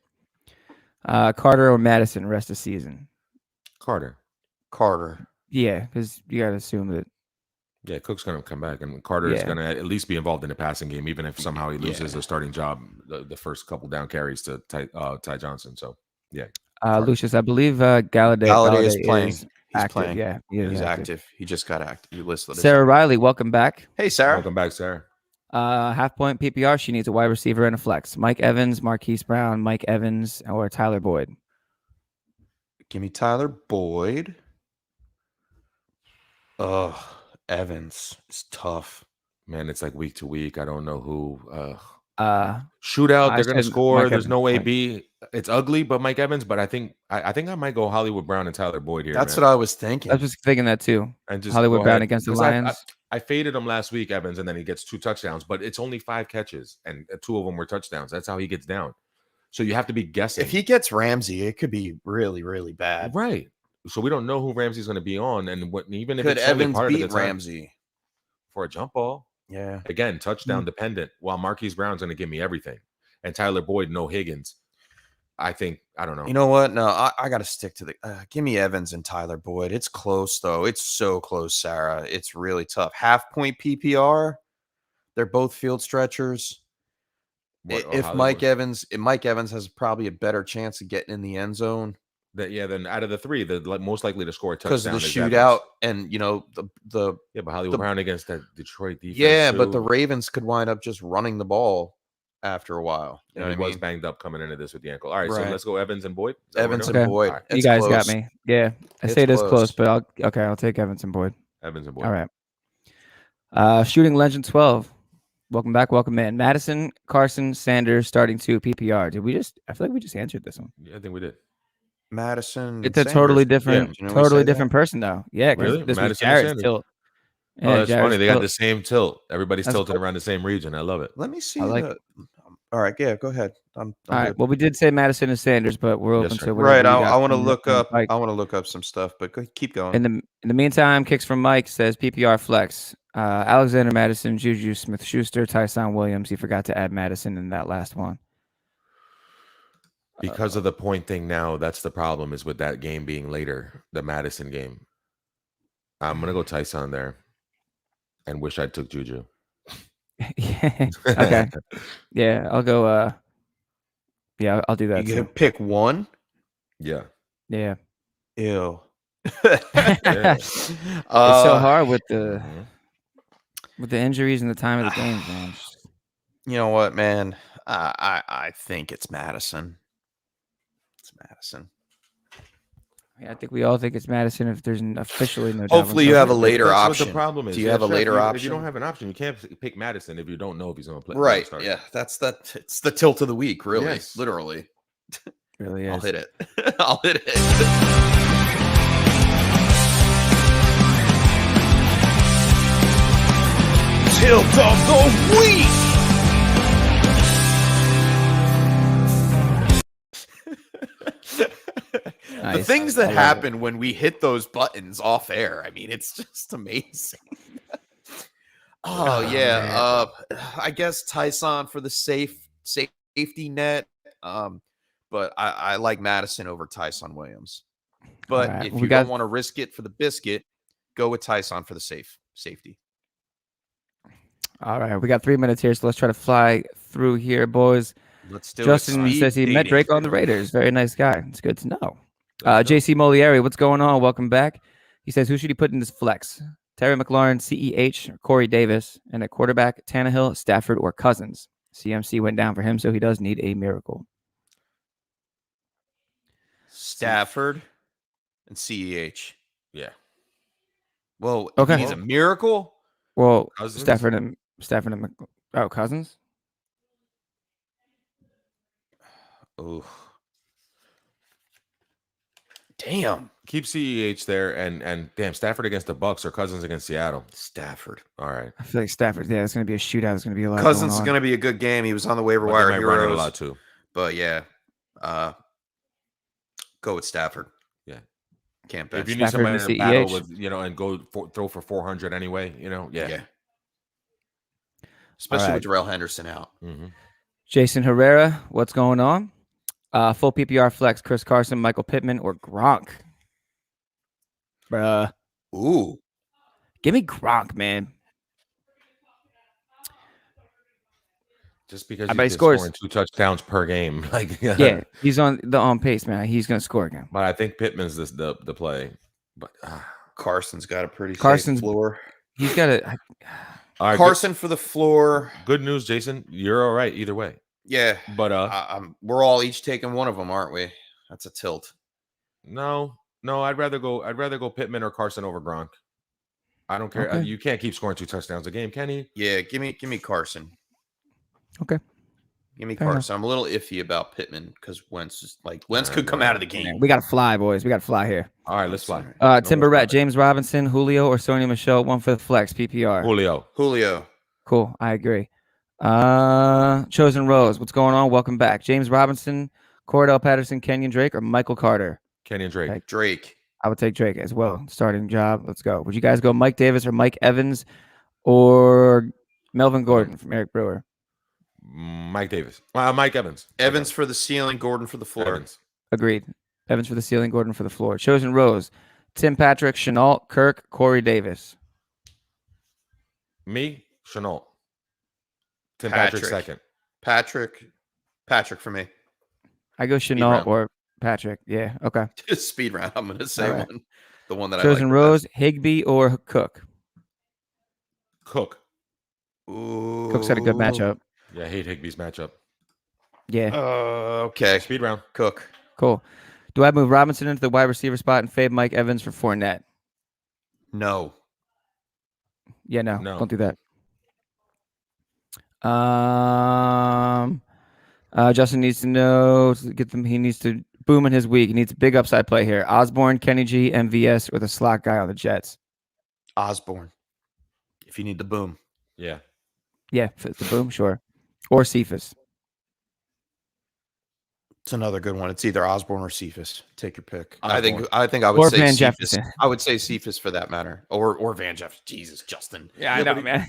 Carter or Madison rest of season? Carter. Yeah, because you got to assume that. Yeah, Cook's going to come back, and Carter is going to at least be involved in the passing game, even if somehow he loses the starting job the first couple down carries to Ty Johnson. So, yeah. Lucius, I believe Galladay is playing. He's active. playing. Yeah, he's active. He just got active. You listed Sarah Riley, welcome back. Hey, Sarah. Welcome back, Sarah. Half point PPR. She needs a wide receiver and a flex. Mike Evans, Marquis Brown, Mike Evans, or Tyler Boyd. Give me Tyler Boyd. Evans is tough. Man, it's like week to week. I don't know who. Shootout. They're going to score. There's no AB. It's ugly, but Mike Evans. But I think I might go Hollywood Brown and Tyler Boyd here. That's what I was thinking. I was just thinking that too. And just Hollywood Brown against the Lions. I faded him last week, Evans, and then he gets 2 touchdowns. But it's only 5 catches, and 2 of them were touchdowns. That's how he gets down. So you have to be guessing. If he gets Ramsey, it could be really, really bad. Right. So we don't know who Ramsey's going to be on, and even if could it's Evans part beat of the time, Ramsey for a jump ball? Yeah. Again, touchdown dependent. While Marquise Brown's going to give me everything, and Tyler Boyd, no Higgins. I don't know. You know what? No, I got to stick to the. Give me Evans and Tyler Boyd. It's close though. It's so close, Sarah. It's really tough. Half point PPR. They're both field stretchers. Mike Evans has probably a better chance of getting in the end zone. Then out of the 3, the most likely to score a touchdown because of the shootout, and the but Hollywood Brown against that Detroit defense. Yeah, too. But the Ravens could wind up just running the ball after a while. You know he was banged up coming into this with the ankle. All right, so let's go Evans and Boyd. Evans and Boyd. Right. You guys got me. Yeah, I say it is close, but I'll take Evans and Boyd. Evans and Boyd. All right. Shooting Legend 12. Welcome back. Welcome in. Madison, Carson, Sanders starting 2 PPR. I feel like we just answered this one. Yeah, I think we did. Madison. It's a totally different, different person though. Yeah, really? This Madison was Jared's tilt. Yeah, oh, that's funny. They got the same tilt. Everybody's tilted around the same region. I love it. Let me see. All right, yeah, go ahead. I'm all right. Well, we did say Madison and Sanders, but we're open to right. I want to look up. I want to look up some stuff, but keep going. In the meantime, kicks from Mike says PPR flex. Alexander Madison, Juju Smith-Schuster, Tyson Williams. He forgot to add Madison in that last one. Because of the point thing now, that's the problem is with that game being later, the Madison game. I'm going to go Tyson there and wish I took Juju. Okay. Yeah, I'll go. I'll do that. You gonna pick one? Yeah. Yeah. Ew. It's so hard with the injuries and the time of the games, man. You know what, man? I think it's Madison. It's Madison. Yeah, I think we all think it's Madison if there's officially no. Hopefully, you have a later That's option. What the problem is. Do you have a later option? If you don't have an option, you can't pick Madison if you don't know if he's going to play. Right. Yeah, that's that. It's the tilt of the week, really. Yes. Literally. Really is. I'll hit it. I'll hit it. Tilt of the week. Nice. The things that happen when we hit those buttons off air. I mean, it's just amazing. Yeah. I guess Tyson for the safety net. But I like Madison over Tyson Williams. But right. if you don't want to risk it for the biscuit, go with Tyson for the safety. All right, we got 3 minutes here, so let's try to fly through here, boys. Let's do Justin it. says he met Drake on the Raiders. Very nice guy. It's good to know. JC Molieri, what's going on? Welcome back. He says, who should he put in this flex? Terry McLaurin, CEH, or Corey Davis, and at quarterback, Tannehill, Stafford, or Cousins. CMC went down for him, so he does need a miracle. Stafford and CEH. Yeah. Well, okay. He needs a miracle. Well, Cousins? Stafford and Cousins. Oh, damn! Keep CEH there, and damn Stafford against the Bucks or Cousins against Seattle. Stafford. All right. I feel like Stafford. Yeah, it's going to be a shootout. It's going to be a lot. Cousins is going to be a good game. He was on the waiver wire Might run it heroes a lot too. But yeah, go with Stafford. Yeah. Can't bet. If you need Stafford somebody to and battle CEH. with, and go throw for 400 anyway, yeah. Especially with Darrell Henderson out. Mm-hmm. Jason Herrera, what's going on? Full PPR flex, Chris Carson, Michael Pittman, or Gronk. Bruh. Ooh. Give me Gronk, man. Just because I bet he he's scores scoring 2 touchdowns per game. Yeah, he's on pace, man. He's going to score again. But I think Pittman's the play. But Carson's got a pretty Carson's safe floor. He's got a... All right, Carson for the floor. Good news, Jason. You're all right either way. Yeah, but we're all each taking one of them, aren't we? That's a tilt. No, I'd rather go Pittman or Carson over Gronk. I don't care. Okay. You can't keep scoring 2 touchdowns a game, can you? Yeah, give me Carson. Okay. Give me Fair Carson. I'm a little iffy about Pittman because Wentz could come out of the game. We got to fly, boys. We got to fly here. All right, let's fly. Tim Barrett, James Robinson, Julio, or Sony Michelle, one for the flex, PPR. Julio. Cool. I agree. Chosen Rose, what's going on? Welcome back. James Robinson, Cordell Patterson, Kenyon Drake, or Michael Carter? Kenyon Drake. Okay. Drake. I would take Drake as well. Starting job. Let's go. Would you guys go Mike Davis or Mike Evans or Melvin Gordon from Eric Brewer? Mike Evans. Evans for the ceiling, Gordon for the floor. Evans. Agreed. Evans for the ceiling, Gordon for the floor. Chosen Rose, Tim Patrick, Chenault, Kirk, Corey Davis. Me, Chenault. Tim Patrick second. Patrick for me. I go Chenault or Patrick. Yeah. Okay. Just speed round. I'm going to say right. one. The one that Chosen I like Rose, Higbee or Cook? Cook. Ooh. Cook's had a good matchup. Yeah, I hate Higbee's matchup. Yeah. Okay. Speed round. Cook. Cool. Do I move Robinson into the wide receiver spot and fade Mike Evans for Fournette? No. Yeah, no. Don't do that. Justin needs to know he needs to boom in his week. He needs a big upside play here. Osborne, Kenny G, MVS, or the slot guy on the Jets. Osborne. If you need the boom. Yeah. Yeah, if it's the boom, sure. Or Cephas. It's another good one. It's either Osborne or Cephas. Take your pick. Osborne. I think I would or say Van Cephas. Jefferson. I would say Cephas for that matter. Or Van Jefferson. Jesus, Justin. Yeah, I know, man.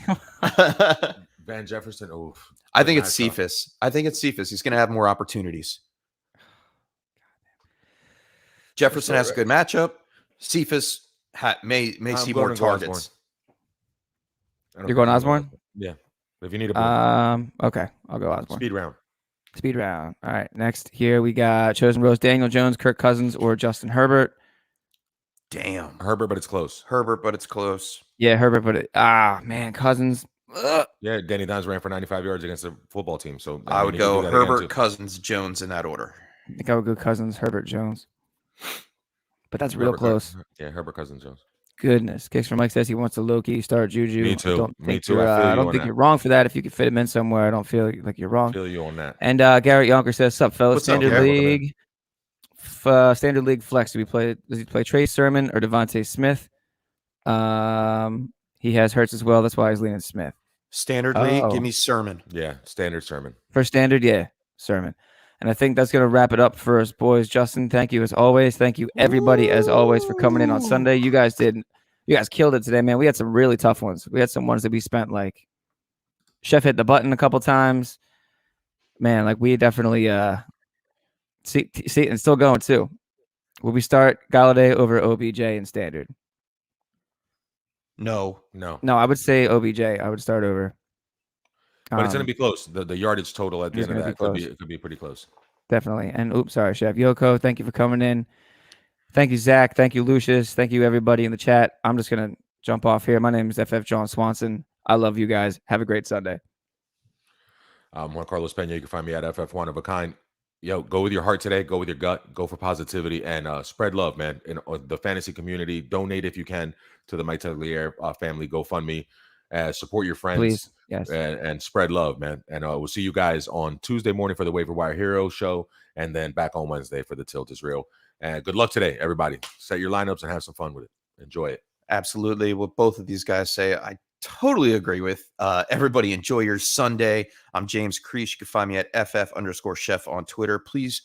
Van Jefferson. Oh, I think it's Cephas. He's going to have more opportunities. Jefferson has a good matchup. Cephas may see more targets. You're going Osborne? Yeah. If you need a okay, I'll go Osborne. Speed round. All right. Next here we got Chosen Rose, Daniel Jones, Kirk Cousins, or Justin Herbert. Damn. Herbert, but it's close. Yeah, Herbert, but man, Cousins. Ugh. Yeah, Danny Dimes ran for 95 yards against the football team. So I would go Herbert, Cousins, Jones in that order. I think I would go Cousins, Herbert, Jones. but that's real close. Yeah, Herbert Cousins-Jones. Goodness. Kicks from Mike says he wants a low-key start Juju. Me too. I don't think you're wrong for that. If you could fit him in somewhere, I don't feel like you're wrong. I feel you on that. And Garrett Yonker says, "Sup, fellas? Standard League flex. Does he play Trey Sermon or Devonta Smith? He has Hurts as well. That's why he's leaning Smith. Standard League, give me Sermon. Yeah, standard Sermon. For standard, yeah, Sermon. And I think that's going to wrap it up for us, boys. Justin, thank you as always. Thank you, everybody, as always, for coming in on Sunday. You guys killed it today, man. We had some really tough ones. We had some ones that we spent like Chef hit the button a couple times. Man, like we definitely see and still going too. Will we start Galladay over OBJ in standard? No. I would say OBJ. I would start over. But it's going to be close. The yardage total at the end of that could be pretty close. Definitely. And sorry, Chef. Yoko, thank you for coming in. Thank you, Zach. Thank you, Lucius. Thank you, everybody in the chat. I'm just going to jump off here. My name is FF John Swanson. I love you guys. Have a great Sunday. Juan Carlos Pena. You can find me at FF One of a Kind. Yo, go with your heart today. Go with your gut. Go for positivity and spread love, man. In the fantasy community, donate if you can to the Mike Tagliere family GoFundMe. Support your friends. Please. Yes. And spread love, man. And we'll see you guys on Tuesday morning for the Waiver Wire Hero show, and then back on Wednesday for the Tilt is Real. And good luck today, everybody. Set your lineups and have some fun with it. Enjoy it. Absolutely. What both of these guys say, I totally agree with. Everybody enjoy your Sunday. I'm James Creech. You can find me at FF_Chef on Twitter. Please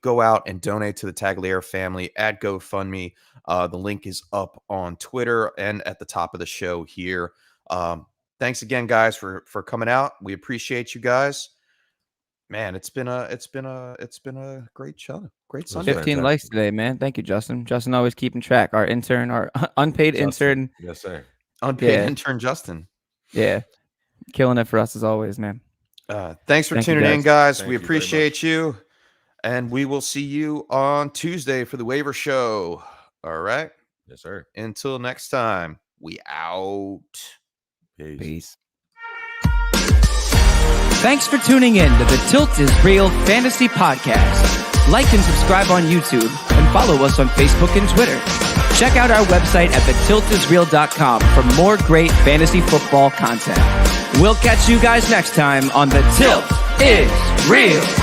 go out and donate to the Tagliere family at GoFundMe. The link is up on Twitter and at the top of the show here. Thanks again, guys, for coming out. We appreciate you guys. Man, it's been a great show. Great Sunday. 15 likes today, man. Thank you, Justin. Justin always keeping track. Our intern, our unpaid intern. Yes, sir. Unpaid intern Justin. Yeah. Killing it for us as always, man. Thanks for tuning in, guys. We appreciate you. And we will see you on Tuesday for the waiver show. All right. Yes, sir. Until next time, we out. Peace. Thanks for tuning in to the Tilt is Real Fantasy Podcast. Like and subscribe on YouTube and follow us on Facebook and Twitter. Check out our website at thetiltisreal.com for more great fantasy football content. We'll catch you guys next time on The Tilt is Real.